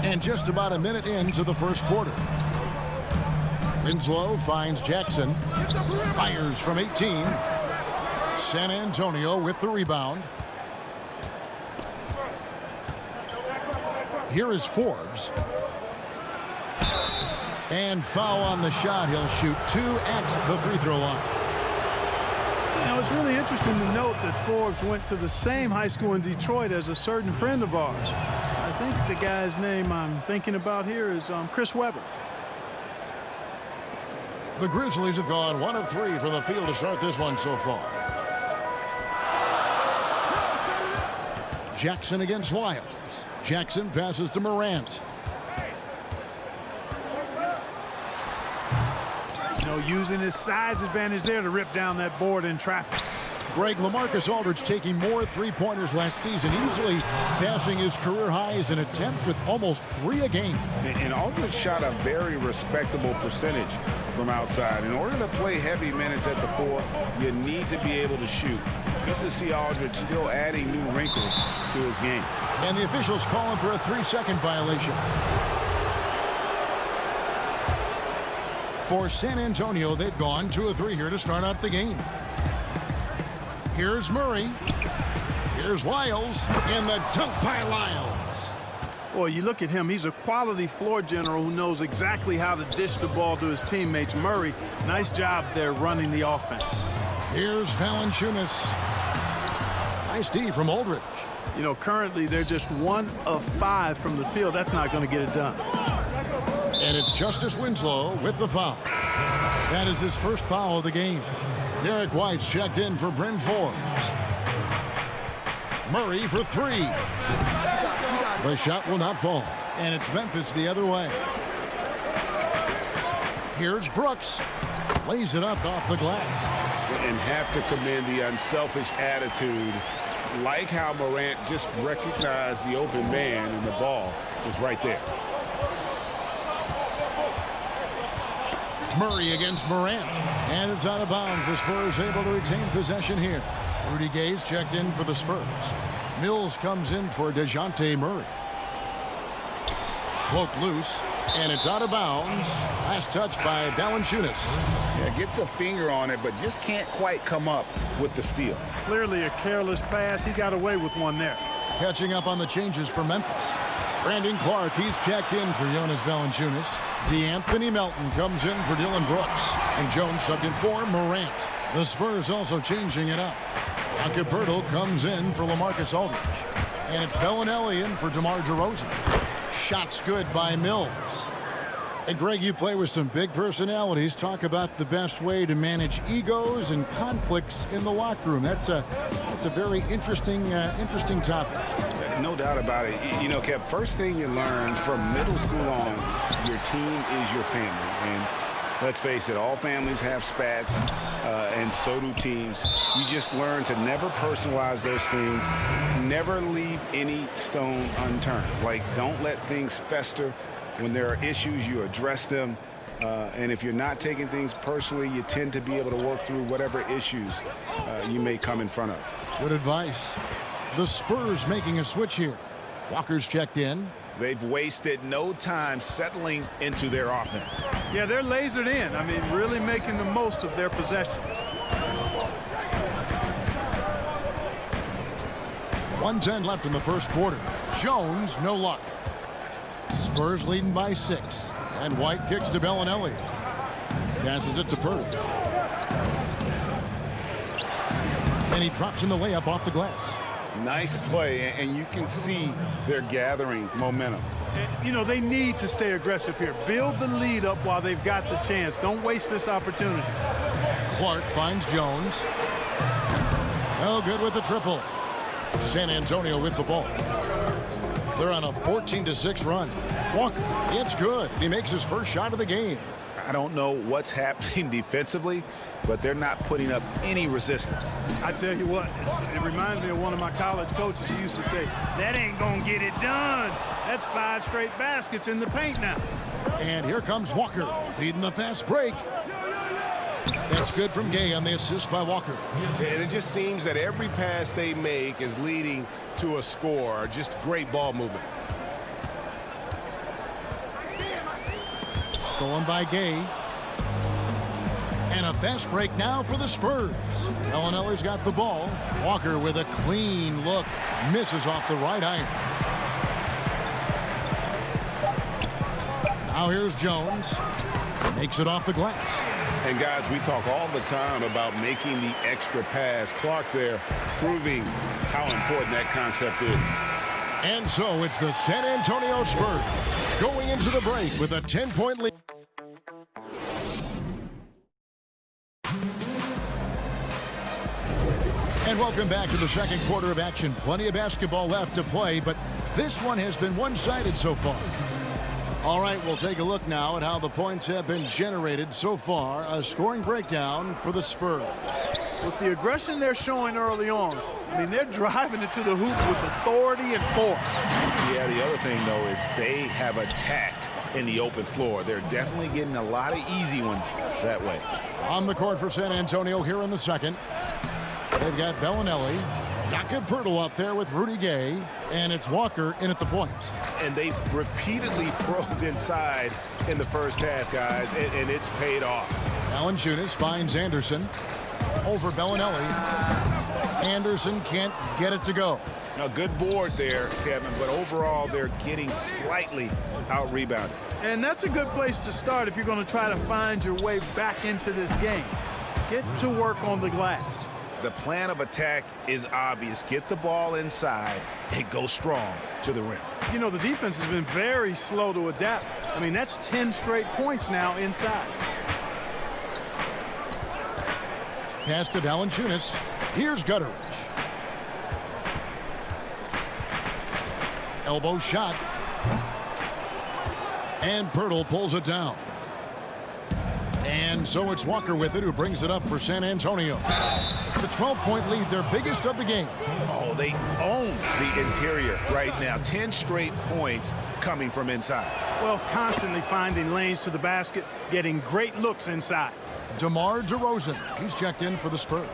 And just about a minute into the first quarter. Winslow finds Jackson. Fires from 18. San Antonio with the rebound. Here is Forbes. And foul on the shot. He'll shoot 2 at the free throw line. You know, it's really interesting to note that Forbes went to the same high school in Detroit as a certain friend of ours. I think the guy's name I'm thinking about here is Chris Webber. The Grizzlies have gone 1 of 3 from the field to start this one so far. Jackson against Lyles. Jackson passes to Morant. You know, using his size advantage there to rip down that board in traffic. Greg, LaMarcus Aldridge taking more three-pointers last season, easily passing his career highs in attempts with almost 3 a game. And Aldridge shot a very respectable percentage from outside. In order to play heavy minutes at the 4, you need to be able to shoot. Good to see Aldridge still adding new wrinkles to his game. And the officials call him for a 3-second violation. For San Antonio, they've gone 2 of 3 here to start out the game. Here's Murray. Here's Lyles. And the dunk by Lyles. Well, you look at him. He's a quality floor general who knows exactly how to dish the ball to his teammates. Murray, nice job there running the offense. Here's Valanciunas. Nice D from Aldridge. You know, currently they're just 1 of 5 from the field. That's not going to get it done. And it's Justice Winslow with the foul. That is his first foul of the game. Derek White's checked in for Bryn Forbes. Murray for 3. The shot will not fall. And it's Memphis the other way. Here's Brooks. Lays it up off the glass. And have to commend the unselfish attitude. Like how Morant just recognized the open man and the ball was right there. Murray against Morant. And it's out of bounds. The Spurs able to retain possession here. Rudy Gay's checked in for the Spurs. Mills comes in for DeJounte Murray. Cloak loose. And it's out of bounds. Last touch by Valanciunas. Yeah, gets a finger on it, but just can't quite come up with the steal. Clearly a careless pass. He got away with one there. Catching up on the changes for Memphis. Brandon Clark, he's checked in for Jonas Valanciunas. D'Anthony Melton comes in for Dylan Brooks. And Jones subbed in for Morant. The Spurs also changing it up. Acapurdo comes in for LaMarcus Aldridge. And it's Bellinelli in for DeMar DeRozan. Shots good by Mills. And Greg, you play with some big personalities. Talk about the best way to manage egos and conflicts in the locker room. That's a very interesting topic. No doubt about it. You know, Kev, first thing you learn from middle school on, your team is your family. And let's face it, all families have spats, and so do teams. You just learn to never personalize those things. Never leave any stone unturned. Like, don't let things fester. When there are issues, you address them. And if you're not taking things personally, you tend to be able to work through whatever issues you may come in front of. Good advice. The Spurs making a switch here. Walker's checked in. They've wasted no time settling into their offense. Yeah, they're lasered in. I mean, really making the most of their possessions. 1:10 left in the first quarter. Jones, no luck. Spurs leading by 6. And White kicks to Bellinelli. Passes it to Purdy. And he drops in the layup off the glass. Nice play, and you can see they're gathering momentum. You know, they need to stay aggressive here. Build the lead up while they've got the chance. Don't waste this opportunity. Clark finds Jones. No good with the triple. San Antonio with the ball. They're on a 14-6 run. Walker, it's good. He makes his first shot of the game. I don't know what's happening defensively, but they're not putting up any resistance. I tell you what, it reminds me of one of my college coaches who used to say, that ain't gonna get it done. That's 5 straight baskets in the paint now. And here comes Walker, leading the fast break. That's good from Gay on the assist by Walker. And it just seems that every pass they make is leading to a score. Just great ball movement. Stolen by Gay. And a fast break now for the Spurs. Bellinelli's got the ball. Walker with a clean look. Misses off the right iron. Now here's Jones. Makes it off the glass. And guys, we talk all the time about making the extra pass. Clark there proving how important that concept is. And so it's the San Antonio Spurs going into the break with a 10-point lead. And welcome back to the second quarter of action. Plenty of basketball left to play, but this one has been one-sided so far. All right, we'll take a look now at how the points have been generated so far. A scoring breakdown for the Spurs. With the aggression they're showing early on, I mean, they're driving it to the hoop with authority and force. Yeah, the other thing, though, is they have attacked in the open floor. They're definitely getting a lot of easy ones that way. On the court for San Antonio here in the second. They've got Bellinelli. Jakob Poeltl up there with Rudy Gay. And it's Walker in at the point. And they've repeatedly probed inside in the first half, guys, and it's paid off. Valanciunas finds Anderson over Bellinelli. Anderson can't get it to go. A good board there, Kevin, but overall they're getting slightly out-rebounded. And that's a good place to start if you're going to try to find your way back into this game. Get to work on the glass. The plan of attack is obvious. Get the ball inside and go strong to the rim. You know, the defense has been very slow to adapt. I mean, that's 10 straight points now inside. Pass to Valanciunas. Here's Gutteridge. Elbow shot. And Poeltl pulls it down. And so it's Walker with it, who brings it up for San Antonio. The 12-point lead, their biggest of the game. Oh, they own the interior right now. 10 straight points coming from inside. Well, constantly finding lanes to the basket, getting great looks inside. DeMar DeRozan, he's checked in for the Spurs.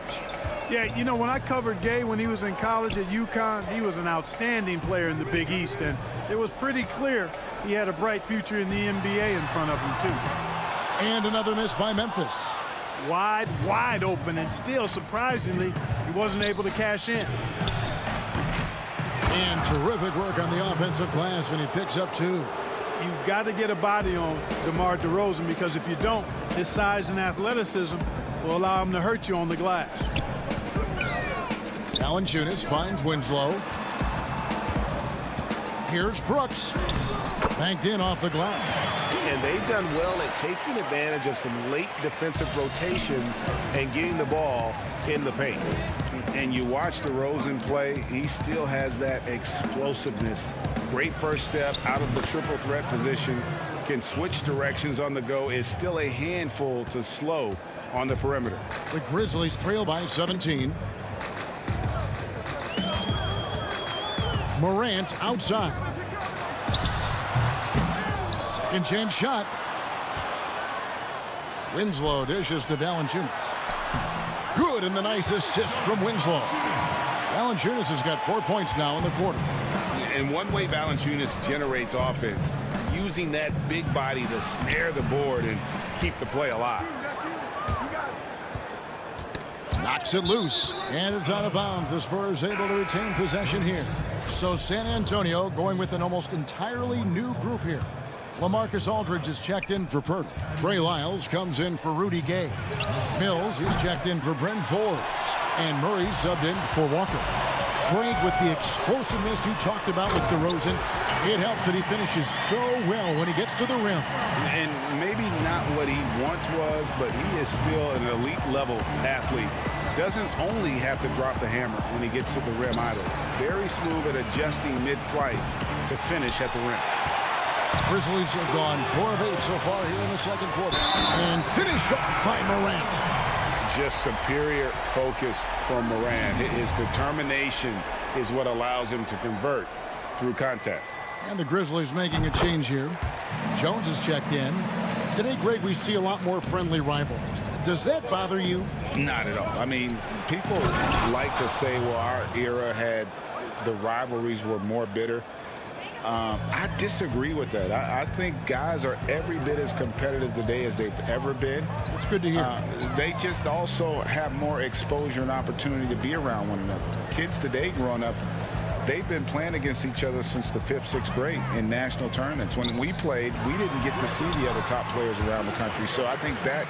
Yeah, you know, when I covered Gay when he was in college at UConn, he was an outstanding player in the Big East, and it was pretty clear he had a bright future in the NBA in front of him, too. And another miss by Memphis. Wide open, and still, surprisingly, he wasn't able to cash in. And terrific work on the offensive glass, and he picks up 2. You've got to get a body on DeMar DeRozan, because if you don't, his size and athleticism will allow him to hurt you on the glass. Valanciunas finds Winslow. Here's Brooks. Banked in off the glass. And they've done well at taking advantage of some late defensive rotations and getting the ball in the paint. And you watch DeRozan play, he still has that explosiveness. Great first step out of the triple threat position. Can switch directions on the go. Is still a handful to slow on the perimeter. The Grizzlies trail by 17. Morant outside. Second chance shot. Winslow dishes to Valanciunas. Good, and the nice assist from Winslow. Valanciunas has got 4 points now in the quarter. And one way Valanciunas generates offense, using that big body to snare the board and keep the play alive. Knocks it loose, and it's out of bounds. The Spurs able to retain possession here. So San Antonio going with an almost entirely new group here. LaMarcus Aldridge is checked in for Purdy. Trey Lyles comes in for Rudy Gay. Mills is checked in for Bryn Forbes. And Murray's subbed in for Walker. Greg, with the explosiveness you talked about with DeRozan, it helps that he finishes so well when he gets to the rim. And maybe not what he once was, but he is still an elite level athlete. Doesn't only have to drop the hammer when he gets to the rim either. Very smooth at adjusting mid-flight to finish at the rim. Grizzlies have gone 4 of 8 so far here in the second quarter. And finished off by Morant. Just superior focus from Morant. His determination is what allows him to convert through contact. And the Grizzlies making a change here. Jones is checked in. Today, Greg, we see a lot more friendly rivals. Does that bother you? Not at all. I mean, people like to say, well, our era had the rivalries were more bitter. I disagree with that. I think guys are every bit as competitive today as they've ever been. It's good to hear. They just also have more exposure and opportunity to be around one another. Kids today growing up, they've been playing against each other since the 5th, 6th grade in national tournaments. When we played, we didn't get to see the other top players around the country. So I think that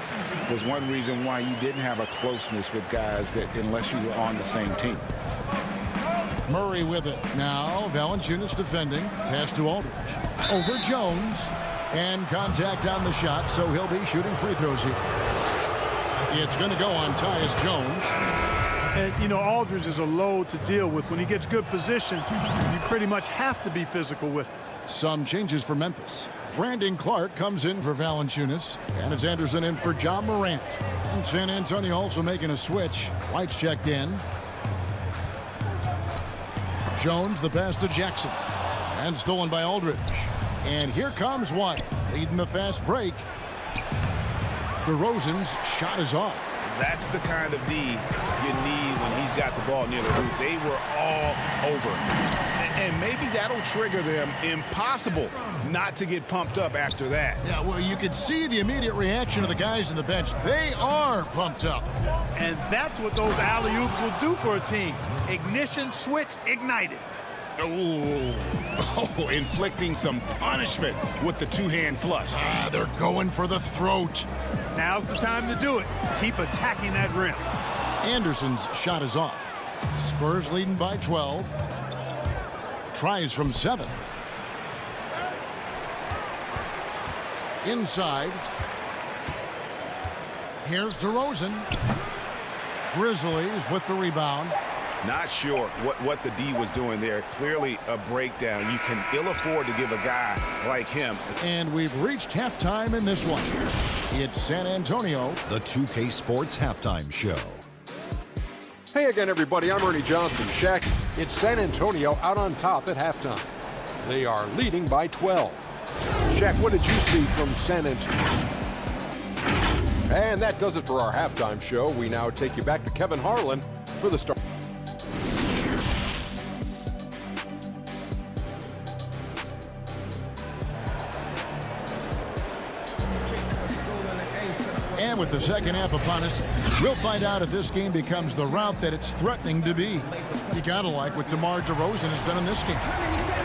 was one reason why you didn't have a closeness with guys that unless you were on the same team. Murray with it. Now Valanciunas defending. Pass to Aldridge. Over Jones. And contact on the shot, so he'll be shooting free throws here. It's going to go on Tyus Jones. And, you know, Aldridge is a load to deal with. When he gets good position, you pretty much have to be physical with him. Some changes for Memphis. Brandon Clark comes in for Valanciunas. And it's Anderson in for John Morant. And San Antonio also making a switch. White's checked in. Jones, the pass to Jackson. And stolen by Aldridge. And here comes White, leading the fast break. DeRozan's shot is off. That's the kind of D you need when he's got the ball near the hoop. They were all over. And maybe that'll trigger them. Impossible not to get pumped up after that. Yeah, well, you could see the immediate reaction of the guys on the bench. They are pumped up. And that's what those alley-oops will do for a team. Ignition, switch, ignited. Ooh. Oh, inflicting some punishment with the two-hand flush. They're going for the throat. Now's the time to do it. Keep attacking that rim. Anderson's shot is off. Spurs leading by 12. Tries from 7. Inside. Here's DeRozan. Grizzlies with the rebound. Not sure what the D was doing there. Clearly a breakdown. You can ill afford to give a guy like him. And we've reached halftime in this one. It's San Antonio. The 2K Sports Halftime Show. Hey again, everybody. I'm Ernie Johnson. Shaq, it's San Antonio out on top at halftime. They are leading by 12. Shaq, what did you see from San Antonio? And that does it for our halftime show. We now take you back to Kevin Harlan for the start. And with the second half upon us, we'll find out if this game becomes the route that it's threatening to be. You gotta like what DeMar DeRozan has done in this game.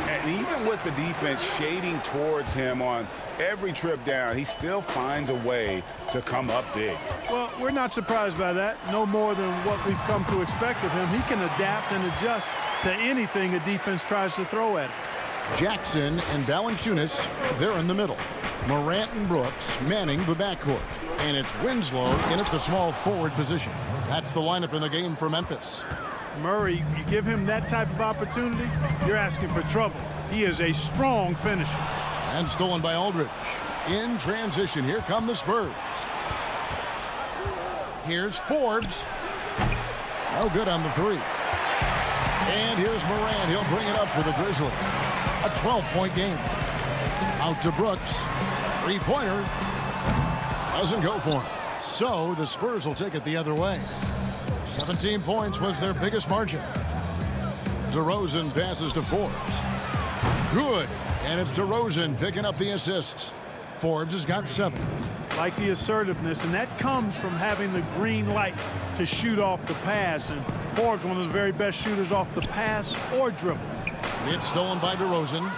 And even with the defense shading towards him on every trip down, he still finds a way to come up big. Well, we're not surprised by that. No more than what we've come to expect of him. He can adapt and adjust to anything a defense tries to throw at him. Jackson and Valanciunas, they're in the middle. Morant and Brooks manning the backcourt. And it's Winslow in at the small forward position. That's the lineup in the game for Memphis. Murray, you give him that type of opportunity, you're asking for trouble. He is a strong finisher. And stolen by Aldridge. In transition, here come the Spurs. Here's Forbes. No good on the three. And here's Morant. He'll bring it up for the Grizzlies. A 12-point game. Out to Brooks. Three-pointer. Doesn't go for him. So the Spurs will take it the other way. 17 points was their biggest margin. DeRozan passes to Forbes. Good. And it's DeRozan picking up the assists. Forbes has got 7. Like the assertiveness, and that comes from having the green light to shoot off the pass. And Forbes, one of the very best shooters off the pass or dribble. It's stolen by DeRozan.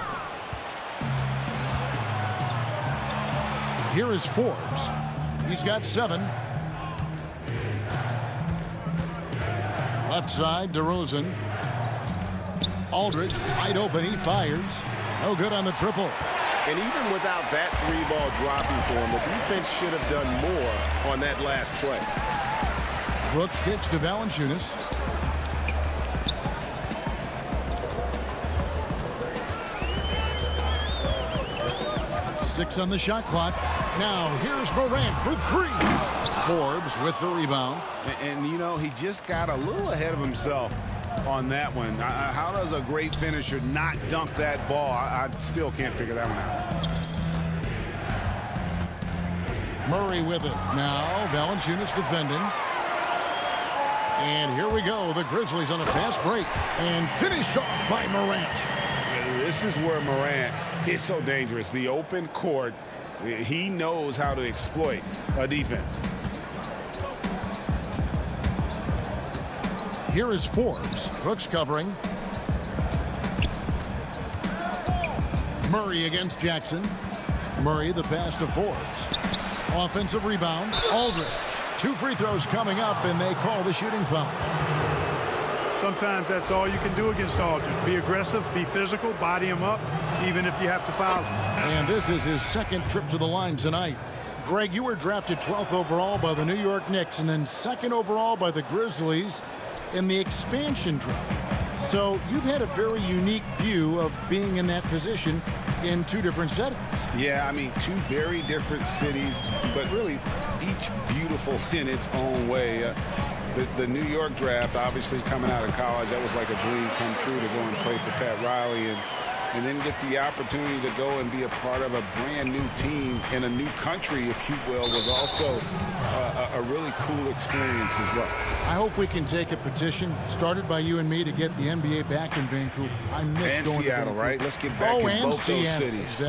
Here is Forbes. He's got 7. Left side, DeRozan. Aldridge, wide open, he fires. No good on the triple. And even without that 3-ball dropping for him, the defense should have done more on that last play. Brooks kicks to Valanciunas. Six on the shot clock. Now here's Morant for 3. Forbes with the rebound. And you know, he just got a little ahead of himself on that one. How does a great finisher not dunk that ball? I still can't figure that one out. Murray with it. Now Valanciunas defending. And here we go. The Grizzlies on a fast break. And finished off by Morant. This is where Morant is so dangerous. The open court, he knows how to exploit a defense. Here is Forbes. Brooks covering. Murray against Jackson. Murray the pass to Forbes. Offensive rebound. Aldridge. 2 free throws coming up, and they call the shooting foul. Sometimes that's all you can do against Aldridge. Be aggressive, be physical, body him up, even if you have to foul him. And this is his 2nd trip to the line tonight. Greg, you were drafted 12th overall by the New York Knicks and then 2nd overall by the Grizzlies in the expansion draft. So you've had a very unique view of being in that position in 2 different settings. Yeah, I mean, 2 very different cities, but really each beautiful in its own way. The New York draft, obviously coming out of college, that was like a dream come true to go and play for Pat Riley and then get the opportunity to go and be a part of a brand new team in a new country, if you will, was also a really cool experience as well. I hope we can take a petition started by you and me to get the NBA back in Vancouver. I miss and going Seattle, to right? Let's get back in both Seattle. those cities.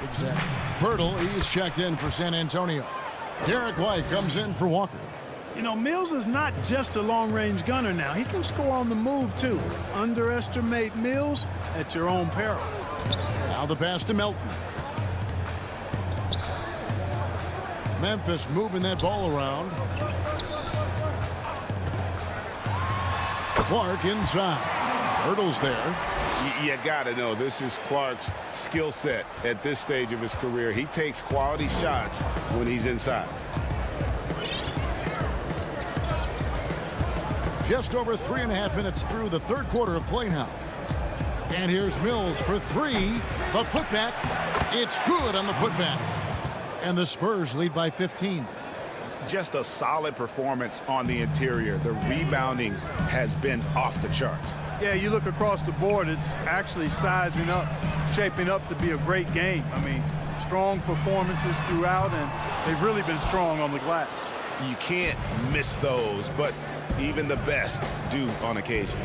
Exactly. Pirtle, he's checked in for San Antonio. Derek White comes in for Walker. You know, Mills is not just a long-range gunner now. He can score on the move, too. Underestimate Mills at your own peril. Now the pass to Melton. Memphis moving that ball around. Clark inside. Hurdles there. You got to know this is Clark's skill set at this stage of his career. He takes quality shots when he's inside. Just over 3.5 minutes through the 3rd quarter of play now. And here's Mills for 3. The putback. It's good on the putback. And the Spurs lead by 15. Just a solid performance on the interior. The rebounding has been off the charts. Yeah, you look across the board, it's actually sizing up, shaping up to be a great game. I mean, strong performances throughout, and they've really been strong on the glass. You can't miss those, but even the best do on occasion.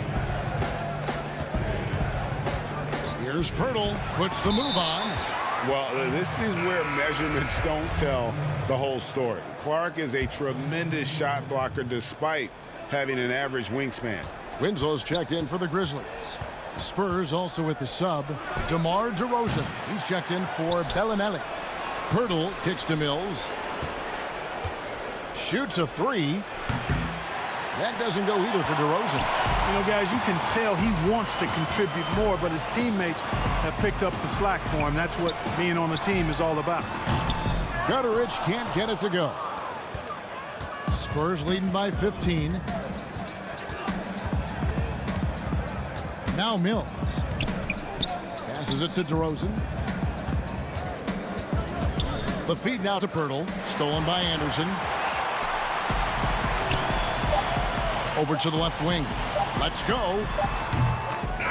Here's Pirtle, puts the move on. Well, this is where measurements don't tell the whole story. Clark is a tremendous shot blocker despite having an average wingspan. Winslow's checked in for the Grizzlies. The Spurs also with the sub, DeMar DeRozan. He's checked in for Bellinelli. Pirtle kicks to Mills. Shoots a 3. That doesn't go either for DeRozan. You know, guys, you can tell he wants to contribute more, but his teammates have picked up the slack for him. That's what being on a team is all about. Gutteridge can't get it to go. Spurs leading by 15. Now Mills. Passes it to DeRozan. The feed now to Pirtle. Stolen by Anderson. Over to the left wing. Let's go.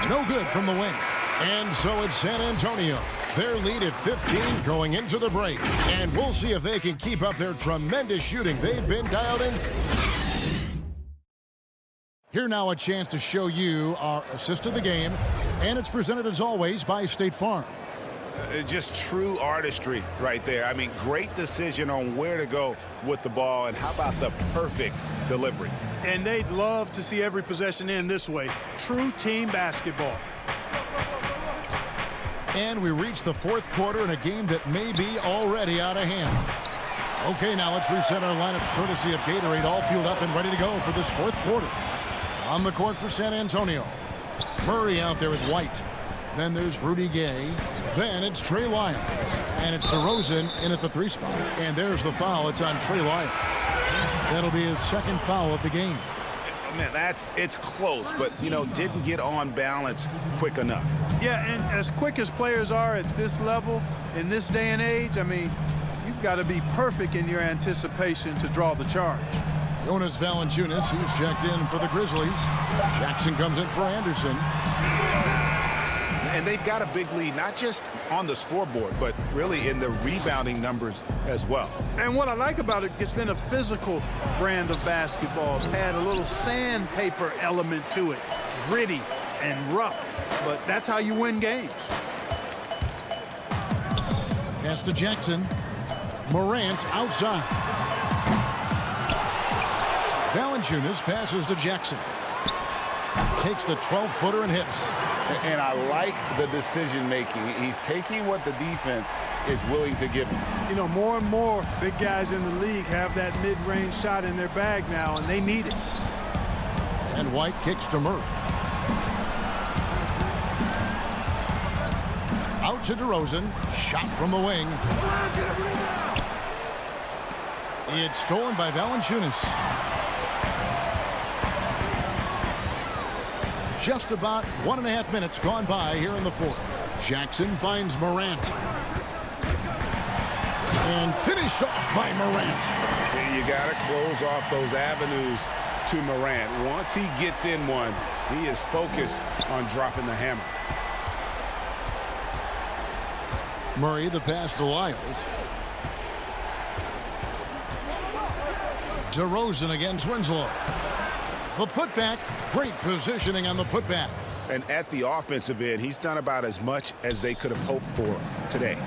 No good from the wing. And so it's San Antonio. Their lead at 15 going into the break. And we'll see if they can keep up their tremendous shooting they've been dialed in. Here now a chance to show you our assist of the game. And it's presented as always by State Farm. Just true artistry right there. I mean, great decision on where to go with the ball, and how about the perfect delivery. And they'd love to see every possession end this way. True team basketball. And we reach the fourth quarter in a game that may be already out of hand. Okay, now let's reset our lineups courtesy of Gatorade, all fueled up and ready to go for this fourth quarter. On the court for San Antonio, Murray out there with White. Then there's Rudy Gay. Then it's Trey Lyles. And it's DeRozan in at the 3 spot. And there's the foul. It's on Trey Lyles. That'll be his second foul of the game. Man, it's close, but, you know, didn't get on balance quick enough. Yeah, and as quick as players are at this level, in this day and age, I mean, you've got to be perfect in your anticipation to draw the charge. Jonas Valanciunas, he's checked in for the Grizzlies. Jackson comes in for Anderson. And they've got a big lead, not just on the scoreboard, but really in the rebounding numbers as well. And what I like about it, it's been a physical brand of basketball. It's had a little sandpaper element to it, gritty and rough, but that's how you win games. Pass to Jackson. Morant outside. Valanciunas passes to Jackson. Takes the 12-footer and hits. And I like the decision-making. He's taking what the defense is willing to give him. You know, more and more big guys in the league have that mid-range shot in their bag now, and they need it. And White kicks to Murray. Out to DeRozan. Shot from the wing. It's stolen by Valanciunas. Just about 1.5 minutes gone by here in the fourth. Jackson finds Morant. And finished off by Morant. And you got to close off those avenues to Morant. Once he gets in one, he is focused on dropping the hammer. Murray, the pass to Lyles. DeRozan against Winslow. The putback, great positioning on the putback. And at the offensive end, he's done about as much as they could have hoped for today.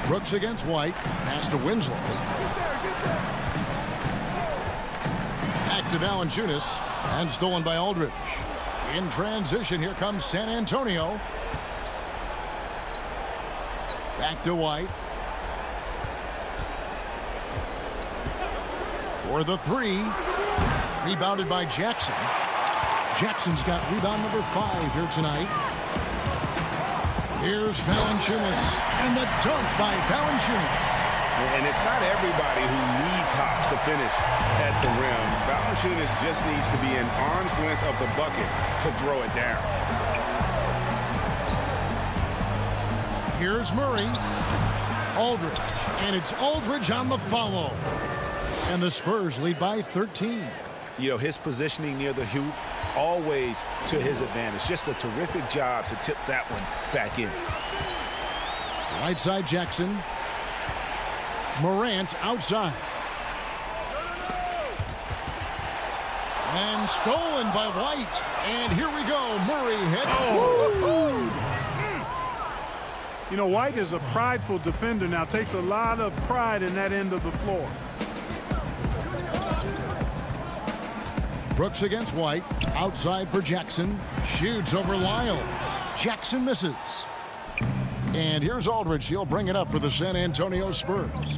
Brooks against White. Pass to Winslow. Back to Valanciunas. And stolen by Aldridge. In transition, here comes San Antonio. Back to White. For the 3. Rebounded by Jackson. Jackson's got rebound number 5 here tonight. Here's Valanciunas. And the dunk by Valanciunas. And it's not everybody who needs hops to finish at the rim. Valanciunas just needs to be an arm's length of the bucket to throw it down. Here's Murray. Aldridge. And it's Aldridge on the follow. And the Spurs lead by 13. You know, his positioning near the hoop, always to his advantage. Just a terrific job to tip that one back in. Right side Jackson. Morant outside. And stolen by White. And here we go. Murray hit. You know, White is a prideful defender now. Takes a lot of pride in that end of the floor. Brooks against White. Outside for Jackson. Shoots over Lyles. Jackson misses. And here's Aldridge. He'll bring it up for the San Antonio Spurs.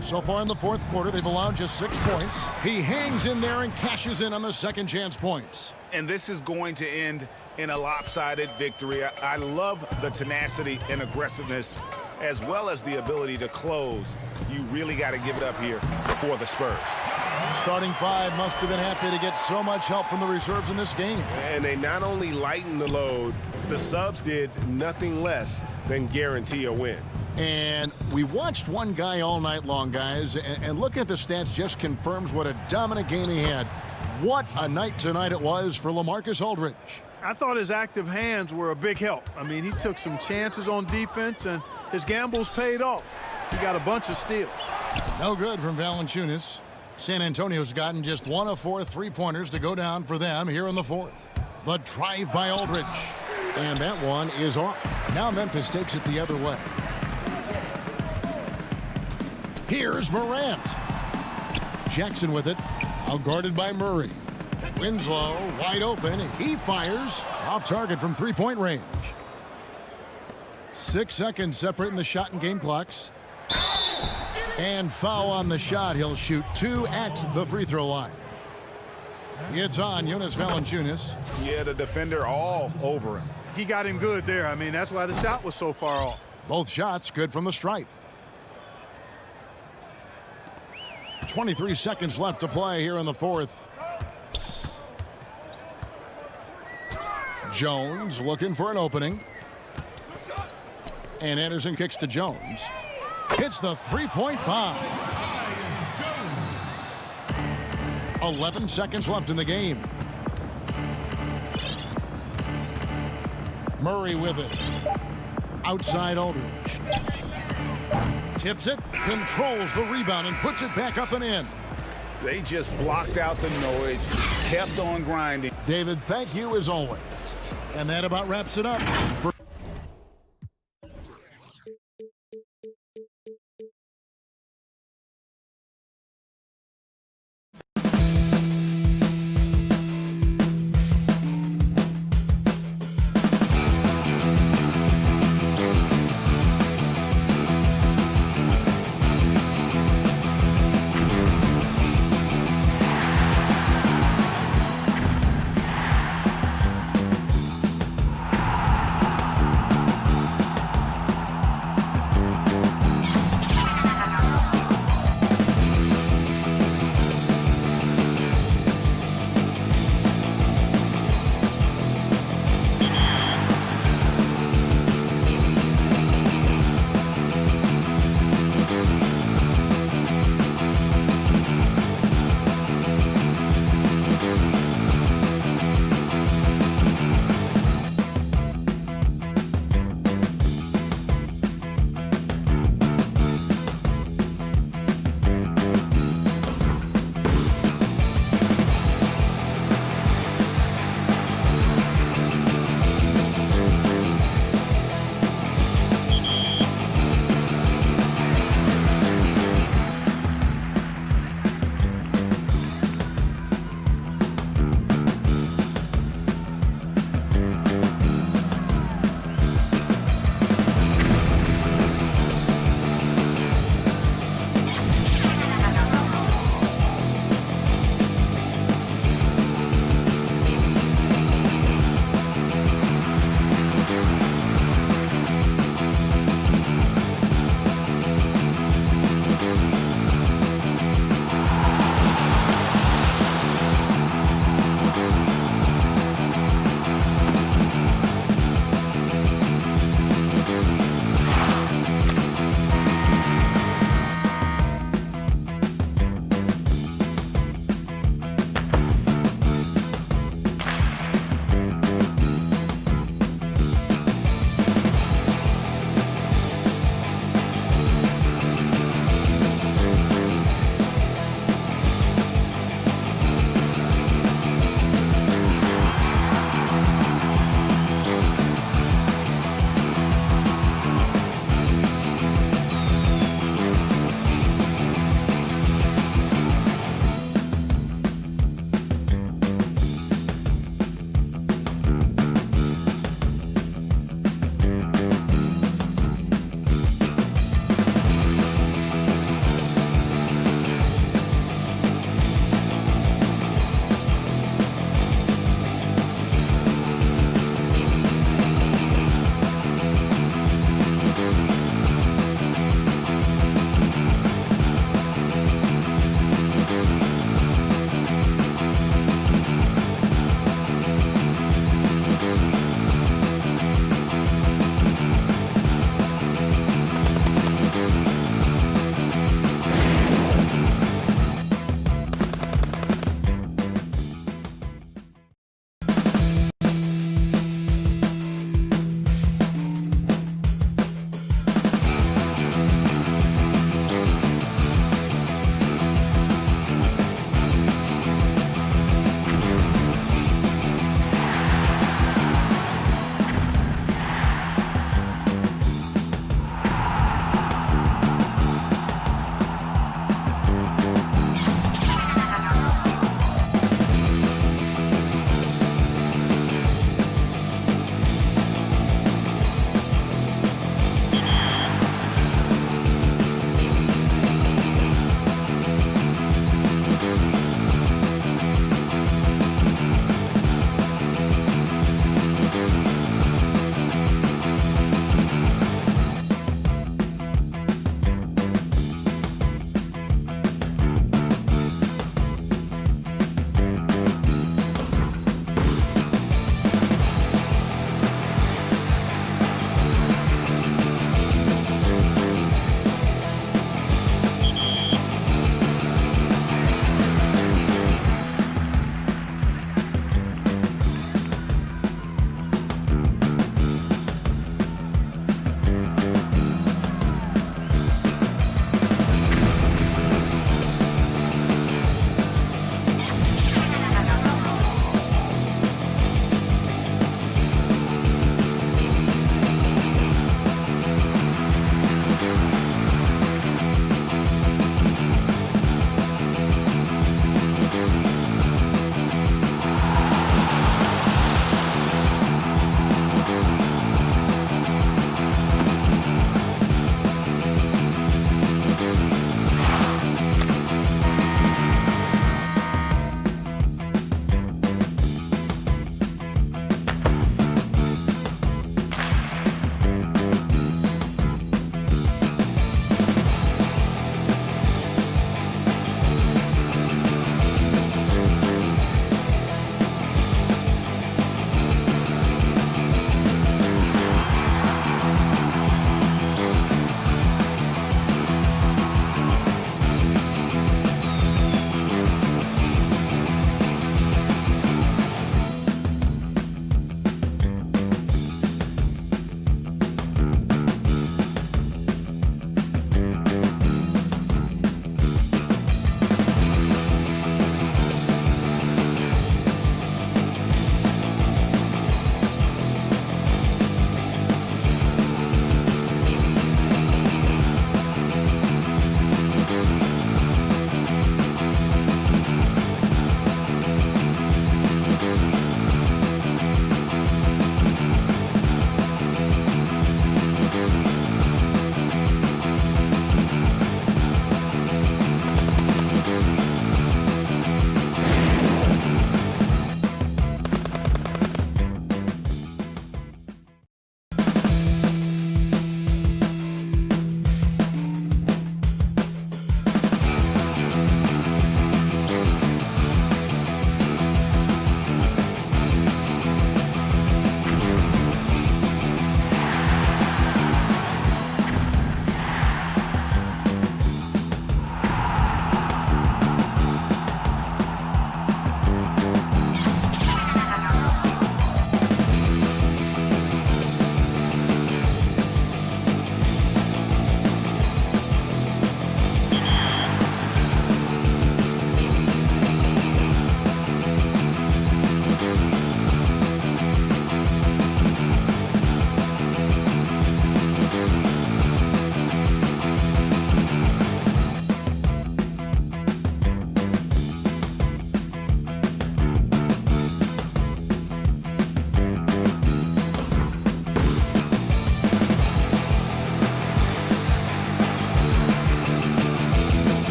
So far in the fourth quarter, they've allowed just 6 points. He hangs in there and cashes in on the second chance points. And this is going to end in a lopsided victory. I love the tenacity and aggressiveness, as well as the ability to close. You really got to give it up here for the Spurs. Starting 5 must have been happy to get so much help from the reserves in this game. And they not only lightened the load, the subs did nothing less than guarantee a win. And we watched one guy all night long, guys, and looking at the stats just confirms what a dominant game he had. What a night tonight it was for LaMarcus Aldridge. I thought his active hands were a big help. I mean, he took some chances on defense, and his gambles paid off. He got a bunch of steals. No good from Valanciunas. San Antonio's gotten just 1 of 4 3-pointers to go down for them here in the fourth. The drive by Aldridge. And that one is off. Now Memphis takes it the other way. Here's Morant. Jackson with it. Now guarded by Murray. Winslow wide open. He fires. Off target from 3-point range. 6 seconds separating the shot and game clocks. And foul on the shot. He'll shoot 2 at the free throw line. It's on Jonas Valanciunas. Yeah, the defender all over him. He got him good there. I mean, that's why the shot was so far off. Both shots good from the stripe. 23 seconds left to play here in the fourth. Jones looking for an opening. And Anderson kicks to Jones. Hits the 3-point bomb. 11 seconds left in the game. Murray with it. Outside Aldridge. Tips it, controls the rebound, and puts it back up and in. They just blocked out the noise, kept on grinding. David, thank you as always. And that about wraps it up for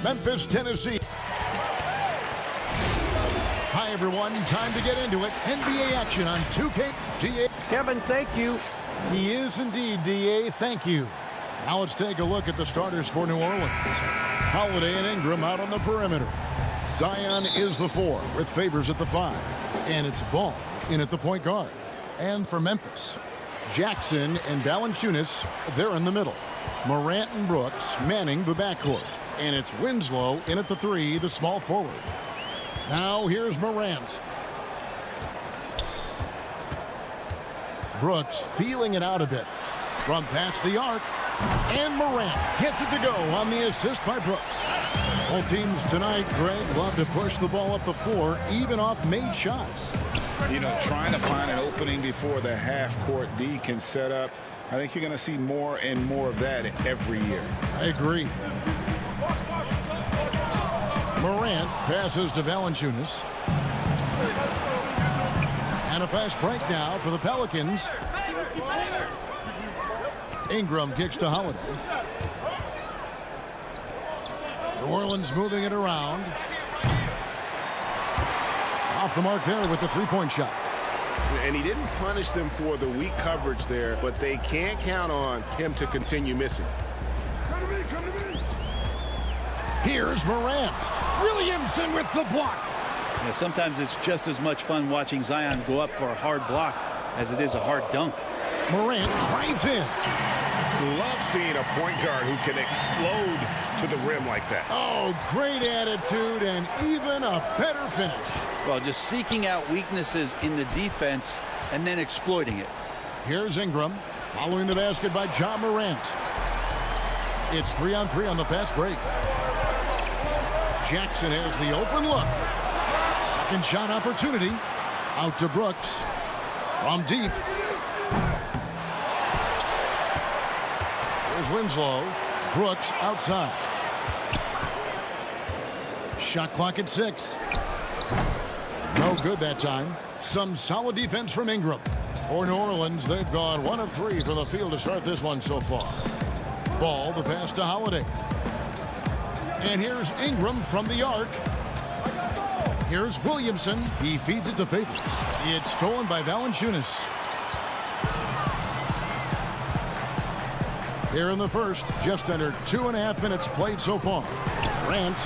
Memphis, Tennessee. Hi, everyone. Time to get into it. NBA action on 2K. DA. Kevin, thank you. He is indeed, DA. Thank you. Now let's take a look at the starters for New Orleans. Holiday and Ingram out on the perimeter. Zion is the 4 with Favors at the 5. And it's Ball in at the point guard. And for Memphis, Jackson and Valanciunas, they're in the middle. Morant and Brooks manning the backcourt. And it's Winslow in at the 3, the small forward. Now here's Morant. Brooks feeling it out a bit. From past the arc. And Morant gets it to go on the assist by Brooks. Both teams tonight, Greg, love to push the ball up the floor, even off made shots. You know, trying to find an opening before the half-court D can set up. I think you're going to see more and more of that every year. I agree. Morant passes to Valanciunas. And a fast break now for the Pelicans. Ingram kicks to Holiday. New Orleans moving it around. Off the mark there with the three-point shot. And he didn't punish them for the weak coverage there, but they can't count on him to continue missing. Here's Morant. Williamson with the block. Yeah, sometimes it's just as much fun watching Zion go up for a hard block as it is a hard dunk. Morant drives in. Love seeing a point guard who can explode to the rim like that. Oh, great attitude and even a better finish. Well, just seeking out weaknesses in the defense and then exploiting it. Here's Ingram following the basket by John Morant. It's 3-on-3 on the fast break. Jackson has the open look. Second shot opportunity. Out to Brooks. From deep. Here's Winslow. Brooks outside. Shot clock at 6. No good that time. Some solid defense from Ingram. For New Orleans, they've gone 1 of 3 from the field to start this one so far. Ball, the pass to Holiday. And here's Ingram from the arc. Here's Williamson. He feeds it to Favors. It's stolen by Valanciunas. Here in the first, just under 2.5 minutes played so far. Grant,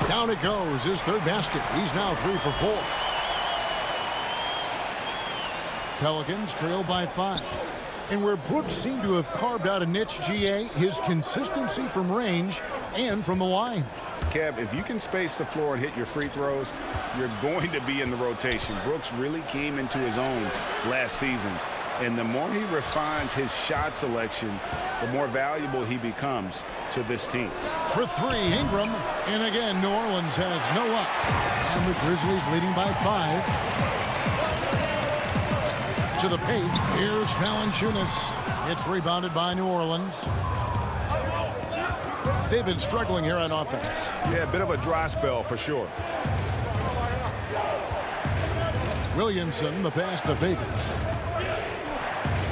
down it goes, his third basket. He's now 3 for 4. Pelicans trail by 5. And where Brooks seemed to have carved out a niche, GA, his consistency from range and from the line. Kev, if you can space the floor and hit your free throws, you're going to be in the rotation. Brooks really came into his own last season. And the more he refines his shot selection, the more valuable he becomes to this team. For 3, Ingram. And again, New Orleans has no luck. And the Grizzlies leading by 5. To the paint. Here's Valanciunas. It's rebounded by New Orleans. They've been struggling here on offense. Yeah, a bit of a dry spell for sure. Williamson, the pass to Favors.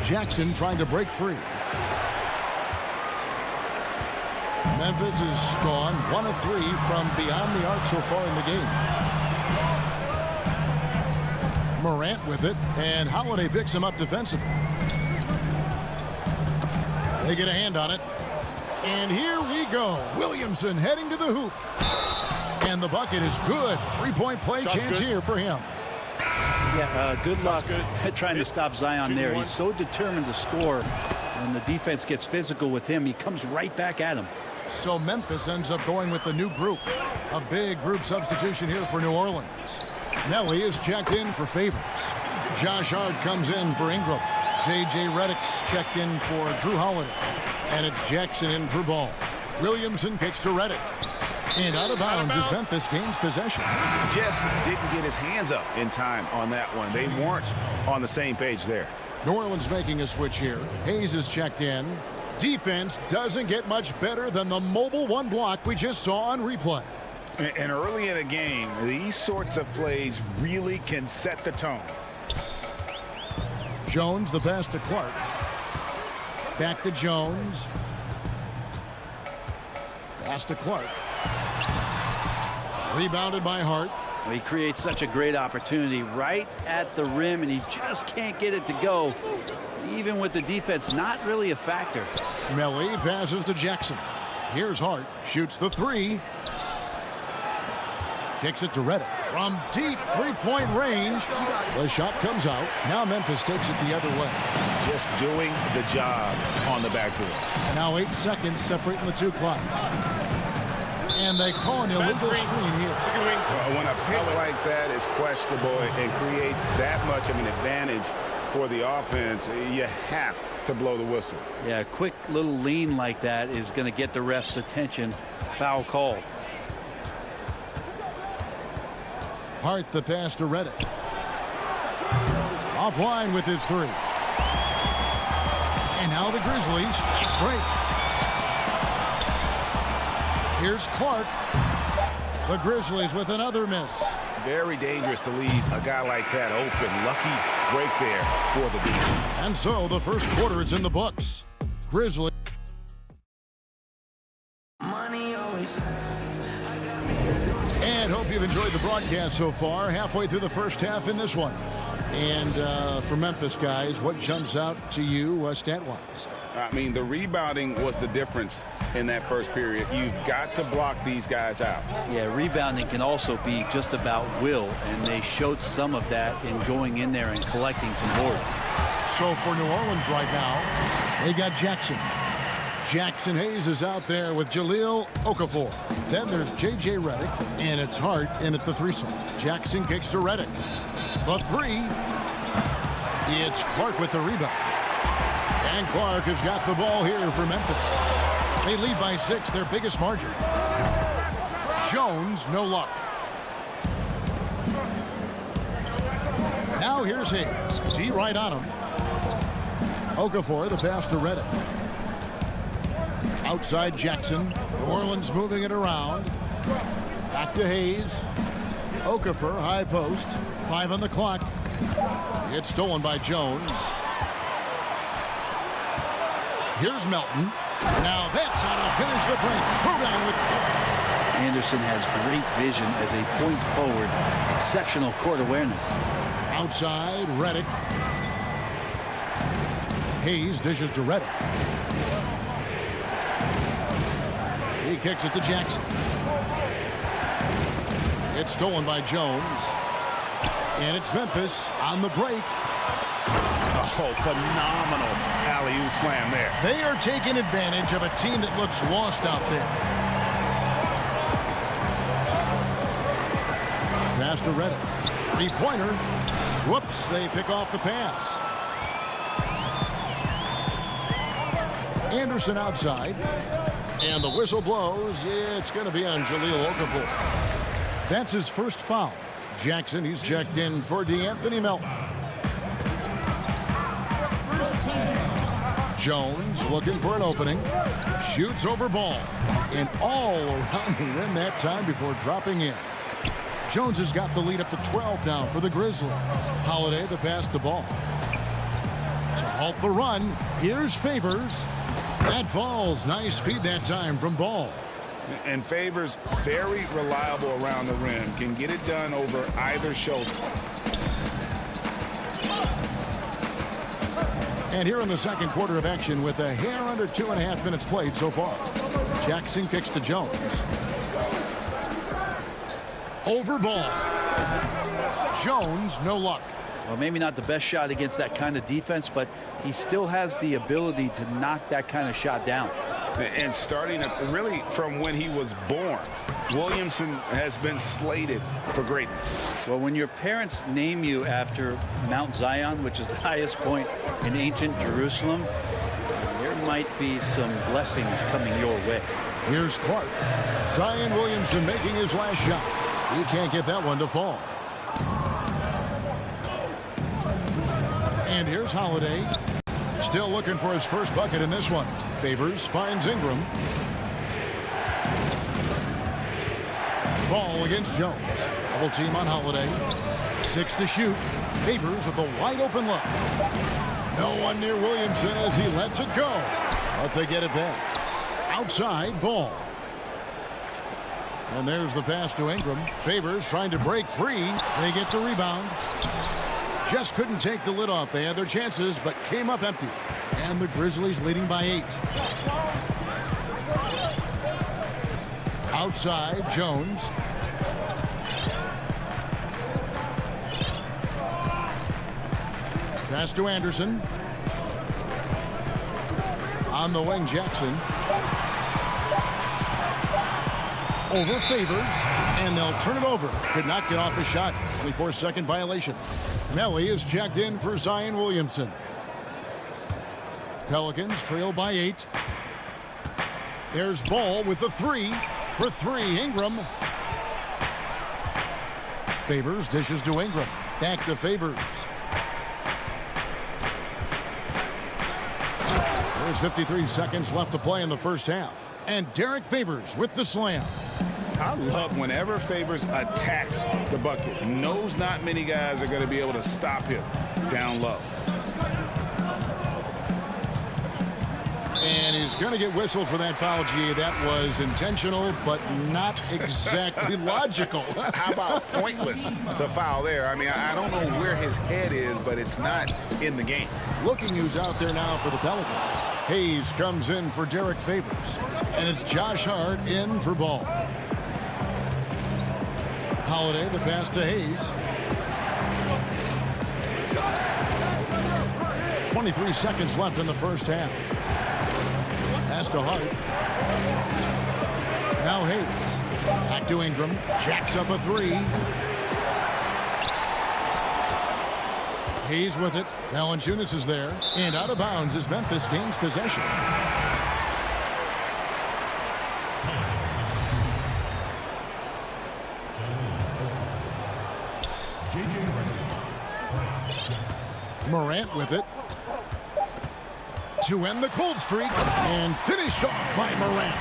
Jackson trying to break free. Memphis has gone 1 of 3 from beyond the arc so far in the game. Morant with it, and Holiday picks him up defensively. They get a hand on it. And here we go. Williamson heading to the hoop. And the bucket is good. 3-point play chance here for him. Yeah, good luck trying to stop Zion there. He's so determined to score. When the defense gets physical with him, he comes right back at him. So Memphis ends up going with the new group. A big group substitution here for New Orleans. Nelly is checked in for Favors. Josh Hart comes in for Ingram. J.J. Redick's checked in for Drew Holiday. And it's Jackson in for Ball. Williamson kicks to Redick. And out of bounds as Memphis gains possession. Just didn't get his hands up in time on that one. They weren't on the same page there. New Orleans making a switch here. Hayes is checked in. Defense doesn't get much better than the mobile one block we just saw on replay. And early in a game, these sorts of plays really can set the tone. Jones, the pass to Clark. Back to Jones. Pass to Clark. Rebounded by Hart. He creates such a great opportunity right at the rim, and he just can't get it to go. Even with the defense, not really a factor. Melly passes to Jackson. Here's Hart. Shoots the three. Kicks it to Redick. From deep three-point range. The shot comes out. Now Memphis takes it the other way. Just doing the job on the backboard. Now 8 seconds separating the two clocks. And they call an illegal screen here. When a pick like that is questionable and creates that much of an advantage for the offense, you have to blow the whistle. Yeah, a quick little lean like that is going to get the ref's attention. Foul call. Hart the pass to Redick. Offline with his three. And now the Grizzlies fast break. Here's Clark. The Grizzlies with another miss. Very dangerous to leave a guy like that open. Lucky break there for the defense. And so the first quarter is in the books. Grizzlies. And hope you've enjoyed the broadcast so far. Halfway through the first half in this one. And for Memphis guys, what jumps out to you stat-wise? I mean, the rebounding was the difference in that first period. You've got to block these guys out. Yeah, rebounding can also be just about will, and they showed some of that in going in there and collecting some boards. So for New Orleans right now, they got Jackson. Jackson Hayes is out there with Jahlil Okafor. Then there's J.J. Redick, and it's Hart in at the threesome. Jackson kicks to Redick. The three. It's Clark with the rebound. And Clark has got the ball here for Memphis. They lead by 6, their biggest margin. Jones, no luck. Now here's Hayes. D right on him. Okafor, the pass to Redick. Outside Jackson. New Orleans moving it around. Back to Hayes. Okafor, high post. 5 on the clock. It's stolen by Jones. Here's Melton. Now that's how to finish the break. Prodown with force. Anderson has great vision as a point forward. Exceptional court awareness. Outside, Redick. Hayes dishes to Redick. He kicks it to Jackson. It's stolen by Jones. And it's Memphis on the break. Oh, phenomenal alley-oop slam there. They are taking advantage of a team that looks lost out there. Pass to Redick. Three-pointer. Whoops, they pick off the pass. Anderson outside. And the whistle blows. It's going to be on Jahlil Okafor. That's his first foul. Jackson, he's checked in for D'Anthony Melton. Jones looking for an opening. Shoots over Ball. And all around the rim that time before dropping in. Jones has got the lead up to 12 now for the Grizzlies. Holiday the pass to Ball. To halt the run, here's Favors. That falls. Nice feed that time from Ball. And Favors very reliable around the rim. Can get it done over either shoulder. And here in the second quarter of action with a hair under 2.5 minutes played so far. Jackson kicks to Jones. Over Ball. Jones, no luck. Well, maybe not the best shot against that kind of defense, but he still has the ability to knock that kind of shot down. And starting really from when he was born, Williamson has been slated for greatness. Well, when your parents name you after Mount Zion, which is the highest point in ancient Jerusalem, there might be some blessings coming your way. Here's Clark. Zion Williamson making his last shot. He can't get that one to fall. And here's Holiday. Still looking for his first bucket in this one. Favors finds Ingram. Ball against Jones. Double team on Holiday. 6 to shoot. Favors with a wide open look. No one near Williamson as he lets it go. But they get it back. Outside, Ball. And there's the pass to Ingram. Favors trying to break free. They get the rebound. Just couldn't take the lid off. They had their chances, but came up empty. And the Grizzlies leading by 8. Outside, Jones. Pass to Anderson. On the wing, Jackson. Over Favors, and they'll turn it over. Could not get off his shot. 24-second violation. Melly is checked in for Zion Williamson. Pelicans trail by 8. There's Ball with the 3. For 3, Ingram. Favors dishes to Ingram. Back to Favors. There's 53 seconds left to play in the first half. And Derek Favors with the slam. I love whenever Favors attacks the bucket. Knows not many guys are going to be able to stop him down low. And he's going to get whistled for that foul, G. That was intentional, but not exactly logical. How about pointless to foul there? I mean, I don't know where his head is, but it's not in the game. Looking who's out there now for the Pelicans. Hayes comes in for Derek Favors. And it's Josh Hart in for Ball. Holiday, the pass to Hayes. 23 seconds left in the first half. Pass to Hart. Now Hayes. Back to Ingram. Jacks up a 3. Hayes with it. Valanciunas is there. And out of bounds as Memphis gains possession. Morant with it. To end the cold streak, and finished off by Morant.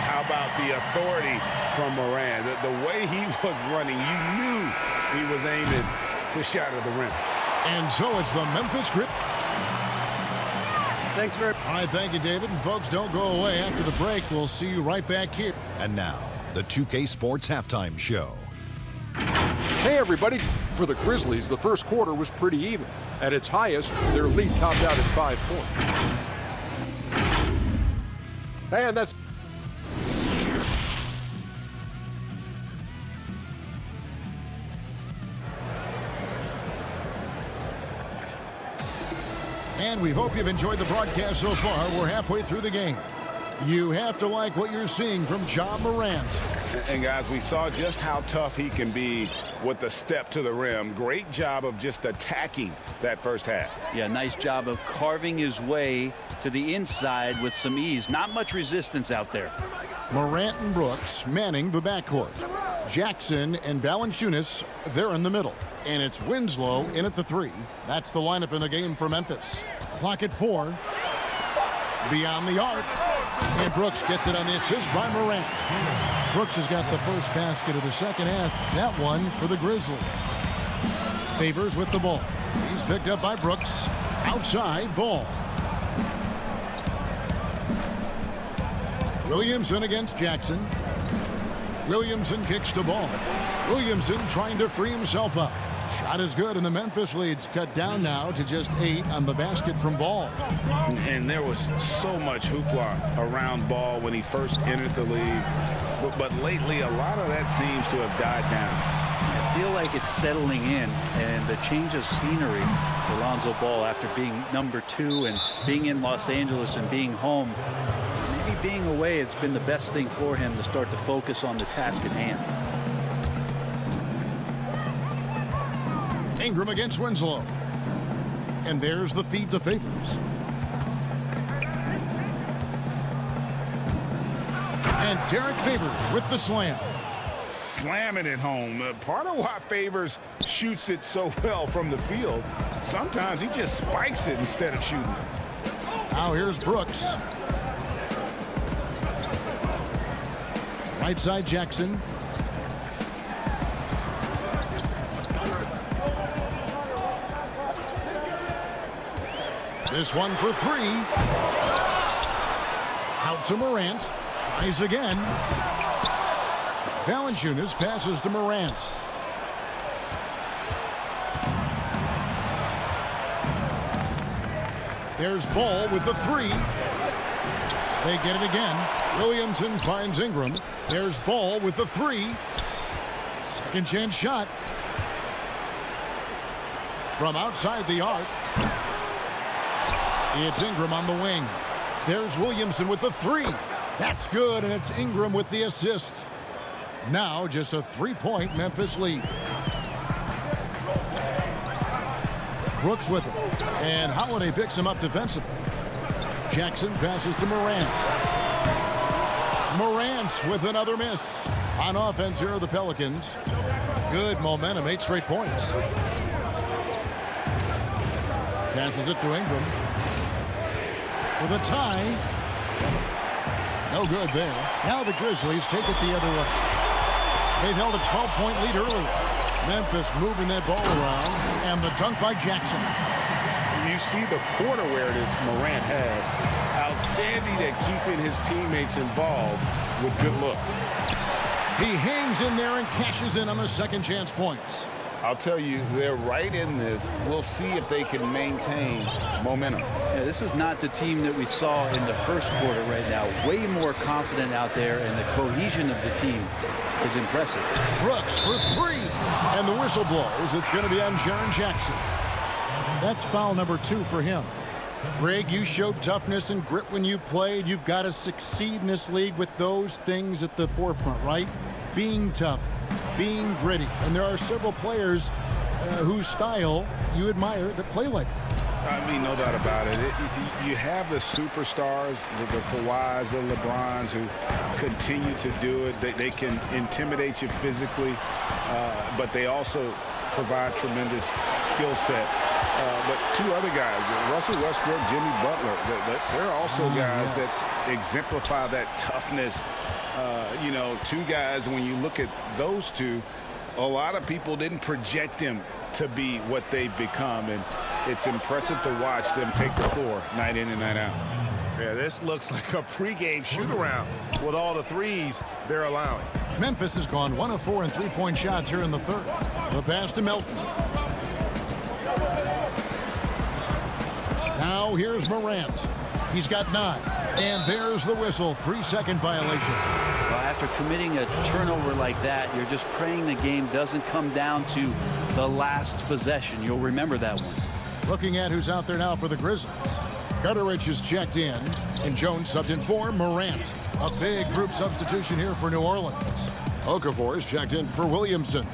How about the authority from Morant? The way he was running, you knew he was aiming to shatter the rim. And so it's the Memphis Grip. Thanks very much. All right, thank you, David. And folks, don't go away. After the break, we'll see you right back here. And now, the 2K Sports Halftime Show. Hey, everybody. For the Grizzlies, the first quarter was pretty even. At its highest, their lead topped out at 5 points. And that's... And we hope you've enjoyed the broadcast so far. We're halfway through the game. You have to like what you're seeing from Ja Morant. And guys, we saw just how tough he can be with the step to the rim. Great job of just attacking that first half. Yeah, nice job of carving his way to the inside with some ease. Not much resistance out there. Morant and Brooks manning the backcourt. Jackson and Valanciunas, they're in the middle. And it's Winslow in at the 3. That's the lineup in the game for Memphis. Clock at 4. Beyond the arc. And Brooks gets it on the assist by Morant. Brooks has got the first basket of the second half. That one for the Grizzlies. Favors with the ball. He's picked up by Brooks. Outside, Ball. Williamson against Jackson. Williamson kicks to Ball. Williamson trying to free himself up. Shot is good, and the Memphis lead's cut down now to just 8 on the basket from Ball. And there was so much hoopla around Ball when he first entered the league. But lately, a lot of that seems to have died down. I feel like it's settling in, and the change of scenery for Lonzo Ball after being number 2 and being in Los Angeles and being home. Maybe being away has been the best thing for him to start to focus on the task at hand. Ingram against Winslow. And there's the feed to Favors. And Derek Favors with the slam. Slamming it home. Part of why Favors shoots it so well from the field, sometimes he just spikes it instead of shooting it. Now here's Brooks. Right side, Jackson. This one for 3. Out to Morant. Tries again. Valanciunas passes to Morant. There's Ball with the three. They get it again. Williamson finds Ingram. There's Ball with the three. Second chance shot. From outside the arc. It's Ingram on the wing. There's Williamson with the three. That's good, and it's Ingram with the assist. Now just a three-point Memphis lead. Brooks with it. And Holiday picks him up defensively. Jackson passes to Morant. Morant with another miss. On offense here are the Pelicans. Good momentum, 8 straight points. Passes it to Ingram. For the tie. No good there. Now the Grizzlies take it the other way. They've held a 12-point lead earlier. Memphis moving that ball around. And the dunk by Jackson. You see the court awareness Morant has. Outstanding at keeping his teammates involved with good looks. He hangs in there and cashes in on the second chance points. I'll tell you, they're right in this. We'll see if they can maintain momentum. Yeah, this is not the team that we saw in the first quarter right now. Way more confident out there, and the cohesion of the team is impressive. Brooks for three. And the whistle blows. It's going to be on Jaren Jackson. That's foul number 2 for him. Greg, you showed toughness and grit when you played. You've got to succeed in this league with those things at the forefront, right? Being tough, being gritty. And there are several players whose style you admire that play like that. I mean, no doubt about it. You have the superstars, the Kawhis, the LeBrons, who continue to do it. They can intimidate you physically, but they also provide tremendous skill set. But two other guys, Russell Westbrook, Jimmy Butler, they're also guys that exemplify that toughness. You know, two guys, when you look at those two, a lot of people didn't project them to be what they've become, and it's impressive to watch them take the floor night in and night out. Yeah, this looks like a pregame shoot-around with all the threes they're allowing. Memphis has gone 1 of 4 in three-point shots here in the third. The pass to Melton. Now here's Morant. He's got 9. And there's the whistle. 3-second violation. Well, after committing a turnover like that, you're just praying the game doesn't come down to the last possession. You'll remember that one. Looking at who's out there now for the Grizzlies. Gutteridge is checked in, and Jones subbed in for Morant. A big group substitution here for New Orleans. Okafor is checked in for Williamson.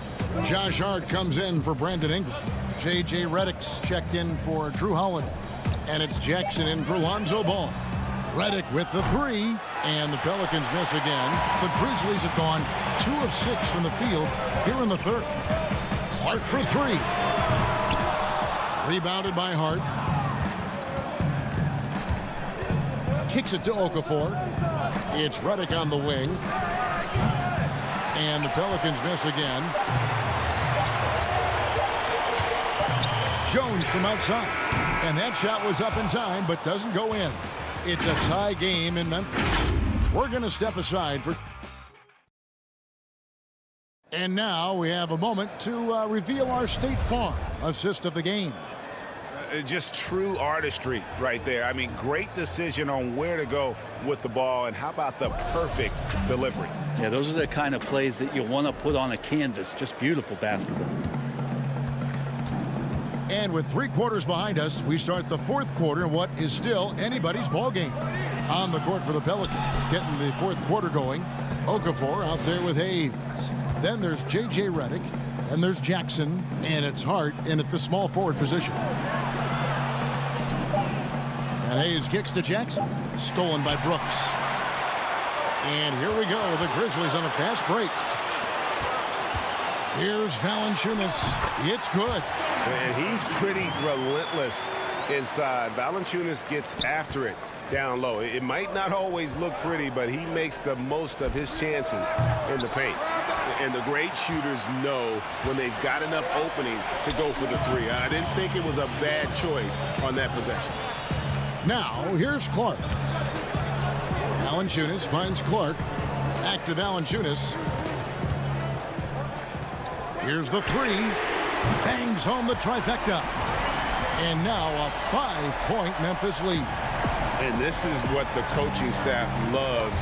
Josh Hart comes in for Brandon Ingram. J.J. Redick's checked in for Drew Holiday. And it's Jackson in for Lonzo Ball. Redick with the 3, and the Pelicans miss again. The Grizzlies have gone 2 of 6 from the field here in the third. Clark for 3. Rebounded by Hart. Kicks it to Okafor. It's Redick on the wing. And the Pelicans miss again. Jones from outside. And that shot was up in time, but doesn't go in. It's a tie game in Memphis. We're going to step aside for... And now we have a moment to reveal our State Farm assist of the game. Just true artistry right there. I mean, great decision on where to go with the ball, and how about the perfect delivery? Yeah, those are the kind of plays that you want to put on a canvas. Just beautiful basketball. And with 3 quarters behind us, we start the fourth quarter in what is still anybody's ball game. On the court for the Pelicans, getting the fourth quarter going. Okafor out there with Hayes. Then there's J.J. Redick. Then there's Jackson. And it's Hart in at the small forward position. And Hayes kicks to Jackson. Stolen by Brooks. And here we go. The Grizzlies on a fast break. Here's Valanciunas. It's good. And he's pretty relentless inside. Valanciunas gets after it down low. It might not always look pretty, but he makes the most of his chances in the paint. And the great shooters know when they've got enough opening to go for the 3. I didn't think it was a bad choice on that possession. Now, here's Clark. Valanciunas finds Clark. Back to Valanciunas. Here's the three. Bangs home the trifecta. And now a 5-point Memphis lead. And this is what the coaching staff loves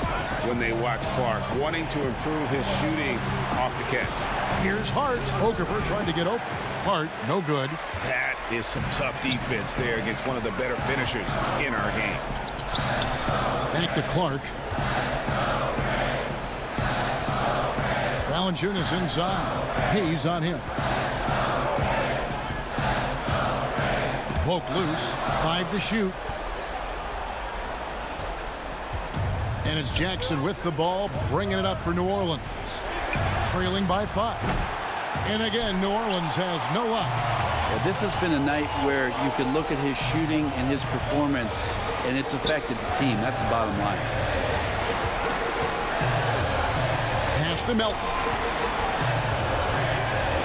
when they watch Clark, wanting to improve his shooting off the catch. Here's Hart. Okafor trying to get open. Hart, no good. That is some tough defense there against one of the better finishers in our game. Back to Clark. Valanciunas inside. Hayes on him. Poke loose. 5 to shoot. And it's Jackson with the ball, bringing it up for New Orleans. Trailing by 5. And again, New Orleans has no luck. Yeah, this has been a night where you can look at his shooting and his performance, and it's affected the team. That's the bottom line. Pass to Melton.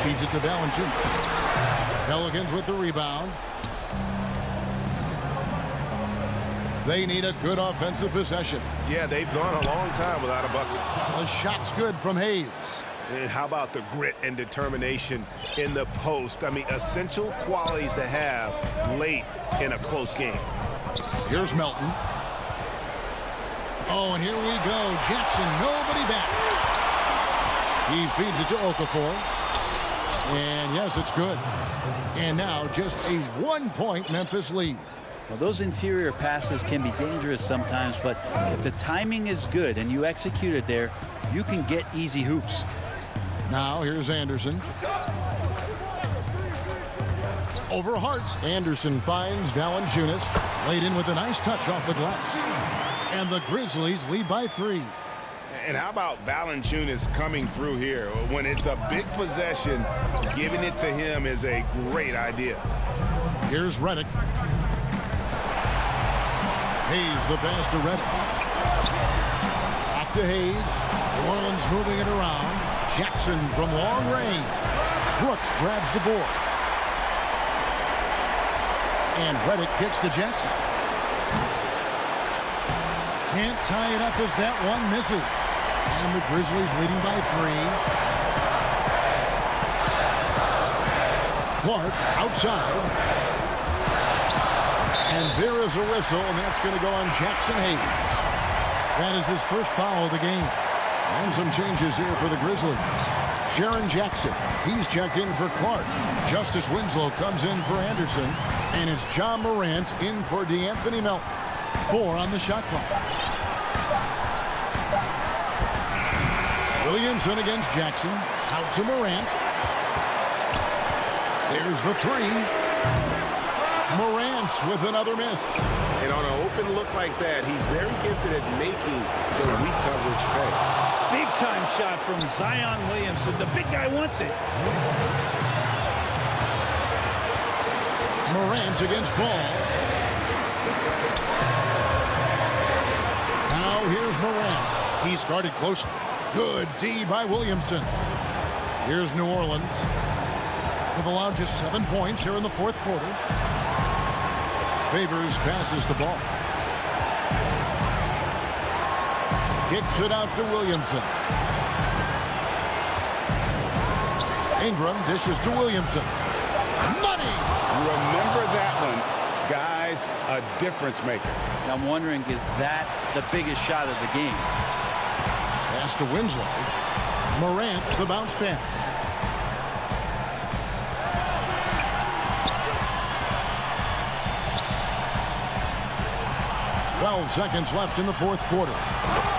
Feeds it to Valanciunas. Pelicans with the rebound. They need a good offensive possession. Yeah, they've gone a long time without a bucket. The shot's good from Hayes. And how about the grit and determination in the post? I mean, essential qualities to have late in a close game. Here's Melton. Oh, and here we go. Jackson, nobody back. He feeds it to Okafor. And yes, it's good. And now just a 1-point Memphis lead. Well, those interior passes can be dangerous sometimes, but if the timing is good and you execute it there, you can get easy hoops. Now here's Anderson. Over Hart. Anderson finds Valanciunas. Laid in with a nice touch off the glass. And the Grizzlies lead by 3. And how about Valanciunas coming through here? When it's a big possession, giving it to him is a great idea. Here's Redick. Hayes the pass to Redick. Back to Hayes. New Orleans moving it around. Jackson from long range. Brooks grabs the board. And Redick kicks to Jackson. Can't tie it up as that one misses. And the Grizzlies leading by 3. Clark outside. And there is a whistle, and that's going to go on Jackson Hayes. That is his first foul of the game. And some changes here for the Grizzlies. Jaren Jackson, he's checked in for Clark. Justice Winslow comes in for Anderson. And it's John Morant in for DeAnthony Melton. 4 on the shot clock. Williamson against Jackson. Out to Morant. There's the 3. Morant with another miss. And on an open look like that, he's very gifted at making the weak coverage pay. Big time shot from Zion Williamson. The big guy wants it. Morant against Ball. Now here's Morant. He's guarded closely. Good D by Williamson. Here's New Orleans. They've allowed just 7 points here in the 4th quarter. Favors passes the ball. Kicks it out to Williamson. Ingram dishes to Williamson. Money! Remember that one. Guys, a difference maker. I'm wondering, is that the biggest shot of the game? Pass to Winslow. Morant, the bounce pass. 12 seconds left in the 4th quarter.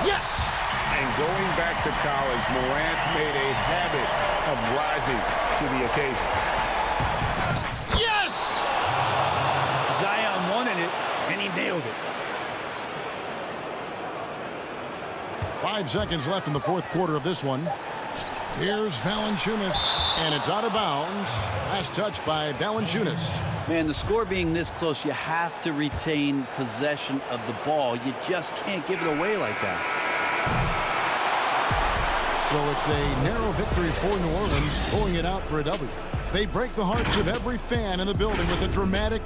Yes! And going back to college, Morant's made a habit of rising to the occasion. Yes! Zion wanted it, and he nailed it. 5 seconds left in the 4th quarter of this one. Here's Valanciunas, and it's out of bounds. Last touch by Valanciunas. Man, the score being this close, you have to retain possession of the ball. You just can't give it away like that. So it's a narrow victory for New Orleans, pulling it out for a W. They break the hearts of every fan in the building with a dramatic